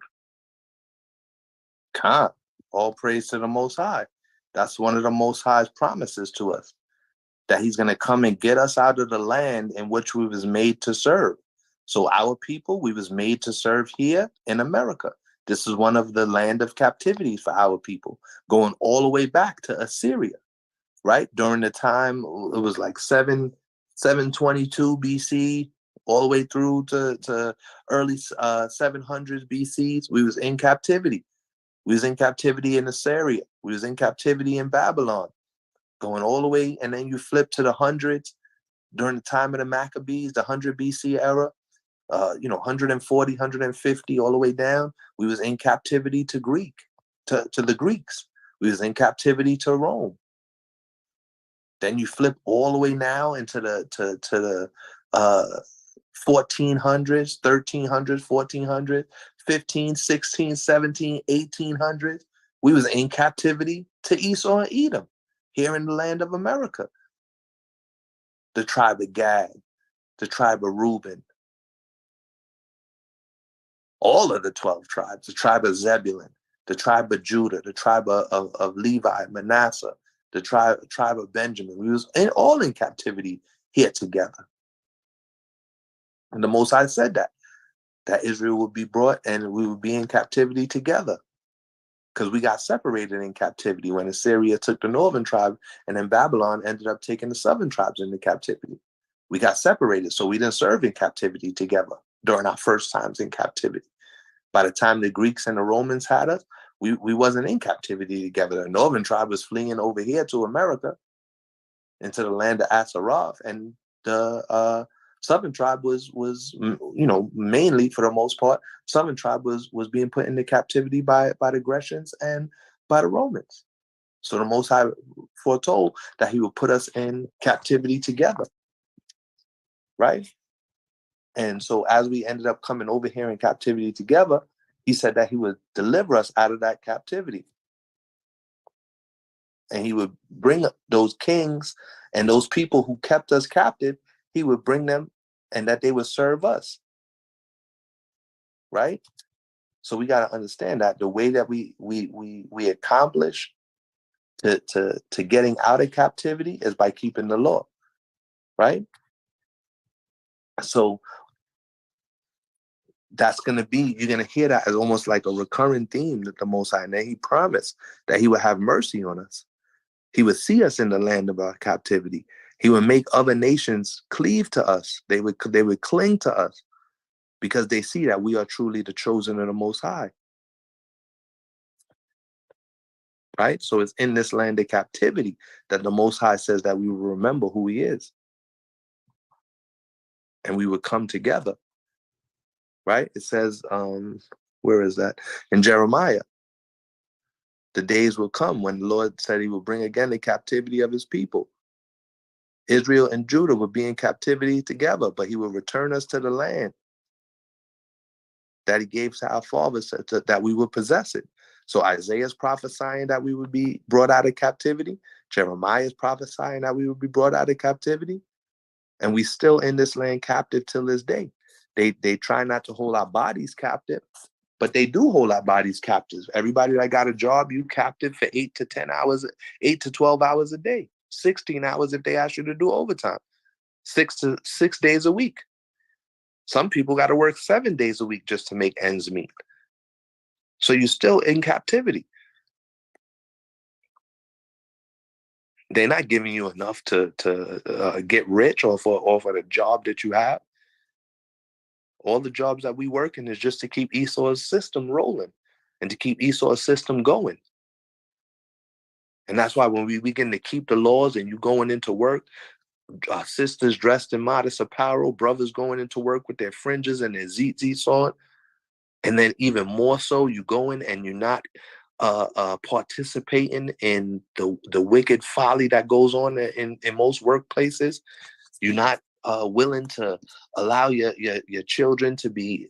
Khan, all praise to the Most High. That's one of the Most High's promises to us, that he's going to come and get us out of the land in which we was made to serve. So our people, we was made to serve here in America. This is one of the land of captivity for our people, going all the way back to Assyria, right? During the time, it was like 722 BC, all the way through to early 700s BCs. We was in captivity. We was in captivity in Assyria. We was in captivity in Babylon, going all the way. And then you flip to the hundreds during the time of the Maccabees, the 100 BC era, 140, 150, all the way down. We was in captivity to the Greeks. We was in captivity to Rome. Then you flip all the way now into the 1400s, 1300s, 1400s, 15, 16, 17, 1800s. We was in captivity to Esau and Edom here in the land of America. The tribe of Gad, the tribe of Reuben, all of the 12 tribes, the tribe of Zebulun, the tribe of Judah, the tribe of Levi, Manasseh, the tribe of Benjamin. We was all in captivity here together. And the Most High said that Israel would be brought and we would be in captivity together, because we got separated in captivity when Assyria took the northern tribe, and then Babylon ended up taking the southern tribes into captivity. We got separated, so we didn't serve in captivity together during our first times in captivity. By the time the Greeks and the Romans had us, we wasn't in captivity together. The northern tribe was fleeing over here to America, into the land of Asaroth, and the southern tribe was mainly, for the most part, southern tribe was being put into captivity by the Grecians and by the Romans. So the Most High foretold that he would put us in captivity together, right? And so as we ended up coming over here in captivity together, he said that he would deliver us out of that captivity. And he would bring those kings and those people who kept us captive, he would bring them, and that they would serve us. Right? So we got to understand that the way that we accomplish to getting out of captivity is by keeping the law. Right? So that's going to be, you're going to hear that as almost like a recurring theme, that the Most High, and then he promised that he would have mercy on us. He would see us in the land of our captivity. He would make other nations cleave to us. They would cling to us because they see that we are truly the chosen of the Most High. Right? So it's in this land of captivity that the Most High says that we will remember who he is. And we would come together. Right? It says, where is that? In Jeremiah. The days will come when the Lord said he will bring again the captivity of his people. Israel and Judah would be in captivity together, but he will return us to the land that he gave to our fathers, that we would possess it. So Isaiah's prophesying that we would be brought out of captivity. Jeremiah's prophesying that we would be brought out of captivity. And we still in this land captive till this day. They try not to hold our bodies captive, but they do hold our bodies captive. Everybody that got a job, you captive for 8 to 10 hours, 8 to 12 hours a day, 16 hours if they ask you to do overtime, 6 days a week. Some people got to work 7 days a week just to make ends meet. So you're still in captivity. They're not giving you enough to get rich or for the job that you have. All the jobs that we work in is just to keep Esau's system rolling and to keep Esau's system going. And that's why when we begin to keep the laws and you going into work, sisters dressed in modest apparel, brothers going into work with their fringes and their tzitzits on, and then even more so, you go in and you're not participating in the wicked folly that goes on in most workplaces. You're not willing to allow your children to be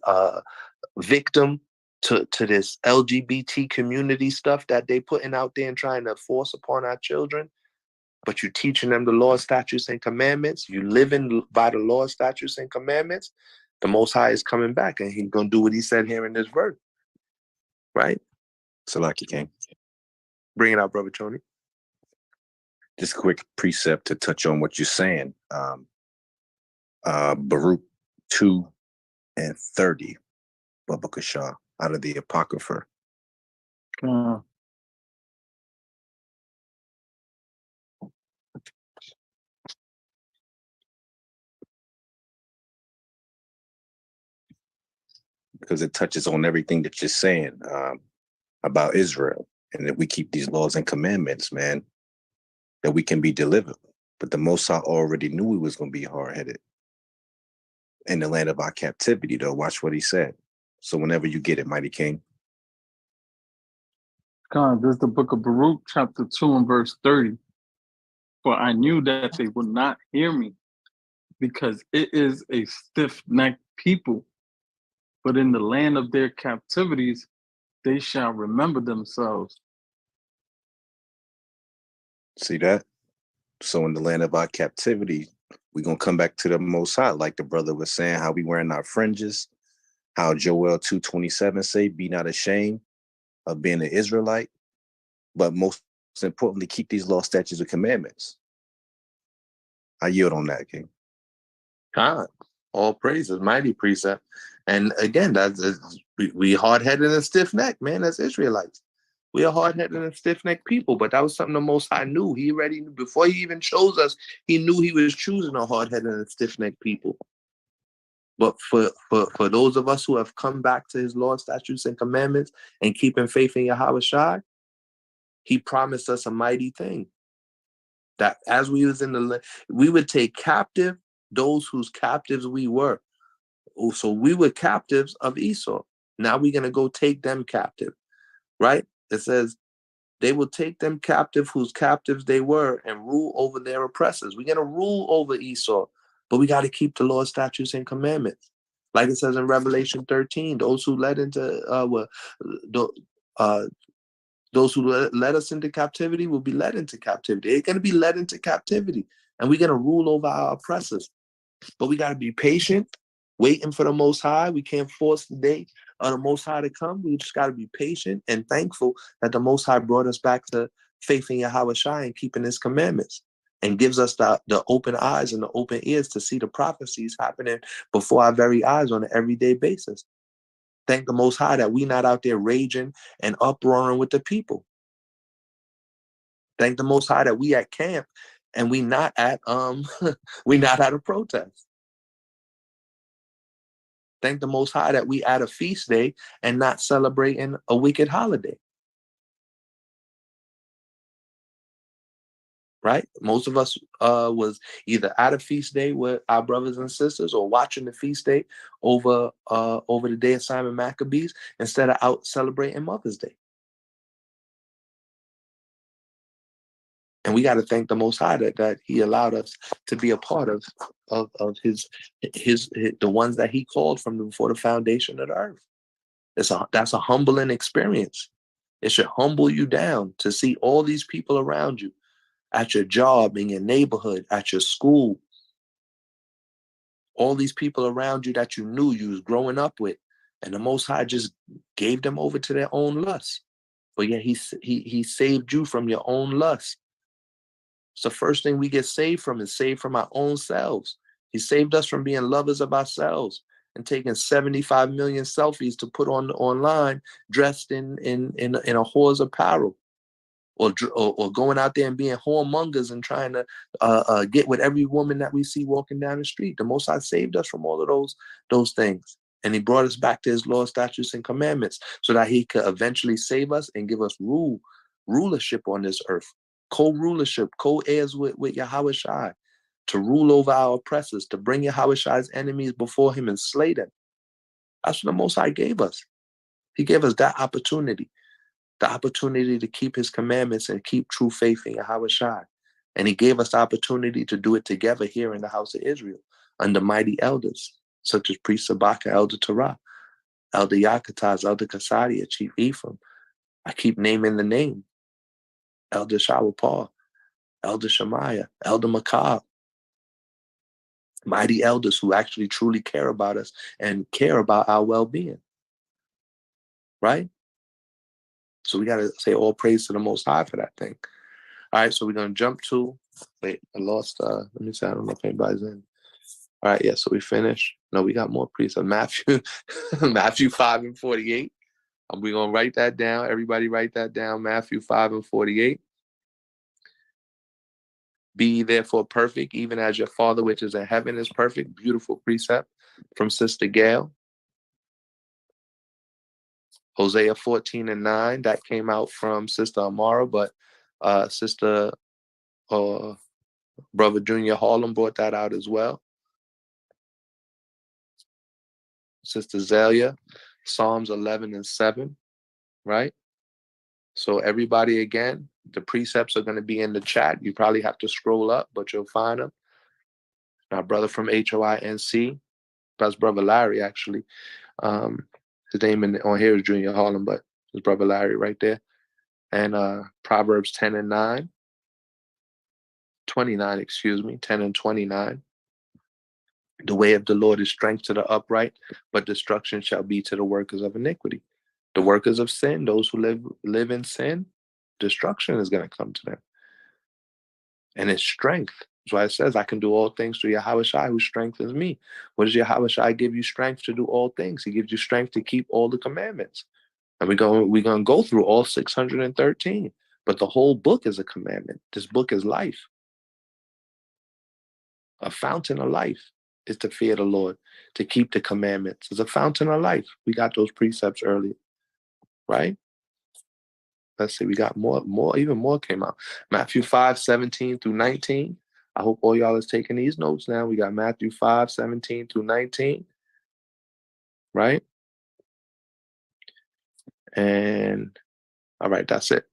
victim to this LGBT community stuff that they putting out there and trying to force upon our children. But you're teaching them the law, statutes, and commandments. You living by the law, statutes, and commandments. The Most High is coming back, and he's going to do what he said here in this verse. Right? Salaki King. Bring it out, Brother Tony. Just a quick precept to touch on what you're saying. Baruch 2:30, Babakashah, out of the Apocrypha. because it touches on everything that you're saying about Israel. And if we keep these laws and commandments, man, that we can be delivered. But the Most High already knew we was going to be hard-headed in the land of our captivity, though. Watch what he said. So whenever you get it, Mighty King. God, this is the book of Baruch, chapter 2 and verse 30. For I knew that they would not hear me, because it is a stiff-necked people. But in the land of their captivities, they shall remember themselves. See that? So in the land of our captivity, we're going to come back to the Most High, like the brother was saying, how we wearing our fringes, how Joel 2:27 say, be not ashamed of being an Israelite, but most importantly, keep these law, statutes, and commandments. I yield on that, King. God, all praises, mighty precept. And again, we hard-headed and stiff-necked, man, as Israelites. We are hard-headed and stiff-necked people, but that was something the Most High knew. He already knew. Before he even chose us, he knew he was choosing a hard-headed and stiff-necked people. But for those of us who have come back to his law, statutes, and commandments and keeping faith in Yahweh Shai, he promised us a mighty thing. That as we was in the land, we would take captive those whose captives we were. So we were captives of Esau. Now we're going to go take them captive, right? It says, they will take them captive whose captives they were and rule over their oppressors. We're going to rule over Esau, but we got to keep the law, statutes, and commandments. Like it says in Revelation 13, those who led us into captivity will be led into captivity. They're going to be led into captivity, and we're going to rule over our oppressors. But we got to be patient, waiting for the Most High. We can't force the day of the Most High to come. We just got to be patient and thankful that the Most High brought us back to faith in Yahweh Shai and keeping his commandments, and gives us the open eyes and the open ears to see the prophecies happening before our very eyes on an everyday basis. Thank the Most High that we not out there raging and uproaring with the people. Thank the Most High that we at camp and we not at we not at a protest. Thank the Most High that we at a feast day and not celebrating a wicked holiday. Right? Most of us was either at a feast day with our brothers and sisters or watching the feast day over the day of Simon Maccabees instead of out celebrating Mother's Day. And we got to thank the Most High that he allowed us to be a part of his the ones that he called from before the foundation of the earth. That's a humbling experience. It should humble you down to see all these people around you at your job, in your neighborhood, at your school, all these people around you that you knew you was growing up with, and the Most High just gave them over to their own lust. But yet he saved you from your own lust. It's the first thing we get saved from is saved from our own selves. He saved us from being lovers of ourselves and taking 75 million selfies to put online dressed in a whore's apparel, or going out there and being whoremongers and trying to get with every woman that we see walking down the street. The Most High saved us from all of those things. And he brought us back to his law, statutes, and commandments so that he could eventually save us and give us rulership on this earth. Co-rulership, co-heirs with Yahweh Shai, to rule over our oppressors, to bring Yahweh Shai's enemies before him and slay them. That's what the Most High gave us. He gave us that opportunity, the opportunity to keep his commandments and keep true faith in Yahweh Shai. And he gave us the opportunity to do it together here in the house of Israel under mighty elders, such as Priest Sabaka, Elder Torah, Elder Yakataz, Elder Kasadia, Chief Ephraim. I keep naming the name. Elder Shawapal, Elder Shemaiah, Elder Makab, mighty elders who actually truly care about us and care about our well-being. Right? So we got to say all praise to the Most High for that thing. All right, so we're going to jump to, wait, I lost, let me see, I don't know if anybody's in. All right, yeah, so we finished. No, we got more precepts. Matthew 5 and 48. We're going to write that down. Everybody write that down, Matthew 5 and 48. Be ye therefore perfect, even as your Father which is in heaven is perfect. Beautiful precept from Sister Gail. Hosea 14:9, that came out from Sister Amara, but Sister Brother Junior Harlem brought that out as well. Sister Zelia, Psalms 11:7, right? So everybody, again, the precepts are going to be in the chat. You probably have to scroll up, but you'll find them. Our brother from HOINC, that's Brother Larry, actually. His name on here is Junior Harlem, but it's Brother Larry right there. And Proverbs 10:9, 29, excuse me, 10 and 29. The way of the Lord is strength to the upright, but destruction shall be to the workers of iniquity. The workers of sin, those who live in sin, destruction is going to come to them. And it's strength. That's why it says, I can do all things through Yahawashi who strengthens me. What does Yahawashi give you strength to do all things? He gives you strength to keep all the commandments. And we're going to go through all 613. But the whole book is a commandment. This book is life. A fountain of life is to fear the Lord, to keep the commandments. It's a fountain of life. We got those precepts earlier, right? Let's see, we got even more came out. Matthew 5:17-19. I hope all y'all is taking these notes now. We got Matthew 5:17-19, right? And all right, that's it.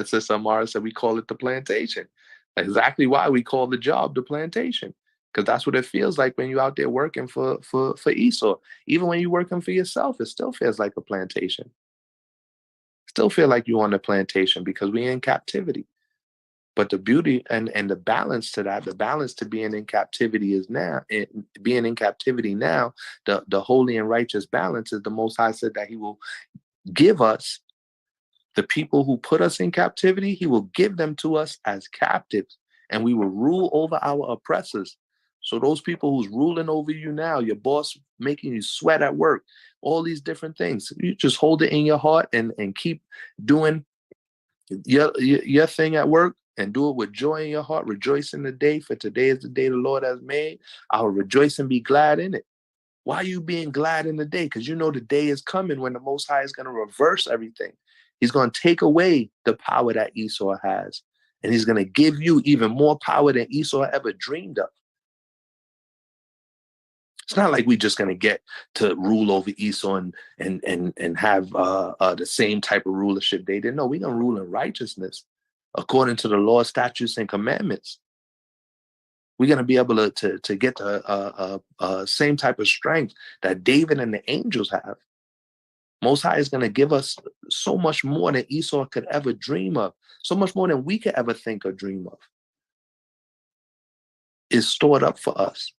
Sister Amara said we call it the plantation. Exactly why we call the job the plantation. Because that's what it feels like when you're out there working for Esau. Even when you're working for yourself, it still feels like a plantation. Still feel like you're on the plantation because we're in captivity. But the beauty and the balance to that, the balance to being in captivity is now, being in captivity now, the holy and righteous balance is the Most High said that he will give us the people who put us in captivity, he will give them to us as captives, and we will rule over our oppressors. So those people who's ruling over you now, your boss making you sweat at work, all these different things, you just hold it in your heart and keep doing your thing at work and do it with joy in your heart. Rejoice in the day, for today is the day the Lord has made. I will rejoice and be glad in it. Why are you being glad in the day? Because you know the day is coming when the Most High is going to reverse everything. He's going to take away the power that Esau has, and he's going to give you even more power than Esau ever dreamed of. It's not like we're just going to get to rule over Esau and have the same type of rulership they did. No, we're going to rule in righteousness according to the law, statutes, and commandments. We're going to be able to get the same type of strength that David and the angels have. Most High is going to give us so much more than Esau could ever dream of, so much more than we could ever think or dream of. Is stored up for us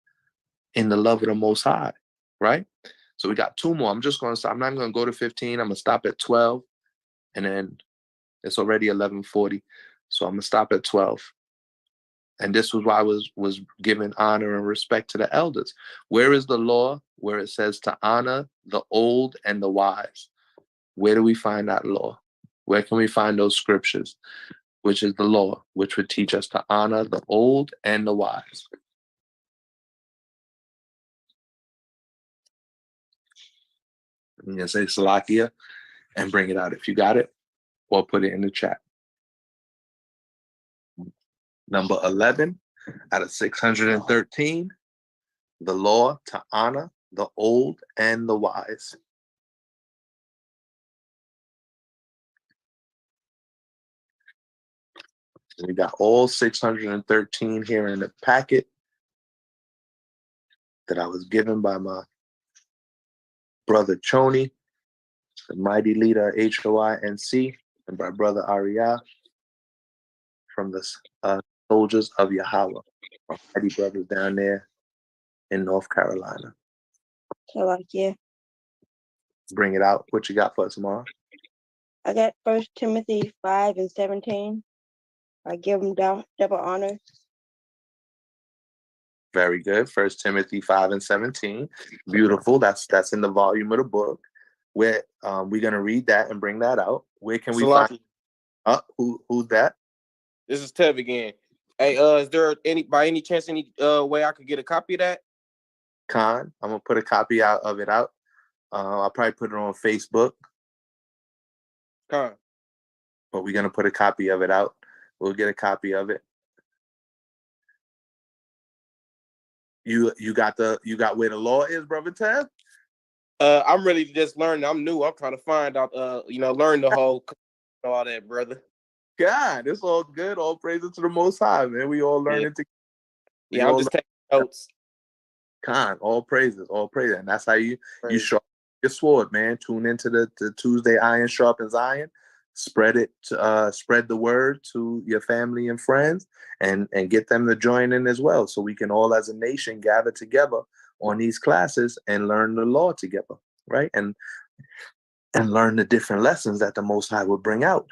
in the love of the Most High, right? So we got two more. I'm just going to stop. I'm not going to go to 15. I'm going to stop at 12, and then it's already 11:40. So I'm going to stop at 12. And this was why I was giving honor and respect to the elders. Where is the law where it says to honor the old and the wise? Where do we find that law? Where can we find those scriptures? Which is the law, which would teach us to honor the old and the wise. I'm going to say Salakia and bring it out if you got it, or put it in the chat. Number 11 out of 613, the law to honor the old and the wise. We got all 613 here in the packet that I was given by my brother Choni, the mighty leader of HOINC, and my brother Ariyah from the soldiers of Yahweh, my mighty brothers down there in North Carolina. Salakia. Bring it out. What you got for us, Mara? I got 1 Timothy 5:17. I give them double honor. Very good. 1 Timothy 5:17. Beautiful. That's in the volume of the book. Where we're gonna read that and bring that out. Where can we find? Who's that? This is Tev again. Hey, is there by any chance any way I could get a copy of that? Khan, I'm gonna put a copy of it out. I'll probably put it on Facebook. Con. But we're gonna put a copy of it out. We'll get a copy of it. You got where the law is, brother Ted? I'm ready to just learn. I'm new. I'm trying to find out. Learn the whole all that, brother. God, it's all good. All praises to the Most High, man. We all learning together. Yeah, I'm just taking notes. Con, all praises, and that's how you sharpen your sword, man. Tune into the Tuesday Iron Sharpens Iron. Spread it, spread the word to your family and friends, and get them to join in as well, so we can all, as a nation, gather together on these classes and learn the law together, right? And learn the different lessons that the Most High will bring out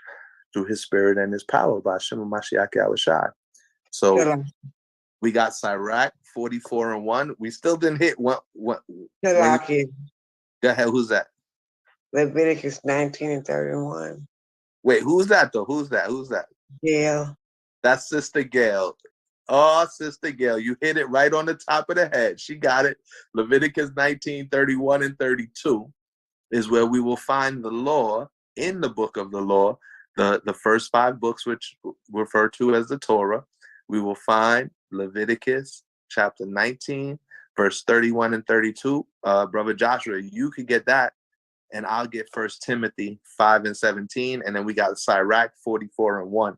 through His Spirit and His power by Shema Mashiach Yahushua. So we got Sirach 44:1. We still didn't hit one. Go ahead. Who's that? Leviticus 19:31. Wait, who's that though? Who's that? Gail. That's Sister Gail. Oh, Sister Gail, you hit it right on the top of the head. She got it. Leviticus 19:31 and 32 is where we will find the law in the book of the law, the first 5 books, which refer to as the Torah. We will find Leviticus chapter 19, verse 31 and 32. Brother Joshua, you could get that, and I'll get 1 Timothy 5 and 17, and then we got Sirach 44:1.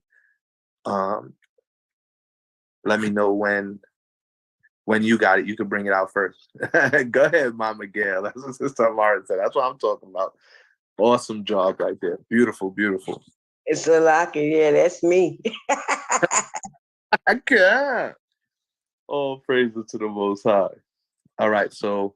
Let me know when you got it. You can bring it out first. Go ahead, Mama Gail. That's what Sister Mara said. That's what I'm talking about. Awesome job right there. Beautiful, beautiful. It's a lucky. Yeah, that's me. I can't. All praises to the Most High. All right, so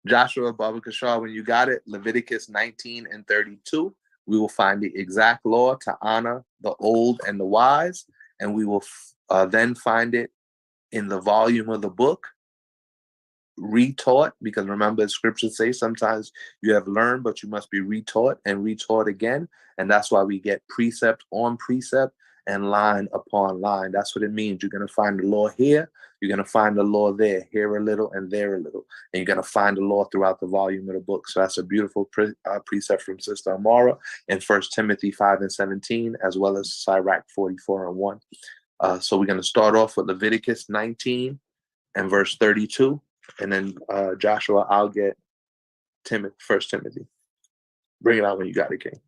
Joshua, Baba Kashar, when you got it, Leviticus 19 and 32, we will find the exact law to honor the old and the wise, and we will then find it in the volume of the book, retaught, because remember, the scriptures say sometimes you have learned, but you must be retaught and retaught again, and that's why we get precept on precept and line upon line. That's what it means. You're going to find the law here, you're going to find the law there, here a little and there a little, and you're going to find the law throughout the volume of the book. So that's a beautiful precept from Sister Amara in 1 Timothy 5 and 17, as well as Sirach 44:1. So we're going to start off with Leviticus 19 and verse 32, and then Joshua, I'll get 1 Timothy. Bring it out when you got it, King.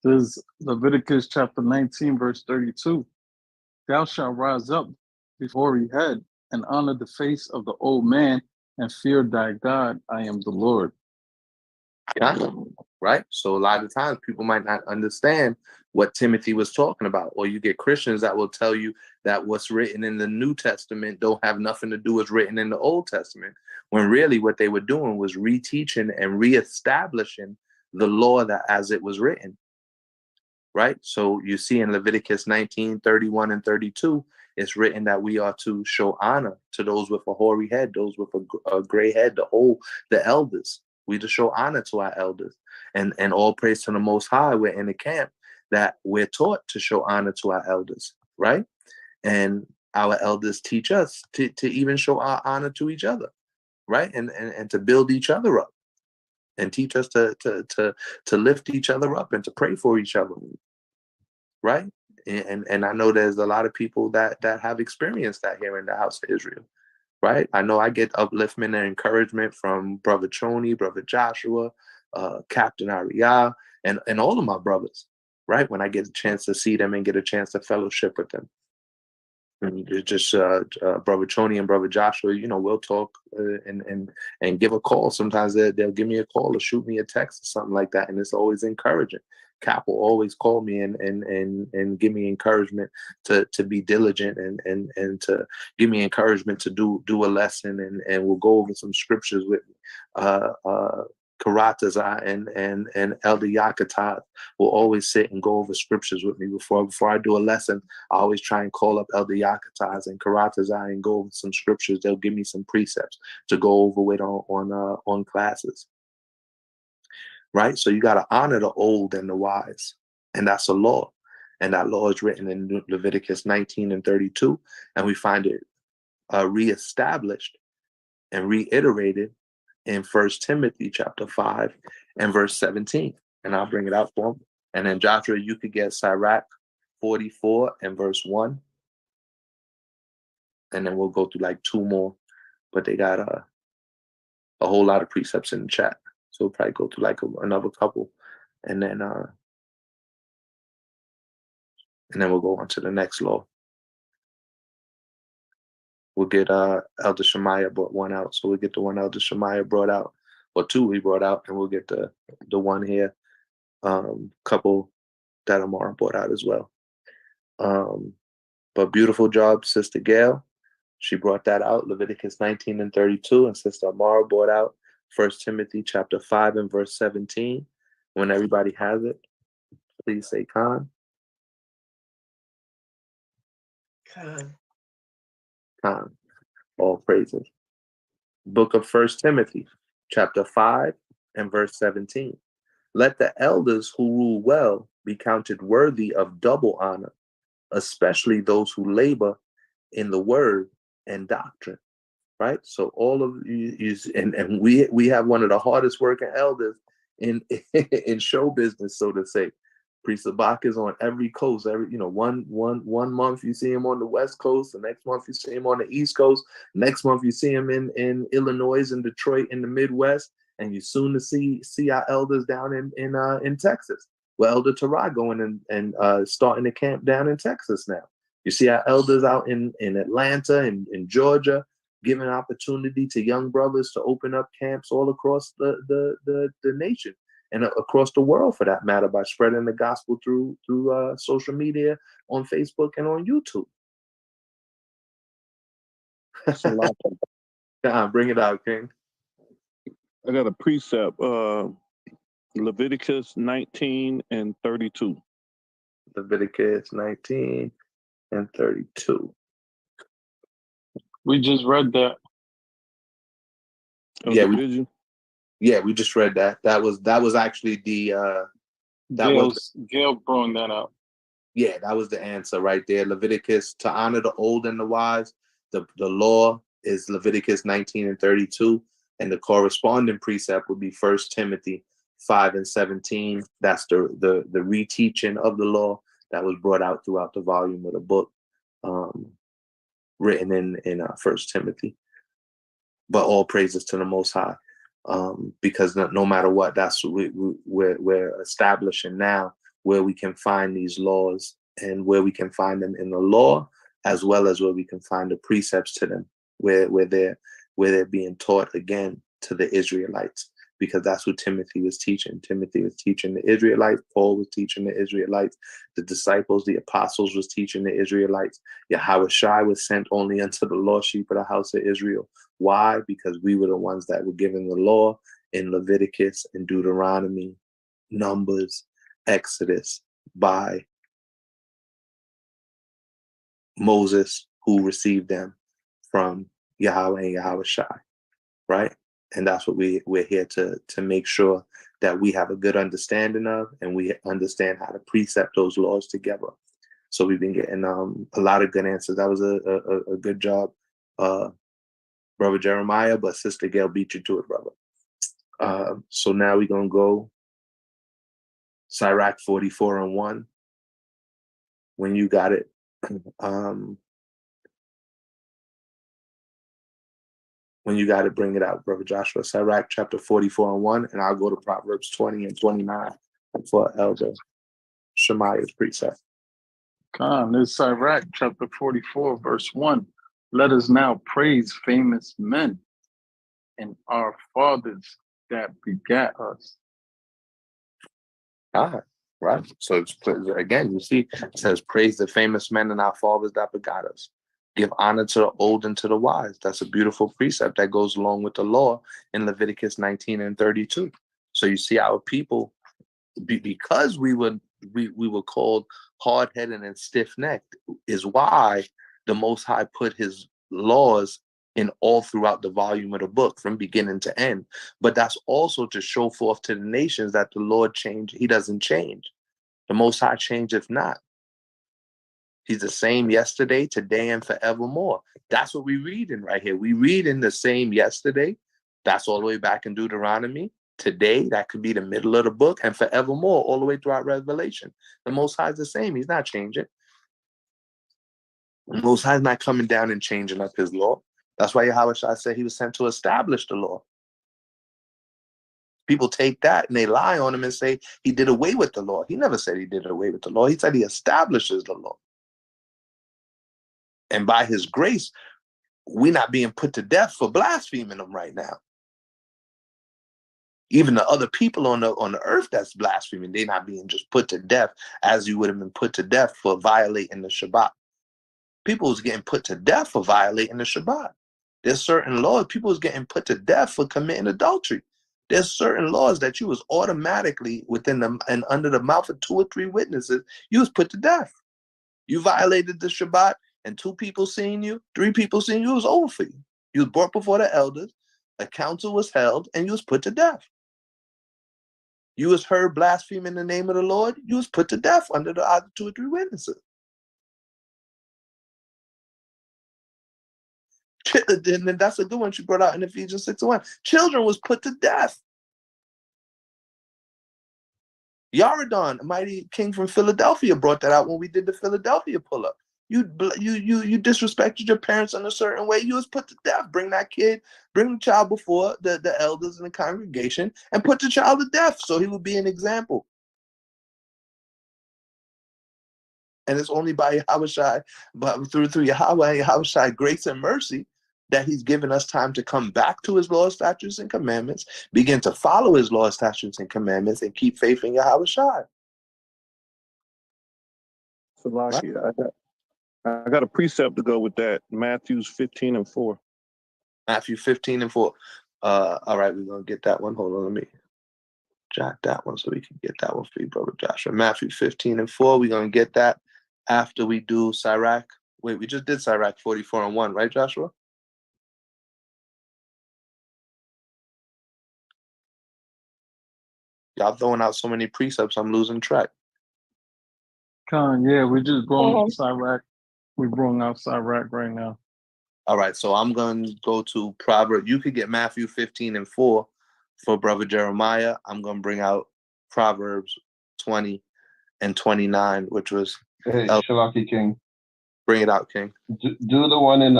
This is Leviticus chapter 19, verse 32. Thou shalt rise up before he head and honor the face of the old man and fear thy God. I am the Lord. Yeah, right? So a lot of times people might not understand what Timothy was talking about, or you get Christians that will tell you that what's written in the New Testament don't have nothing to do with what's written in the Old Testament, when really what they were doing was reteaching and reestablishing the law that as it was written. Right? So you see in Leviticus 19:31 and 32, it's written that we are to show honor to those with a hoary head, those with a gray head, the elders. We to show honor to our elders. And all praise to the Most High. We're in the camp that we're taught to show honor to our elders, right? And our elders teach us to even show our honor to each other, right? And to build each other up. And teach us to lift each other up and to pray for each other, right? And I know there's a lot of people that have experienced that here in the house of Israel, right? I know I get upliftment and encouragement from Brother Choni, Brother Joshua, Captain Ariyah, and all of my brothers, right? When I get a chance to see them and get a chance to fellowship with them. And just Brother Choni and Brother Joshua, we'll talk and give a call. Sometimes they'll give me a call or shoot me a text or something like that, and it's always encouraging. Cap will always call me and give me encouragement to be diligent and to give me encouragement to do a lesson, and we'll go over some scriptures with me. Karatazai and Elder Yakatat will always sit and go over scriptures with me before I do a lesson. I always try and call up Elder Yakatat and Karatazai and go over some scriptures. They'll give me some precepts to go over with on classes. Right? So you got to honor the old and the wise, and that's a law. And that law is written in Leviticus 19 and 32, and we find it reestablished and reiterated in 1 Timothy chapter 5 and verse 17. And I'll bring it out for him. And then Joshua, you could get Sirach 44 and verse 1. And then we'll go through like 2 more. But they got a whole lot of precepts in the chat. So we'll probably go through like another couple. And then we'll go on to the next law. We'll get Elder Shemaiah brought one out. So we'll get the one Elder Shemaiah brought out, or 2 we brought out, and we'll get the one here, couple that Amara brought out as well. But beautiful job, Sister Gail. She brought that out, Leviticus 19 and 32, and Sister Amara brought out 1 Timothy chapter 5 and verse 17. When everybody has it, please say Khan. Khan. Khan. All praises. Book of 1 Timothy chapter 5 and verse 17. Let the elders who rule well be counted worthy of double honor, especially those who labor in the word and doctrine. Right? So all of you, and we have one of the hardest working elders in show business, so to say. Priest Sabak is on every coast. One month you see him on the West Coast, the next month you see him on the East Coast, next month you see him in Illinois and Detroit in the Midwest, and you soon to see our elders down in Texas. Well, Elder Tarah going and starting the camp down in Texas now. You see our elders out in Atlanta and in Georgia, giving opportunity to young brothers to open up camps all across the nation and across the world, for that matter, by spreading the gospel through social media, on Facebook and on YouTube. Bring it out, King. I got a precept, Leviticus 19 and 32. Leviticus 19 and 32. We just read that. Yeah, we just read that. That was actually the Gail throwing that out. Yeah, that was the answer right there. Leviticus, to honor the old and the wise. The law is Leviticus 19 and 32, and the corresponding precept would be 1 Timothy 5 and 17. That's the reteaching of the law that was brought out throughout the volume of the book, written in 1 Timothy. But all praises to the Most High, because no matter what, that's what we're establishing now, where we can find these laws and where we can find them in the law, as well as where we can find the precepts to them, where they're being taught again to the Israelites, because that's what Timothy was teaching. Timothy was teaching the Israelites. Paul was teaching the Israelites. The disciples, the apostles, was teaching the Israelites. Yahawashai was sent only unto the lost sheep of the house of Israel. Why? Because we were the ones that were given the law in Leviticus and Deuteronomy, Numbers, Exodus by Moses, who received them from Yahweh and Yahawashai, right? And that's what we're here to make sure that we have a good understanding of, and we understand how to precept those laws together. So we've been getting a lot of good answers. That was a good job, Brother Jeremiah, but Sister Gail beat you to it, brother. So now we're going to go Sirach 44 and 1. When you got it, when you got it, bring it out, Brother Joshua. Sirach chapter 44 and 1, and I'll go to Proverbs 20 and 29 for Elder Shemaiah's precept. Come, this is Sirach chapter 44, verse 1. Let us now praise famous men and our fathers that begat us. Right. So again, you see, it says, praise the famous men and our fathers that begot us. Give honor to the old and to the wise. That's a beautiful precept that goes along with the law in Leviticus 19 and 32. So you see our people, because we were called hard-headed and stiff-necked, is why the Most High put his laws in all throughout the volume of the book from beginning to end. But that's also to show forth to the nations that the Lord changed. He doesn't change. The Most High changeth not. He's the same yesterday, today, and forevermore. That's what we read in right here. We read in the same yesterday, That's all the way back in Deuteronomy. Today, that could be the middle of the book, and forevermore, all the way throughout Revelation. The Most High is the same. He's not changing. The Most High is not coming down and changing up his law. That's why Yahweh said he was sent to establish the law. People take that and they lie on him and say he did away with the law. He never said he did away with the law. He said he establishes the law. And by his grace, we're not being put to death for blaspheming him right now. Even the other people on the earth that's blaspheming, they're not being just put to death as you would have been put to death for violating the Shabbat. People was getting put to death for violating the Shabbat. There's certain laws. People was getting put to death for committing adultery. There's certain laws that you was automatically within them and under the mouth of 2 or 3 witnesses, you was put to death. You violated the Shabbat and 2 people seen you, 3 people seen you, it was over for you. You was brought before the elders, a council was held, and you was put to death. You was heard blaspheming the name of the Lord, you was put to death under the eyes of 2 or 3 witnesses. And then that's a good one she brought out in Ephesians 6:1. Children was put to death. Yaradon, a mighty king from Philadelphia, brought that out when we did the Philadelphia pull-up. You disrespected your parents in a certain way, you was put to death. Bring the child before the elders in the congregation and put the child to death so he would be an example. And it's only by Yahushua, but through Yahweh and Yahushua grace and mercy, that he's given us time to come back to his laws, statutes, and commandments, begin to follow his laws, statutes, and commandments, and keep faith in Yahushua. Salakia, I got a precept to go with that. Matthew 15:4. Matthew 15:4. All right, we're going to get that one. Hold on, let me jot that one so we can get that one for you, Brother Joshua. Matthew 15:4. We're going to get that after we do Sirach. Wait, we just did Sirach 44:1, right, Joshua? Y'all throwing out so many precepts, I'm losing track. Yeah, we just brought out Sirach. We brought out Sirach right now. All right, so I'm going to go to Proverbs. You could get Matthew 15:4 for Brother Jeremiah. I'm going to bring out Proverbs 20 and 29, which was... Hey, Shalaki King. Bring it out, King. Do the one in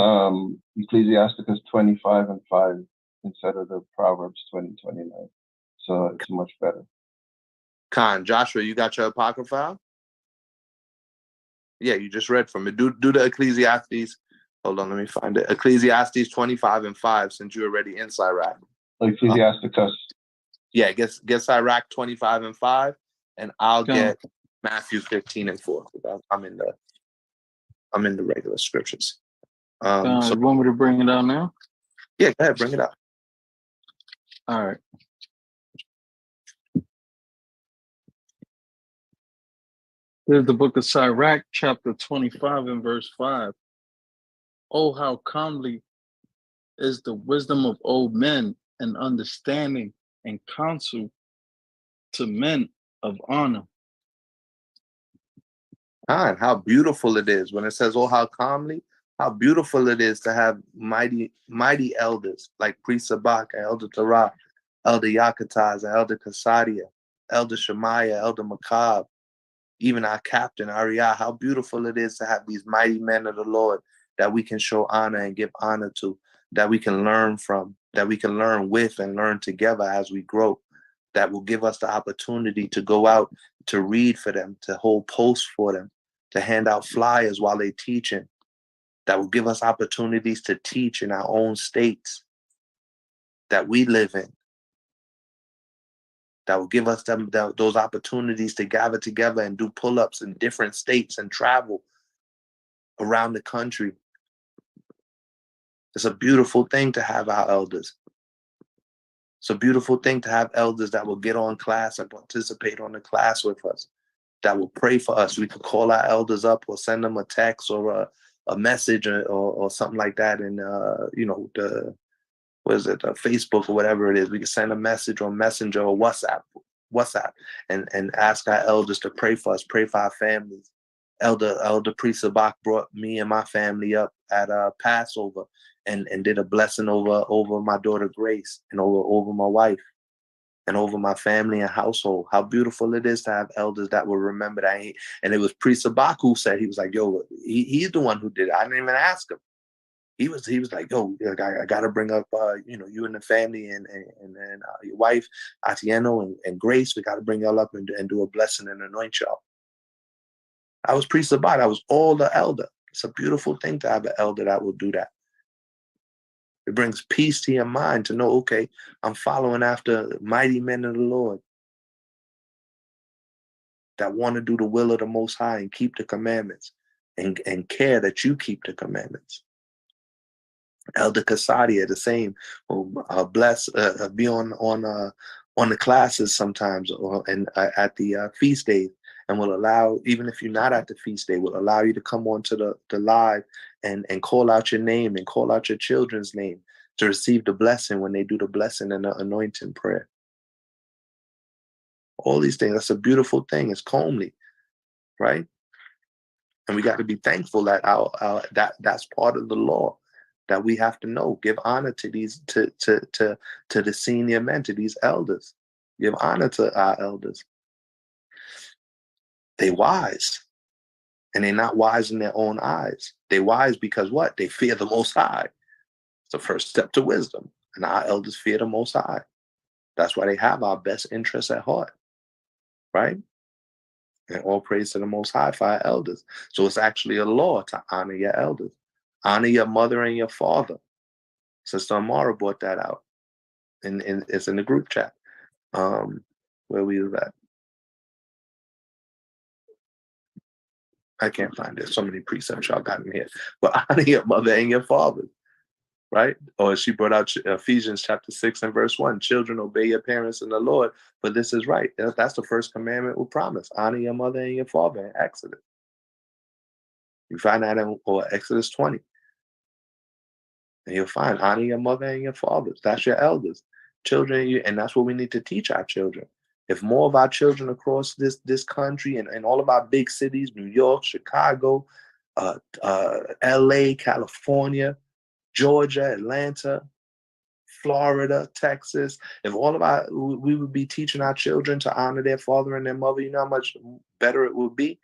Ecclesiasticus 25:5 instead of the Proverbs 20:29. So it's much better. Khan, Joshua, you got your Apocrypha? Yeah, you just read from it. Do the Ecclesiastes. Hold on, let me find it. Ecclesiastes 25:5, since you're already in Sirach. Ecclesiasticus. Yeah, get Sirach 25:5, and I'll get Matthew 15:4. I'm in the regular scriptures. So you want me to bring it out now? Yeah, go ahead, bring it out. All right. Here's the book of Sirach, chapter 25 and verse 5. Oh, how calmly is the wisdom of old men, and understanding and counsel to men of honor. And how beautiful it is when it says, oh, how calmly, how beautiful it is to have mighty elders like Priest Sabak, Elder Torah, Elder Yakataz, Elder Kasadia, Elder Shemaiah, Elder Makab, even our captain, Ariah. How beautiful it is to have these mighty men of the Lord that we can show honor and give honor to, that we can learn from, that we can learn with and learn together as we grow, that will give us the opportunity to go out to read for them, to hold posts for them, to hand out flyers while they're teaching, that will give us opportunities to teach in our own states that we live in, that will give us those opportunities to gather together and do pull-ups in different states and travel around the country. It's a beautiful thing to have our elders. It's a beautiful thing to have elders that will get on class and participate on the class with us, that will pray for us. We could call our elders up or send them a text or a message or something like that in Facebook or whatever it is. We can send a message on Messenger or WhatsApp and ask our elders to pray for us, pray for our families. Elder Priest Sabak brought me and my family up at Passover and did a blessing over my daughter Grace and over my wife and over my family and household. How beautiful it is to have elders that will remember that. And it was Priest Sabak who said, he was like, yo, he's the one who did it. I didn't even ask him. He was like, yo, I got to bring up, you and the family and your wife, Atieno and Grace. We got to bring y'all up and do a blessing and anoint y'all. I was Priest Sabak. I was all the elder. It's a beautiful thing to have an elder that will do that. It brings peace to your mind to know, okay, I'm following after mighty men of the Lord that want to do the will of the Most High and keep the commandments and care that you keep the commandments. Elder Casadia, the same, will be on the classes sometimes and at the feast days, and will allow, even if you're not at the feast day, will allow you to come onto the live and call out your name and call out your children's name to receive the blessing when they do the blessing and the anointing prayer. All these things, that's a beautiful thing. It's comely, right? And we got to be thankful that that's part of the law that we have to know. Give honor to these to the senior men, to these elders. Give honor to our elders. They wise. And they're not wise in their own eyes. They're wise because what? They fear the Most High. It's the first step to wisdom. And our elders fear the Most High. That's why they have our best interests at heart. Right? And all praise to the Most High for our elders. So it's actually a law to honor your elders. Honor your mother and your father. Sister Amara brought that out. And it's in the group chat. Where we was at. I can't find it. So many precepts y'all got in here. But honor your mother and your father. Right? Or she brought out Ephesians chapter 6 and verse 1. Children, obey your parents in the Lord, for this is right. That's the first commandment with promise. Honor your mother and your father in Exodus. You find that in Exodus 20. And you'll find honor your mother and your fathers. That's your elders. Children, and that's what we need to teach our children. If more of our children across this country and all of our big cities, New York, Chicago, LA, California, Georgia, Atlanta, Florida, Texas, if all of we would be teaching our children to honor their father and their mother, you know how much better it would be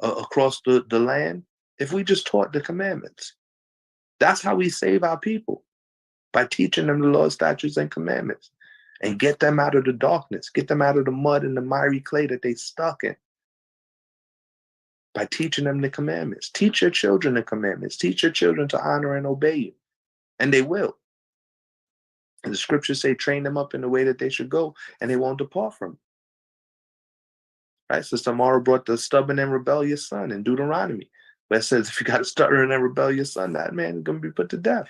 across the land if we just taught the commandments. That's how we save our people, by teaching them the Lord's statutes and commandments and get them out of the darkness, get them out of the mud and the miry clay that they stuck in. By teaching them the commandments. Teach your children the commandments. Teach your children to honor and obey you. And they will. And the scriptures say, train them up in the way that they should go, and they won't depart from it. Right? Sister Mara brought the stubborn and rebellious son in Deuteronomy, where it says, if you got a stubborn and rebellious son, that man is going to be put to death.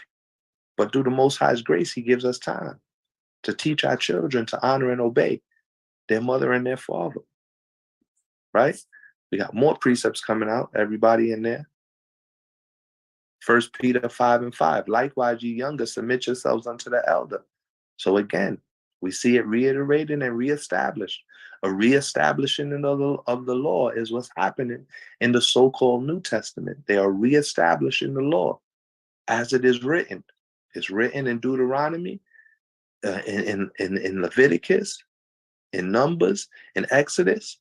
But through the Most High's grace, he gives us time to teach our children to honor and obey their mother and their father. Right? We got more precepts coming out, everybody in there. 1 Peter 5 and 5. Likewise, ye younger, submit yourselves unto the elder. So again, we see it reiterated and reestablished. A reestablishing of the law is what's happening in the so-called New Testament. They are reestablishing the law as it is written. It's written in Deuteronomy, in Leviticus, in Numbers, in Exodus.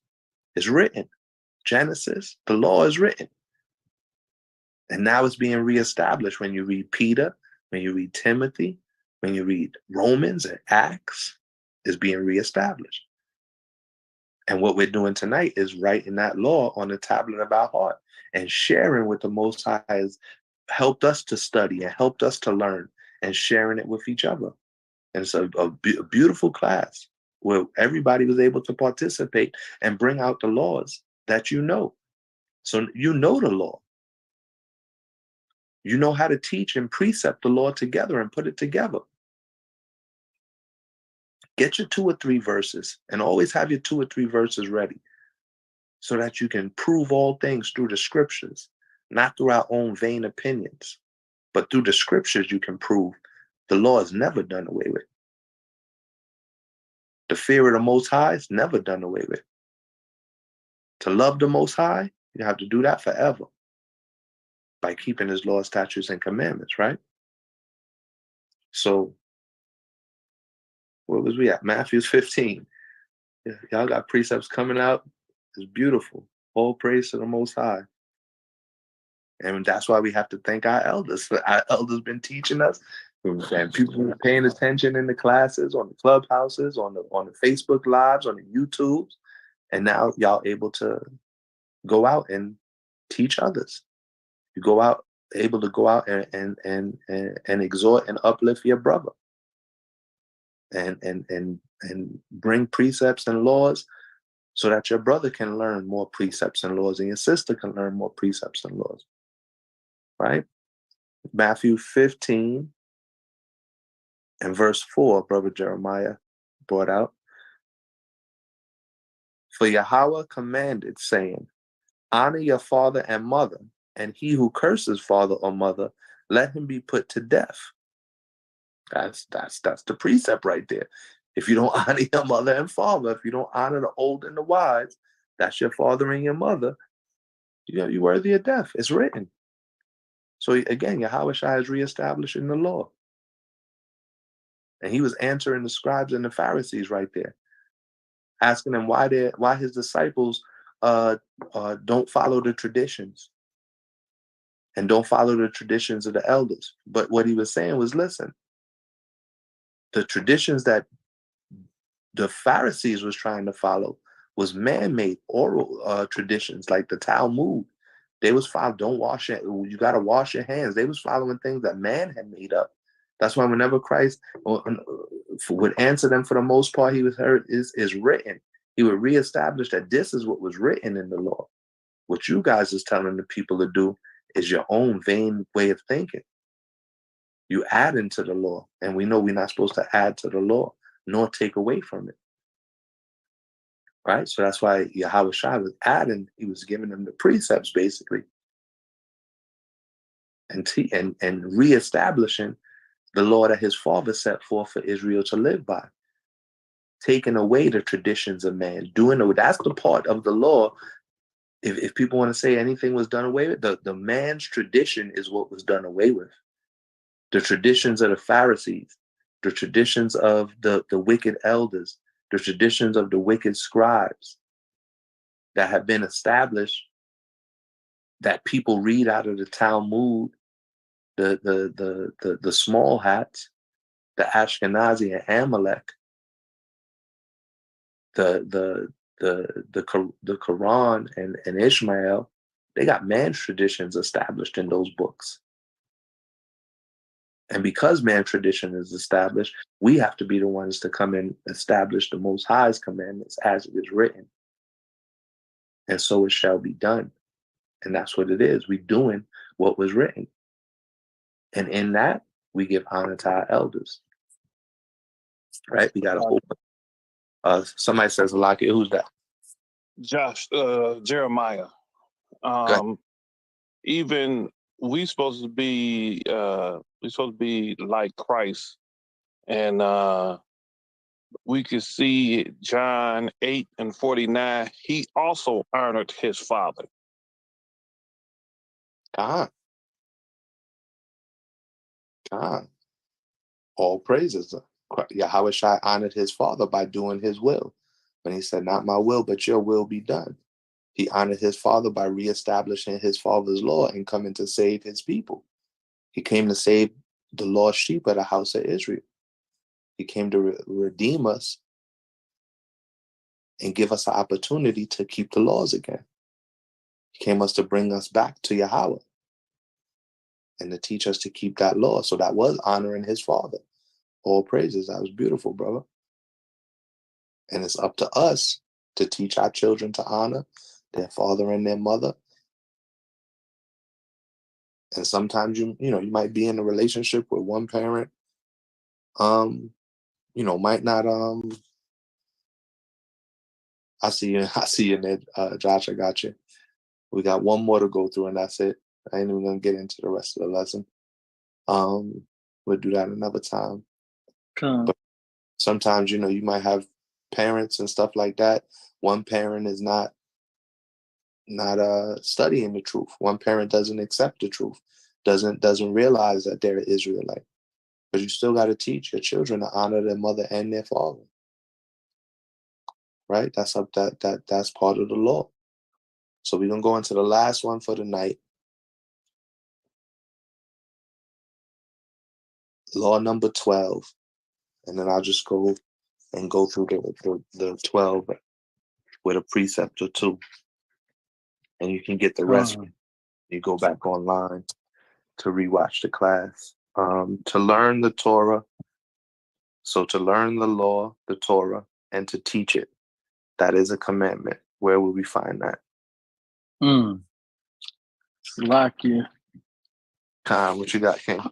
It's written. Genesis, the law is written. And now it's being reestablished when you read Peter, when you read Timothy, when you read Romans and Acts, it's being reestablished. And what we're doing tonight is writing that law on the tablet of our heart and sharing with the Most High has helped us to study and helped us to learn and sharing it with each other. And it's a beautiful class where everybody was able to participate and bring out the laws that you know. So you know the law. You know how to teach and precept the law together and put it together. Get your 2 or 3 verses and always have your 2 or 3 verses ready so that you can prove all things through the scriptures, not through our own vain opinions, but through the scriptures you can prove the law is never done away with. The fear of the Most High is never done away with. To love the Most High You have to do that forever by keeping his laws, statutes, and commandments, right? So where was we at? Matthew 15. Y'all got precepts coming out. It's beautiful. All praise to the Most High. And that's why we have to thank our elders. Our elders been teaching us, and people been paying attention in the classes, on the clubhouses, on the Facebook lives, on the YouTubes, and now y'all able to go out and teach others. You go out, able to go out and exhort and uplift your brother, and bring precepts and laws, so that your brother can learn more precepts and laws, and your sister can learn more precepts and laws. Right? Matthew 15 and verse 4, Brother Jeremiah brought out. For Yahweh commanded, saying, honor your father and mother, and he who curses father or mother, let him be put to death. That's the precept right there. If you don't honor your mother and father, if you don't honor the old and the wise, that's your father and your mother, you're worthy of death. It's written. So again, Yahweh Shai is reestablishing the law. And he was answering the scribes and the Pharisees right there, asking them why his disciples don't follow the traditions and don't follow the traditions of the elders. But what he was saying was, listen, the traditions that the Pharisees was trying to follow was man-made oral traditions, like the Talmud. They was following, don't wash it, you got to wash your hands. They was following things that man had made up. That's why whenever Christ would answer them, for the most part, he was heard is written. He would reestablish that this is what was written in the law. What you guys is telling the people to do is your own vain way of thinking. You add into the law, and we know we're not supposed to add to the law nor take away from it. Right? So that's why Yahweh Shai was adding, he was giving them the precepts basically, and reestablishing the law that his father set forth for Israel to live by. Taking away the traditions of man, that's the part of the law. If people want to say anything was done away with, the man's tradition is what was done away with. The traditions of the Pharisees, the traditions of the wicked elders, the traditions of the wicked scribes that have been established, that people read out of the Talmud, the small hats, the Ashkenazi and Amalek, the Quran and Ishmael, they got man's traditions established in those books. And because man's tradition is established, we have to be the ones to come and establish the Most High's commandments as it is written. And so it shall be done. And that's what it is. We're doing what was written. And in that, we give honor to our elders. Right? We got a whole somebody says, Laki, who's that? Jeremiah. Even we supposed to be like Christ, and we could see John 8:49. He also honored his father. God. All praises. Yahweh Shai honored his father by doing his will. When he said, not my will, but your will be done. He honored his father by reestablishing his father's law and coming to save his people. He came to save the lost sheep of the house of Israel. He came to redeem us and give us an opportunity to keep the laws again. He came to bring us back to Yahweh and to teach us to keep that law. So that was honoring his father. All praises. That was beautiful, brother. And it's up to us to teach our children to honor their father and their mother. And sometimes you might be in a relationship with one parent, might not I see you Ned. Josh, I got you. We got one more to go through and that's it. I ain't even gonna get into the rest of the lesson. We'll do that another time. But sometimes, you might have parents and stuff like that. One parent is not studying the truth. One parent doesn't accept the truth, doesn't realize that they're Israelite. But you still got to teach your children to honor their mother and their father. Right? That's part of the law. So we're gonna go into the last one for the night. Law number 12. And then I'll just go through the 12 with a precept or two. And you can get the rest. You go back online to rewatch the class. To learn the Torah. So to learn the law, the Torah, and to teach it. That is a commandment. Where will we find that? Salakia. Khan, what you got, King?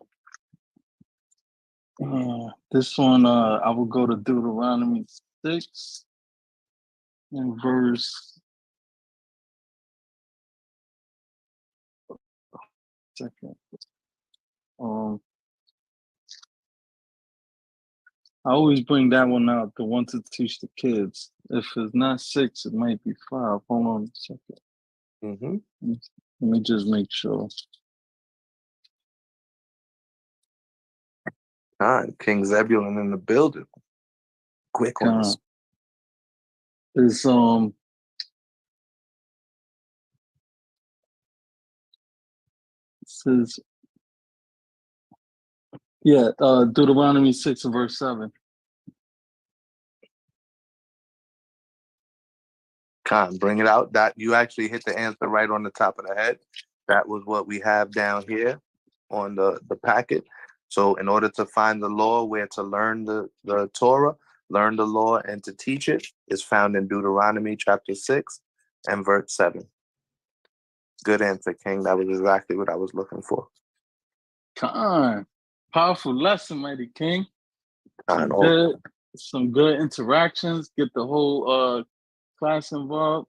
This one, I will go to Deuteronomy 6 and verse. Second. I always bring that one out, the one to teach the kids. If it's not 6, it might be 5. Hold on a second. Mm-hmm. Let me just make sure. King Zebulun in the building. Quick on this. It's says, Deuteronomy 6 and verse 7. Bring it out. That you actually hit the answer right on the top of the head. That was what we have down here on the packet. So in order to find the law, where to learn the Torah, learn the law, and to teach it is found in Deuteronomy chapter 6 and verse 7. Good answer, King. That was exactly what I was looking for. Powerful lesson, mighty King. Some good interactions. Get the whole class involved.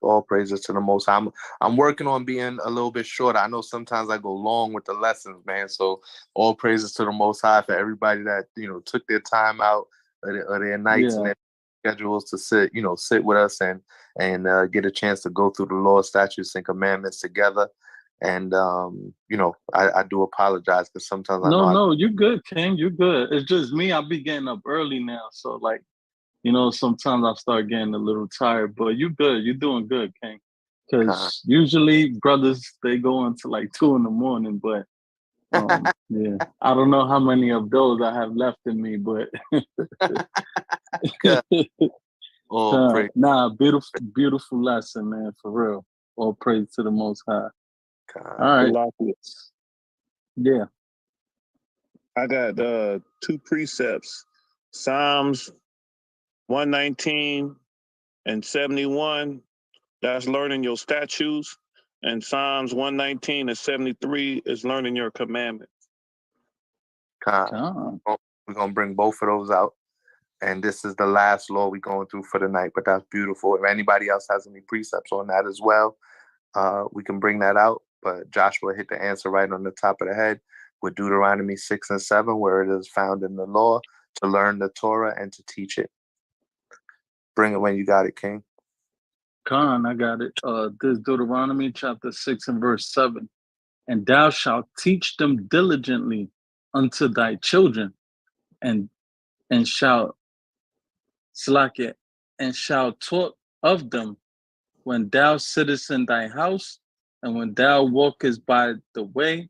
All praises to the Most High. I'm working on being a little bit shorter. I know sometimes I go long with the lessons, man. So all praises to the Most High for everybody that took their time out of their nights and their schedules to sit with us and get a chance to go through the law, statutes, and commandments together. And I do apologize because sometimes No, you're good, King. You're good. It's just me. I'll be getting up early now, so sometimes I start getting a little tired. But you're good. You're doing good, King. Because usually brothers they go into like 2 a.m. But yeah, I don't know how many of those I have left in me, but beautiful lesson, man, for real. All praise to the Most High. All right. Yeah. I got 2 precepts. Psalms 119 and 71. That's learning your statutes. And Psalms 119 and 73 is learning your commandments. We're going to bring both of those out. And this is the last law we're going through for the night, but that's beautiful. If anybody else has any precepts on that as well, we can bring that out. But Joshua hit the answer right on the top of the head with Deuteronomy 6 and 7, where it is found in the law to learn the Torah and to teach it. Bring it when you got it, King. I got it. This Deuteronomy chapter 6 and verse 7. And thou shalt teach them diligently unto thy children, and shalt talk of them when thou sittest in thy house, and when thou walkest by the way,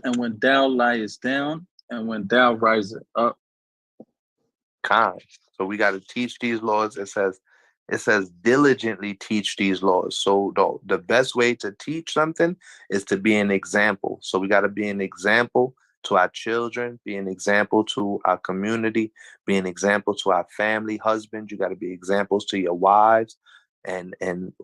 and when thou liest down, and when thou risest up. So we got to teach these laws. It says diligently teach these laws. So the best way to teach something is to be an example. So we got to be an example to our children, be an example to our community, be an example to our family. Husbands, you got to be examples to your wives, and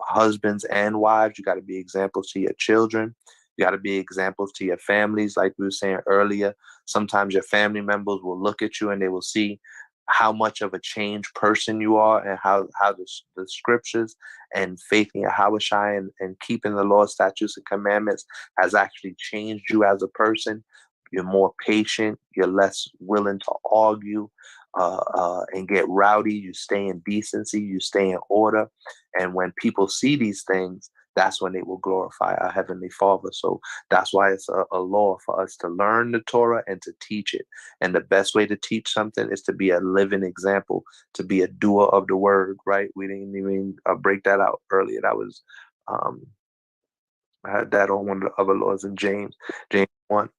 husbands and wives, you got to be examples to your children. You got to be examples to your families. Like we were saying earlier, sometimes your family members will look at you and they will see how much of a changed person you are, and how the scriptures and faith in Yahawashai and keeping the law, statutes, and commandments has actually changed you as a person. You're more patient. You're less willing to argue. and get rowdy. You stay in decency. You stay in order. And when people see these things, that's when they will glorify our Heavenly Father. So that's why it's a law for us to learn the Torah and to teach it. And the best way to teach something is to be a living example, to be a doer of the word, right? We didn't even break that out earlier. That was, I had that on one of the other laws in James 1,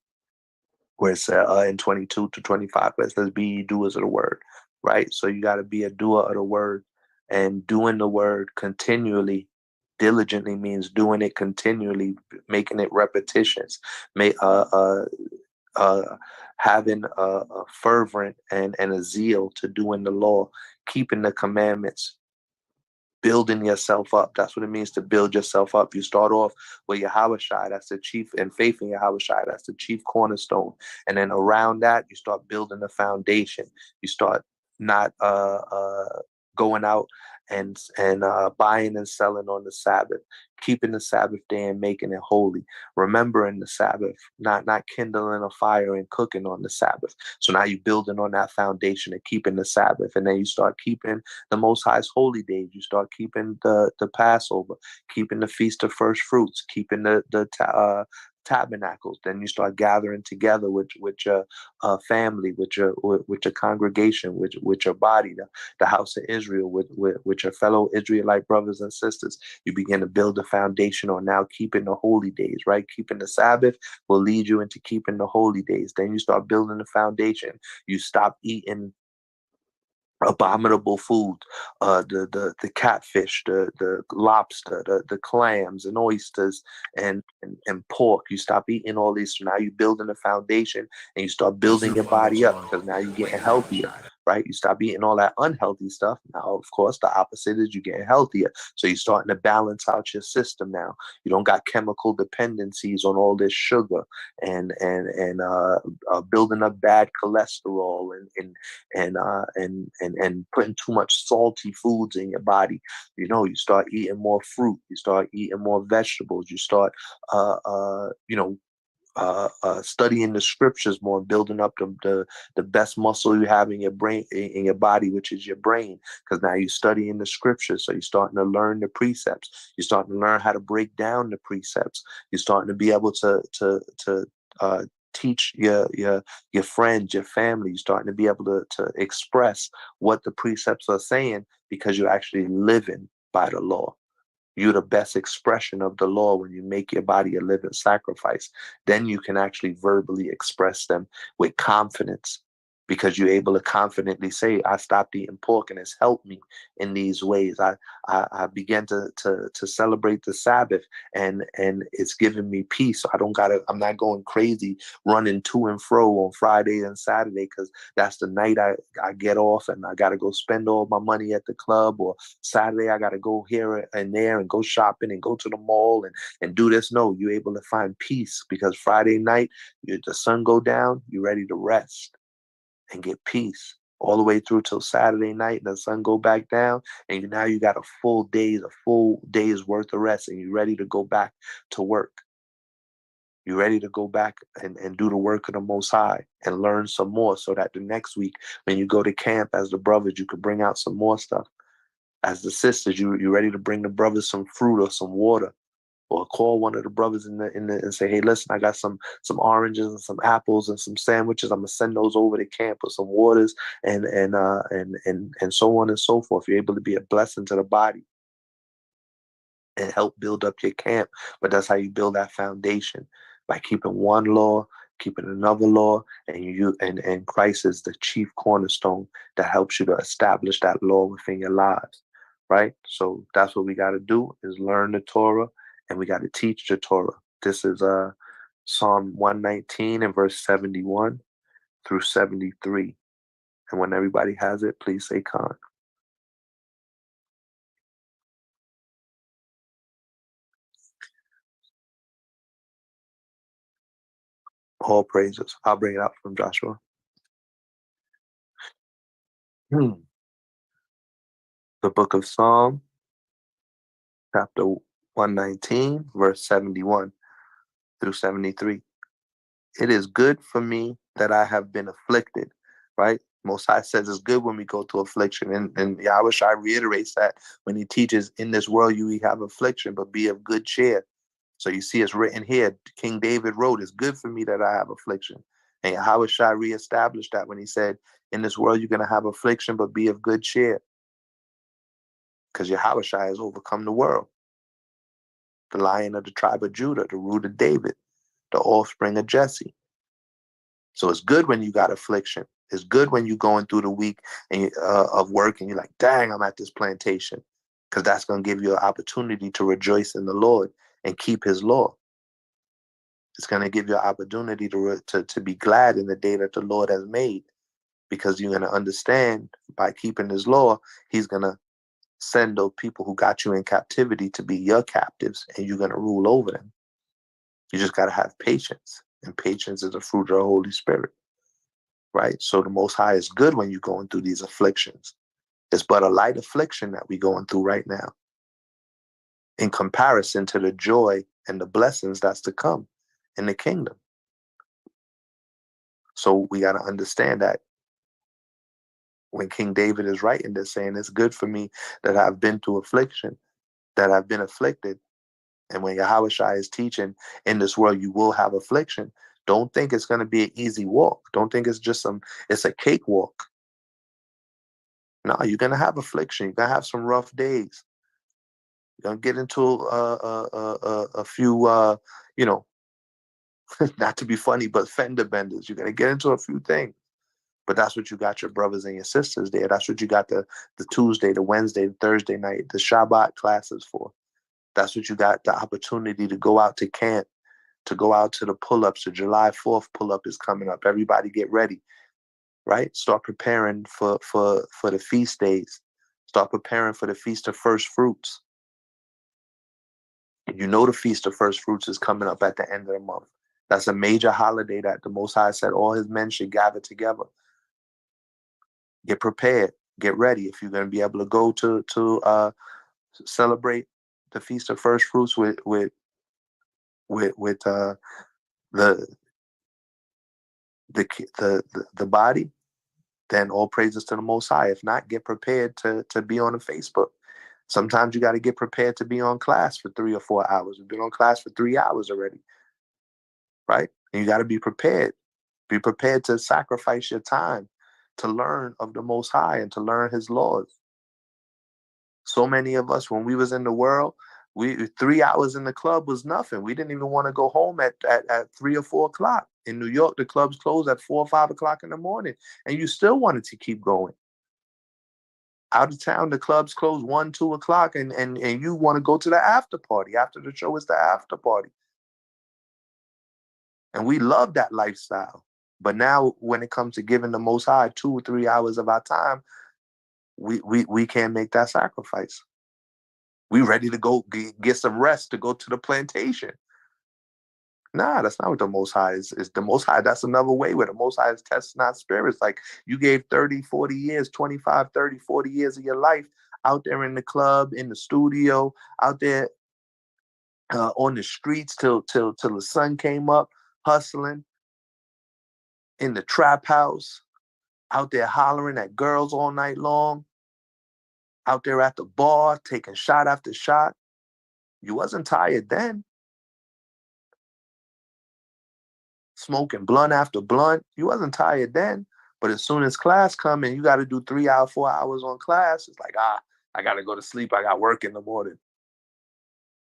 where it's in 22 to 25, where it says, be ye doers of the word, right? So you got to be a doer of the word, and doing the word continually. Diligently means doing it continually, making it repetitions, having a fervent and a zeal to doing the law, keeping the commandments, building yourself up. That's what it means to build yourself up. You start off with Yahushua, that's the chief, and faith in Yahushua, that's the chief cornerstone. And then around that, you start building the foundation. You start not going out and buying and selling on the Sabbath, keeping the Sabbath day and making it holy, remembering the Sabbath, not kindling a fire and cooking on the Sabbath. So now you're building on that foundation and keeping the Sabbath, and then you start keeping the Most High's holy days. You start keeping the Passover, keeping the Feast of First Fruits, keeping the tabernacles. Then you start gathering together with your family, with your congregation, with your body, the house of Israel, with your fellow Israelite brothers and sisters. You begin to build a foundation on now keeping the holy days, right? Keeping the Sabbath will lead you into keeping the holy days. Then you start building the foundation. You stop eating abominable food, the catfish, the lobster, the clams and oysters and pork. You stop eating all these. So now you're building a foundation, and you start building your body up, because now you're getting healthier, right? You stop eating all that unhealthy stuff. Now, of course, the opposite is you're getting healthier. So you're starting to balance out your system now. You don't got chemical dependencies on all this sugar and building up bad cholesterol and putting too much salty foods in your body. You start eating more fruit. You start eating more vegetables. You start, studying the scriptures more, building up the best muscle you have in your brain, in your body, which is your brain, because now you're studying the scriptures. So you're starting to learn the precepts. You're starting to learn how to break down the precepts. You're starting to be able to teach your friends, your family. You're starting to be able to express what the precepts are saying, because you're actually living by the law. You're the best expression of the law when you make your body a living sacrifice. Then you can actually verbally express them with confidence, because you're able to confidently say, I stopped eating pork and it's helped me in these ways. I began to celebrate the Sabbath, and it's giving me peace. So I'm not going crazy running to and fro on Friday and Saturday, because that's the night I get off and I got to go spend all my money at the club, or Saturday I got to go here and there and go shopping and go to the mall and do this. No, you're able to find peace, because Friday night, the sun go down, you're ready to rest and get peace all the way through till Saturday night, and the sun go back down, and now you got a full day's worth of rest, and you're ready to go back to work. You're ready to go back and do the work of the Most High and learn some more, so that the next week when you go to camp as the brothers, you could bring out some more stuff. As the sisters, you're ready to bring the brothers some fruit or some water, or call one of the brothers and say, hey, listen, I got some oranges and some apples and some sandwiches. I'm gonna send those over to camp, with some waters and so on and so forth. You're able to be a blessing to the body and help build up your camp. But that's how you build that foundation, by keeping one law, keeping another law, and Christ is the chief cornerstone that helps you to establish that law within your lives. Right? So that's what we got to do, is learn the Torah, and we got to teach the Torah. This is Psalm 119 and verse 71 through 73. And when everybody has it, please say Khan. All praises. I'll bring it out from Joshua. The book of Psalm, chapter 119, verse 71 through 73. It is good for me that I have been afflicted, right? Most High says it's good when we go through affliction. And Yahushua reiterates that when he teaches, in this world you have affliction, but be of good cheer. So you see it's written here. King David wrote, it's good for me that I have affliction. And Yahushua reestablished that when he said, in this world you're going to have affliction, but be of good cheer. Because Yahushua has overcome the world. The Lion of the tribe of Judah, the root of David, the offspring of Jesse. So it's good when you got affliction. It's good when you're going through the week and of work and you're like, dang, I'm at this plantation. Because that's going to give you an opportunity to rejoice in the Lord and keep his law. It's going to give you an opportunity to be glad in the day that the Lord has made. Because you're going to understand by keeping his law, he's going to send those people who got you in captivity to be your captives, and you're going to rule over them. You just got to have patience. And patience is a fruit of the Holy Spirit. Right? So the Most High is good when you're going through these afflictions. It's but a light affliction that we're going through right now in comparison to the joy and the blessings that's to come in the kingdom. So we got to understand that when King David is writing this, saying it's good for me that I've been through affliction, that I've been afflicted. And when Yahushua is teaching, in this world you will have affliction, don't think it's going to be an easy walk. Don't think it's just it's a cakewalk. No, you're going to have affliction. You're going to have some rough days. You're going to get into a few, not to be funny, but fender benders. You're going to get into a few things. But that's what you got your brothers and your sisters there. That's what you got the Tuesday, the Wednesday, the Thursday night, the Shabbat classes for. That's what you got the opportunity to go out to camp, to go out to the pull-ups. The July 4th pull-up is coming up. Everybody get ready, right? Start preparing for the feast days. Start preparing for the Feast of First Fruits. You know the Feast of First Fruits is coming up at the end of the month. That's a major holiday that the Most High said all his men should gather together. Get prepared. Get ready. If you're going to be able to go to celebrate the Feast of First Fruits with the body, then all praises to the Most High. If not, get prepared to be on the Facebook. Sometimes you got to get prepared to be on class for 3 or 4 hours. We've been on class for 3 hours already, right? And you got to be prepared. Be prepared to sacrifice your time to learn of the Most High and to learn his laws. So many of us, when we was in the world, 3 hours in the club was nothing. We didn't even want to go home at 3 or 4 o'clock. In New York, the clubs closed at 4 or 5 o'clock in the morning, and you still wanted to keep going. Out of town, the clubs close 1, 2 o'clock, and you want to go to the after party. After the show is the after party. And we love that lifestyle. But now when it comes to giving the Most High 2 or 3 hours of our time, we can't make that sacrifice. We ready to go get some rest to go to the plantation. Nah, that's not what the Most High is. The Most High, that's another way where the Most High is testing our spirits. Like you gave 30, 40 years, 25, 30, 40 years of your life out there in the club, in the studio, out there on the streets till the sun came up, hustling, in the trap house, out there hollering at girls all night long, out there at the bar, taking shot after shot. You wasn't tired then. Smoking blunt after blunt. You wasn't tired then. But as soon as class come and you got to do 3 hours, 4 hours on class, it's like, I got to go to sleep. I got work in the morning.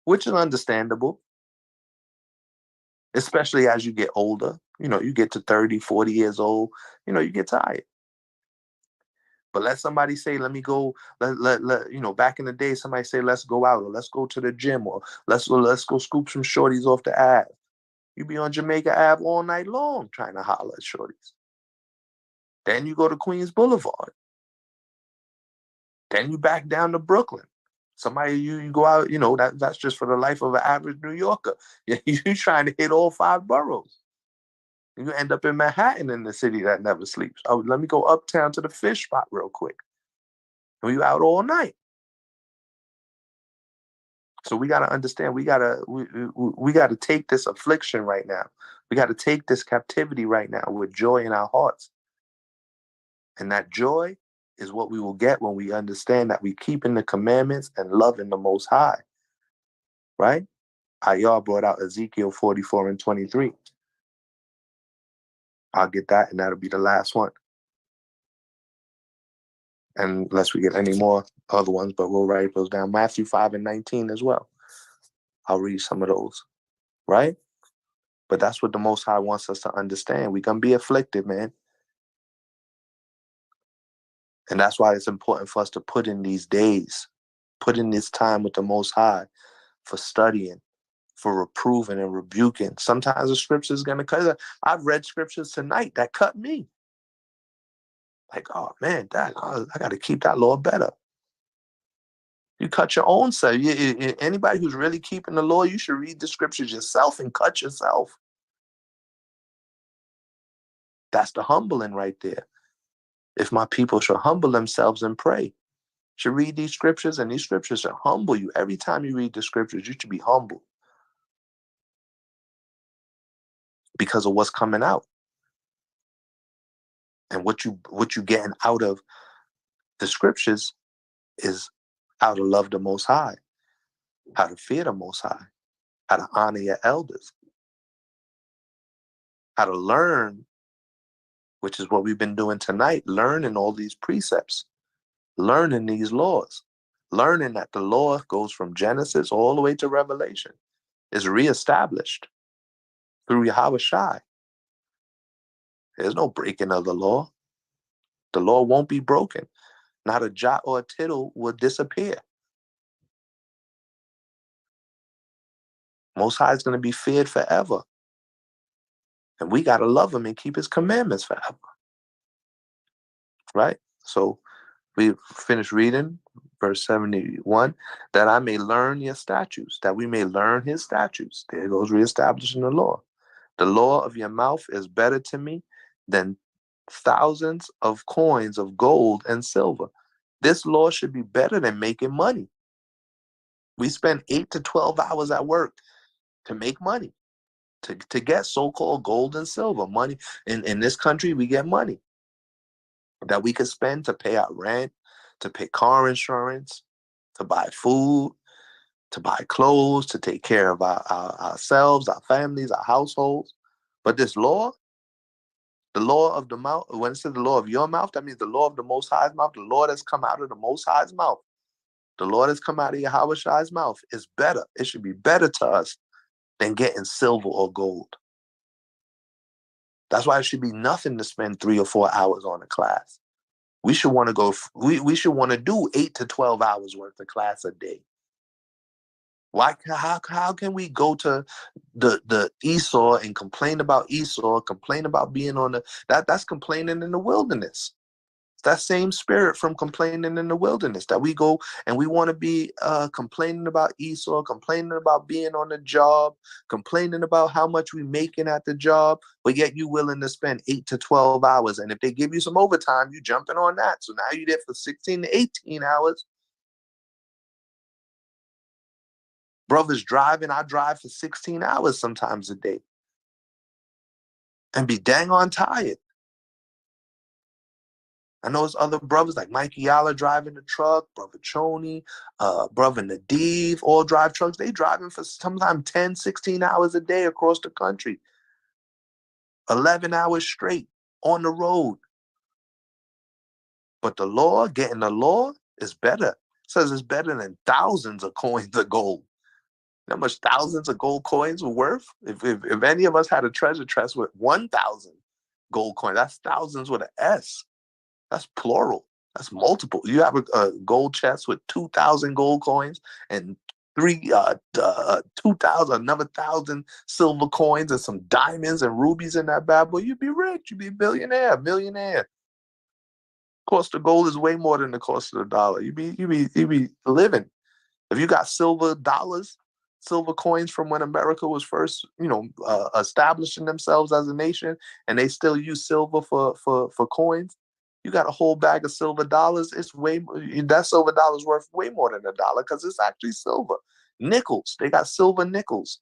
Which is understandable. Especially as you get older. You get to 30, 40 years old, you get tired. But let somebody say, let me go, back in the day, somebody say, let's go out, or let's go to the gym, or let's go scoop some shorties off the Ave. You be on Jamaica Ave all night long trying to holler at shorties. Then you go to Queens Boulevard. Then you back down to Brooklyn. Somebody, you go out, that's just for the life of an average New Yorker. You're trying to hit all 5 boroughs. You end up in Manhattan, in the city that never sleeps. Oh, let me go uptown to the fish spot real quick. And you out all night. So we got to understand, we got to take this affliction right now. We got to take this captivity right now with joy in our hearts. And that joy is what we will get when we understand that we keeping the commandments and loving the Most High, right? Y'all brought out Ezekiel 44 and 23. I'll get that, and that'll be the last one. And unless we get any more other ones, but we'll write those down. Matthew 5 and 19 as well. I'll read some of those, right? But that's what the Most High wants us to understand. We're going to be afflicted, man. And that's why it's important for us to put in these days, put in this time with the Most High for studying, for reproving and rebuking. Sometimes the scripture is going to cut. I've read scriptures tonight that cut me. Like, oh, man, I got to keep that law better. You cut your own self. Anybody who's really keeping the law, you should read the scriptures yourself and cut yourself. That's the humbling right there. If my people shall humble themselves and pray, should read these scriptures, and these scriptures should humble you. Every time you read the scriptures, you should be humble because of what's coming out and what you getting out of the scriptures is how to love the Most High, how to fear the Most High, how to honor your elders, how to learn, which is what we've been doing tonight, learning all these precepts, learning these laws, learning that the law goes from Genesis all the way to Revelation, is reestablished through Yahwasap. There's no breaking of the law. The law won't be broken. Not a jot or a tittle will disappear. Most High is going to be feared forever. And we got to love him and keep his commandments forever. Right? So we finished reading verse 71, that I may learn your statutes, that we may learn his statutes. There goes reestablishing the law. The law of your mouth is better to me than thousands of coins of gold and silver. This law should be better than making money. We spend 8 to 12 hours at work to make money, to get so-called gold and silver. Money in this country, we get money that we could spend to pay our rent, to pay car insurance, to buy food, to buy clothes, to take care of ourselves, our families, our households. But this law, the law of the mouth, when it says the law of your mouth, that means the law of the Most High's mouth, the law that's come out of the Most High's mouth, the law that's come out of Yahweh's mouth is better. It should be better to us than getting silver or gold. That's why it should be nothing to spend 3 or 4 hours on a class. We should want to go, we should want to do 8 to 12 hours worth of class a day. Why? How can we go to the Esau and complain about Esau, complain about being on that's complaining in the wilderness. It's that same spirit from complaining in the wilderness that we go and we want to be complaining about Esau, complaining about being on the job, complaining about how much we making at the job, but yet you willing to spend 8 to 12 hours. And if they give you some overtime, you jumping on that. So now you're there for 16 to 18 hours. Brothers driving, I drive for 16 hours sometimes a day and be dang on tired. I know it's other brothers like Mikey Yala driving the truck, Brother Choney, Brother Nadiv, all drive trucks. They driving for sometimes 10, 16 hours a day across the country. 11 hours straight on the road. But the law, getting the law is better. It says it's better than thousands of coins of gold. How much thousands of gold coins were worth? If any of us had a treasure chest with 1,000 gold coins, that's thousands with an S. That's plural. That's multiple. You have a gold chest with 2,000 gold coins and 2,000, another 1,000 silver coins and some diamonds and rubies in that bad boy. You'd be rich. You'd be a billionaire, millionaire. Cost of gold is way more than the cost of the dollar. You'd be living. If you got silver dollars, silver coins from when America was first, establishing themselves as a nation, and they still use silver for coins. You got a whole bag of silver dollars. That silver dollar is worth way more than $1 because it's actually silver. Nickels, they got silver nickels.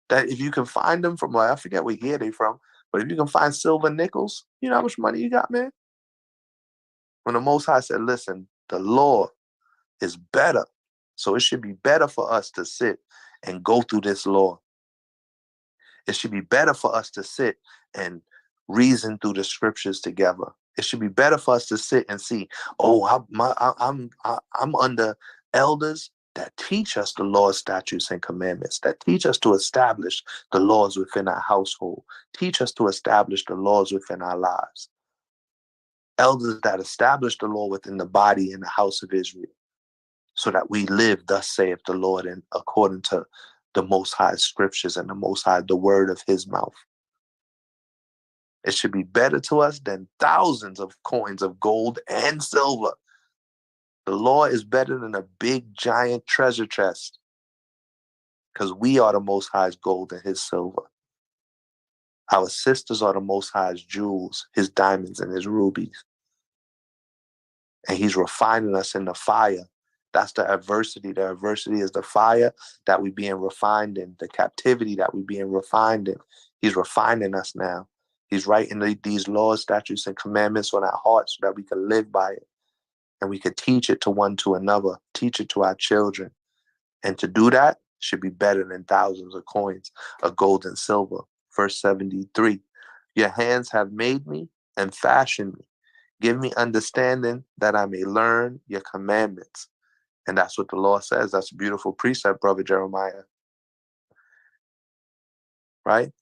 That if you can find them from, I forget what year they from, but if you can find silver nickels, you know how much money you got, man. When the Most High said, listen, the law is better. So it should be better for us to sit and go through this law. It should be better for us to sit and reason through the scriptures together. It should be better for us to sit and see, oh, I'm under elders that teach us the laws, statutes, and commandments, that teach us to establish the laws within our household, teach us to establish the laws within our lives. Elders that establish the law within the body in the house of Israel, so that we live, thus saith the Lord, and according to the Most High scriptures and the Most High, the word of his mouth. It should be better to us than thousands of coins of gold and silver. The law is better than a big, giant treasure chest, because we are the Most High's gold and his silver. Our sisters are the Most High's jewels, his diamonds and his rubies. And he's refining us in the fire. That's the adversity. The adversity is the fire that we're being refined in, the captivity that we're being refined in. He's refining us now. He's writing these laws, statutes, and commandments on our hearts so that we can live by it. And we could teach it to one to another, teach it to our children. And to do that should be better than thousands of coins of gold and silver. Verse 73, your hands have made me and fashioned me. Give me understanding that I may learn your commandments. And that's what the law says. That's a beautiful precept, Brother Jeremiah. Right?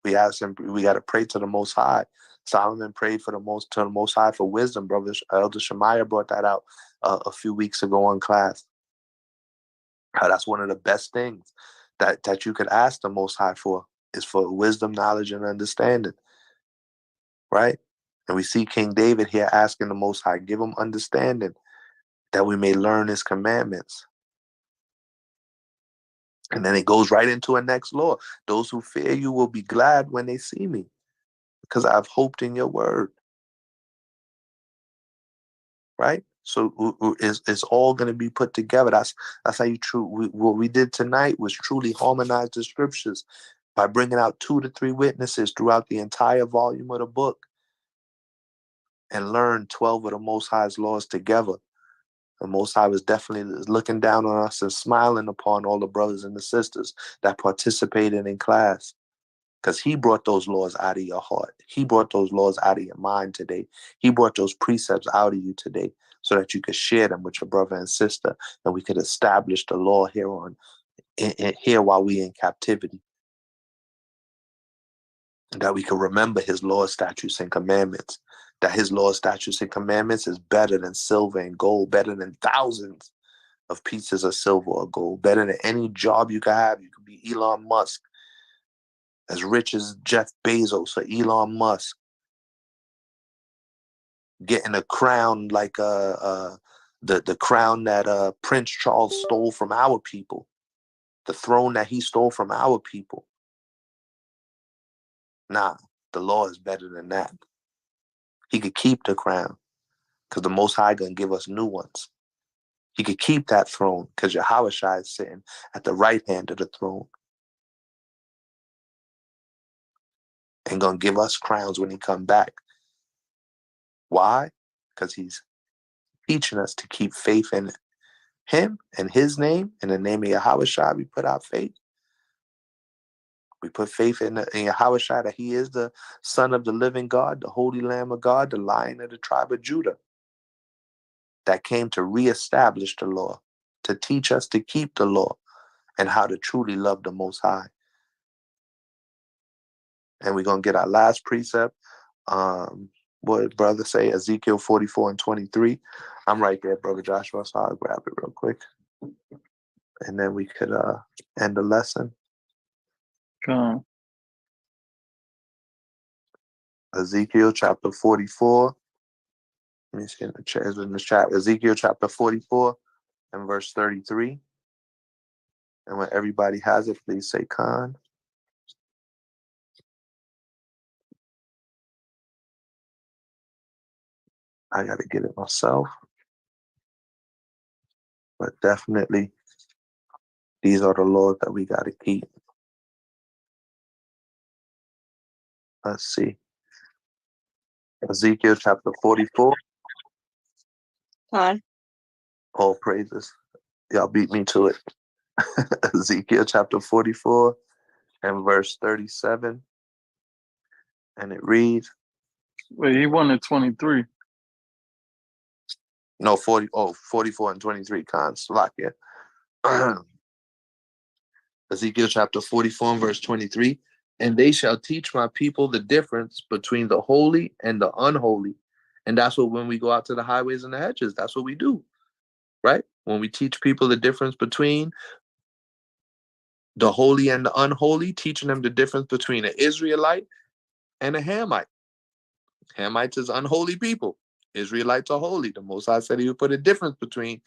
We ask him, we got to pray to the Most High. Solomon prayed to the Most High for wisdom. Brother Elder Shemaiah brought that out a few weeks ago in class. That's one of the best things that you could ask the Most High for, is for wisdom, knowledge, and understanding. Right? And we see King David here asking the Most High, give him understanding that we may learn his commandments. And then it goes right into a next law. Those who fear you will be glad when they see me, because I've hoped in your word. Right? So it's all going to be put together. That's how you what we did tonight was truly harmonize the scriptures by bringing out 2 to 3 witnesses throughout the entire volume of the book and learn 12 of the Most High's laws together. The Most High was definitely looking down on us and smiling upon all the brothers and the sisters that participated in class, because he brought those laws out of your heart. He brought those laws out of your mind today. He brought those precepts out of you today so that you could share them with your brother and sister, and we could establish the law here while we in captivity, and that we could remember his laws, statutes, and commandments. That his laws, statutes, and commandments is better than silver and gold, better than thousands of pieces of silver or gold, better than any job you could have. You could be Elon Musk, as rich as Jeff Bezos or Elon Musk, getting a crown like the crown that Prince Charles stole from our people, the throne that he stole from our people. Nah, the law is better than that. He could keep the crown because the Most High gonna give us new ones. He could keep that throne because Yawasap is sitting at the right hand of the throne and gonna give us crowns when he come back. Why? Because he's teaching us to keep faith in him and his name. In the name of Yahweh, we put our faith. We put faith in Yahweh, that he is the Son of the living God, the Holy Lamb of God, the Lion of the tribe of Judah, that came to reestablish the law, to teach us to keep the law and how to truly love the Most High. And we're going to get our last precept. What did brother say? Ezekiel 44 and 23. I'm right there, Brother Joshua, so I'll grab it real quick. And then we could end the lesson. Come. Ezekiel chapter 44. Let me see in the chat. Ezekiel chapter 44 and verse 33. And when everybody has it, please say Khan. I got to get it myself. But definitely, these are the laws that we got to keep. Let's see. Ezekiel chapter 44 Con. All praises. Y'all beat me to it. Ezekiel chapter 44 and verse 37. And it reads. Wait, he won at 23. No, 44 and 23, cons. Slovakia. Ezekiel chapter 44 and verse 23. And they shall teach my people the difference between the holy and the unholy. And that's what, when we go out to the highways and the hedges, that's what we do, right? When we teach people the difference between the holy and the unholy, teaching them the difference between an Israelite and a Hamite. Hamites is unholy people. Israelites are holy. The Most High said he would put a difference between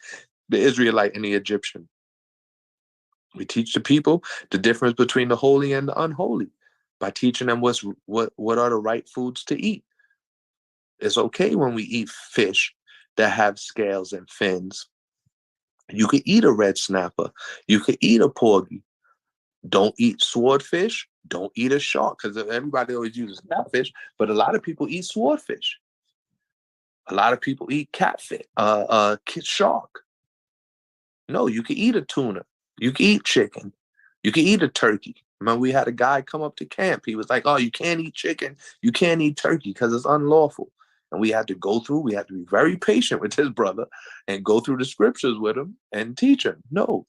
the Israelite and the Egyptian. We teach the people the difference between the holy and the unholy by teaching them what are the right foods to eat. It's okay when we eat fish that have scales and fins. You could eat a red snapper. You could eat a porgy. Don't eat swordfish. Don't eat a shark, because everybody always uses catfish, but a lot of people eat swordfish. A lot of people eat catfish, shark. No, you can eat a tuna. You can eat chicken. You can eat a turkey. Remember, we had a guy come up to camp. He was like, oh, you can't eat chicken. You can't eat turkey because it's unlawful. And we had to be very patient with his brother and go through the scriptures with him and teach him. No,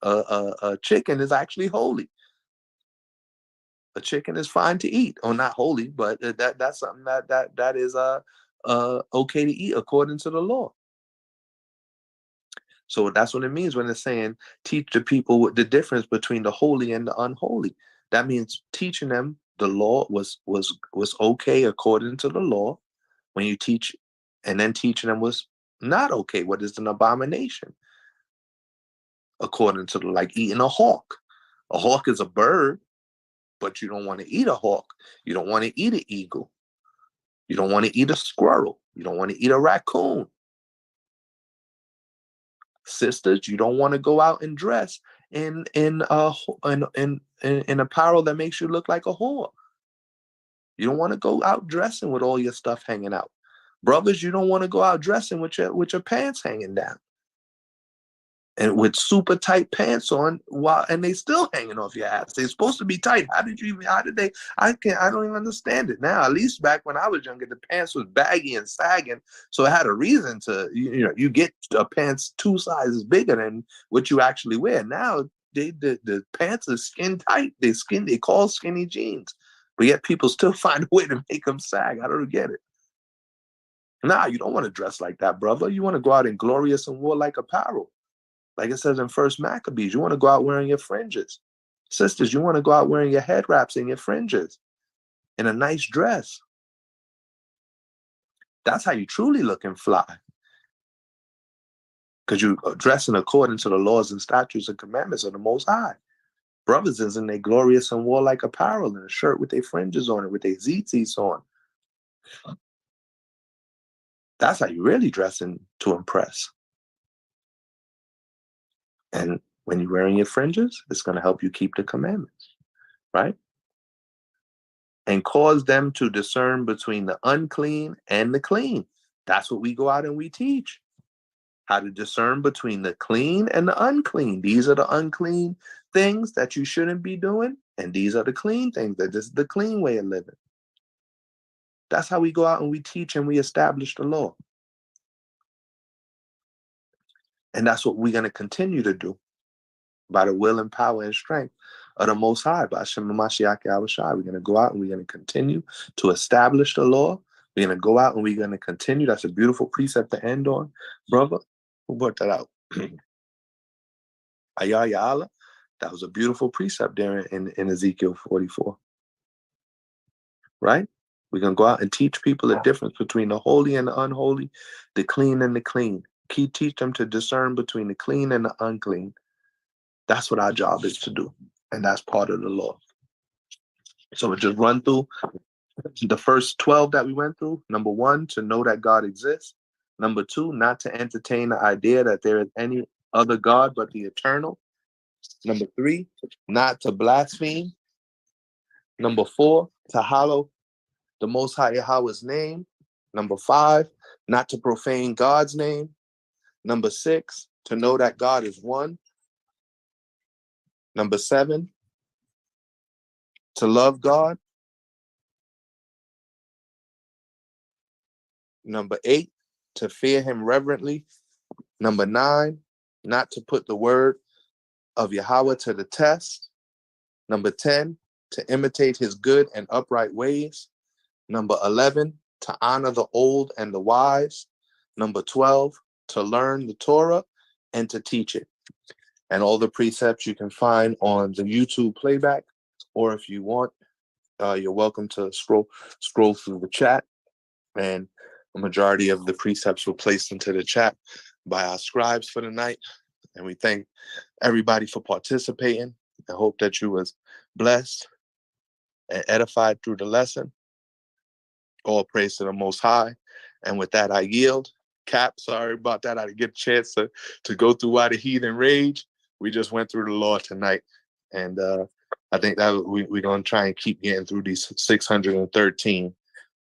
a chicken is actually holy. A chicken is fine to eat, or not holy, but that's something that is okay to eat according to the law. So that's what it means when it's saying teach the people the difference between the holy and the unholy. That means teaching them the law was okay according to the law. When you teach, and then teaching them was not okay. What is an abomination? According to like eating a hawk. A hawk is a bird, but you don't want to eat a hawk. You don't want to eat an eagle. You don't want to eat a squirrel. You don't want to eat a raccoon. Sisters, you don't want to go out and dress in apparel that makes you look like a whore. You don't want to go out dressing with all your stuff hanging out. Brothers, you don't want to go out dressing with your pants hanging down and with super tight pants on, and they still hanging off your ass. They're supposed to be tight. I don't even understand it now. At least back when I was younger, the pants was baggy and sagging, so it had a reason to, you get pants 2 sizes bigger than what you actually wear. Now the pants are skin tight. They call skinny jeans, but yet people still find a way to make them sag. I don't get it. Nah, you don't want to dress like that, brother. You want to go out in glorious and warlike apparel. Like it says in First Maccabees, you want to go out wearing your fringes. Sisters, you want to go out wearing your head wraps and your fringes in a nice dress. That's how you truly look and fly. Because you are dressing according to the laws and statutes and commandments of the Most High. Brothers is in their glorious and warlike apparel and a shirt with their fringes on it, with their tzitzis on. That's how you really dressing to impress. And when you're wearing your fringes, it's going to help you keep the commandments, right? And cause them to discern between the unclean and the clean. That's what we go out and we teach. How to discern between the clean and the unclean. These are the unclean things that you shouldn't be doing, and these are the clean things. That this is the clean way of living. That's how we go out and we teach and we establish the law. And that's what we're going to continue to do by the will and power and strength of the Most High, by Hashem Mashiach Yawasap. We're going to go out and we're going to continue to establish the law. We're going to go out and we're going to continue. That's a beautiful precept to end on, brother. Who brought that out? Ayah Ya'ala. That was a beautiful precept there in Ezekiel 44. Right? We're going to go out and teach people the difference between the holy and the unholy, the clean and the clean. Teach them to discern between the clean and the unclean. That's what our job is to do. And that's part of the law. So we just run through the first 12 that we went through. Number 1, to know that God exists. Number 2, not to entertain the idea that there is any other God but the eternal. Number 3, not to blaspheme. Number 4, to hallow the Most High Yahweh's name. Number 5, not to profane God's name. Number 6, to know that God is one. Number 7, to love God. Number 8, to fear him reverently. Number 9, not to put the word of Yahweh to the test. Number 10, to imitate his good and upright ways. Number 11, to honor the old and the wise. Number 12, to learn the Torah and to teach it. And all the precepts you can find on the YouTube playback, or if you want, you're welcome to scroll through the chat. And a majority of the precepts were placed into the chat by our scribes for the night. And we thank everybody for participating. I hope that you was blessed and edified through the lesson. All praise to the Most High. And with that, I yield. Cap, sorry about that. I didn't get a chance to go through why the heathen rage. We just went through the law tonight. And I think that we're going to try and keep getting through these 613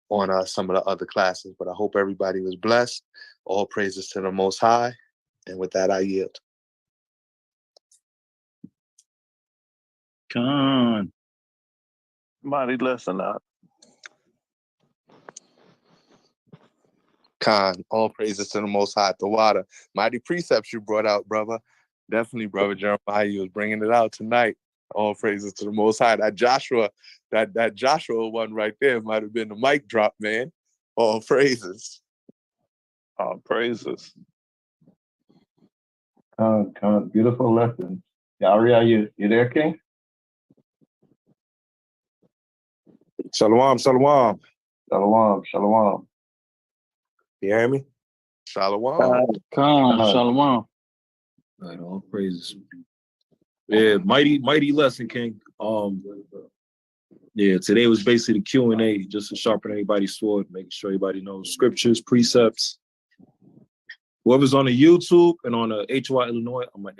on some of the other classes. But I hope everybody was blessed. All praises to the Most High. And with that, I yield. Con. Mighty lesson out. Khan, all praises to the Most High, the water. Mighty precepts you brought out, brother. Definitely, brother Jeremiah, you was bringing it out tonight. All praises to the Most High. That Joshua one right there might have been the mic drop, man. All praises. All praises. Beautiful lesson. Yaria, you there, King? Shalom, shalom. Shalom, shalom. You hear me? Shalom. Con, shalom. All right, all praises. Yeah, mighty lesson, King. Yeah, today was basically the Q&A, just to sharpen everybody's sword, making sure everybody knows scriptures, precepts. Whoever's on the YouTube and on the HY Illinois, I'm gonna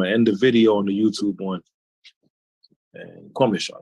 end the video on the YouTube one. And come, Sean.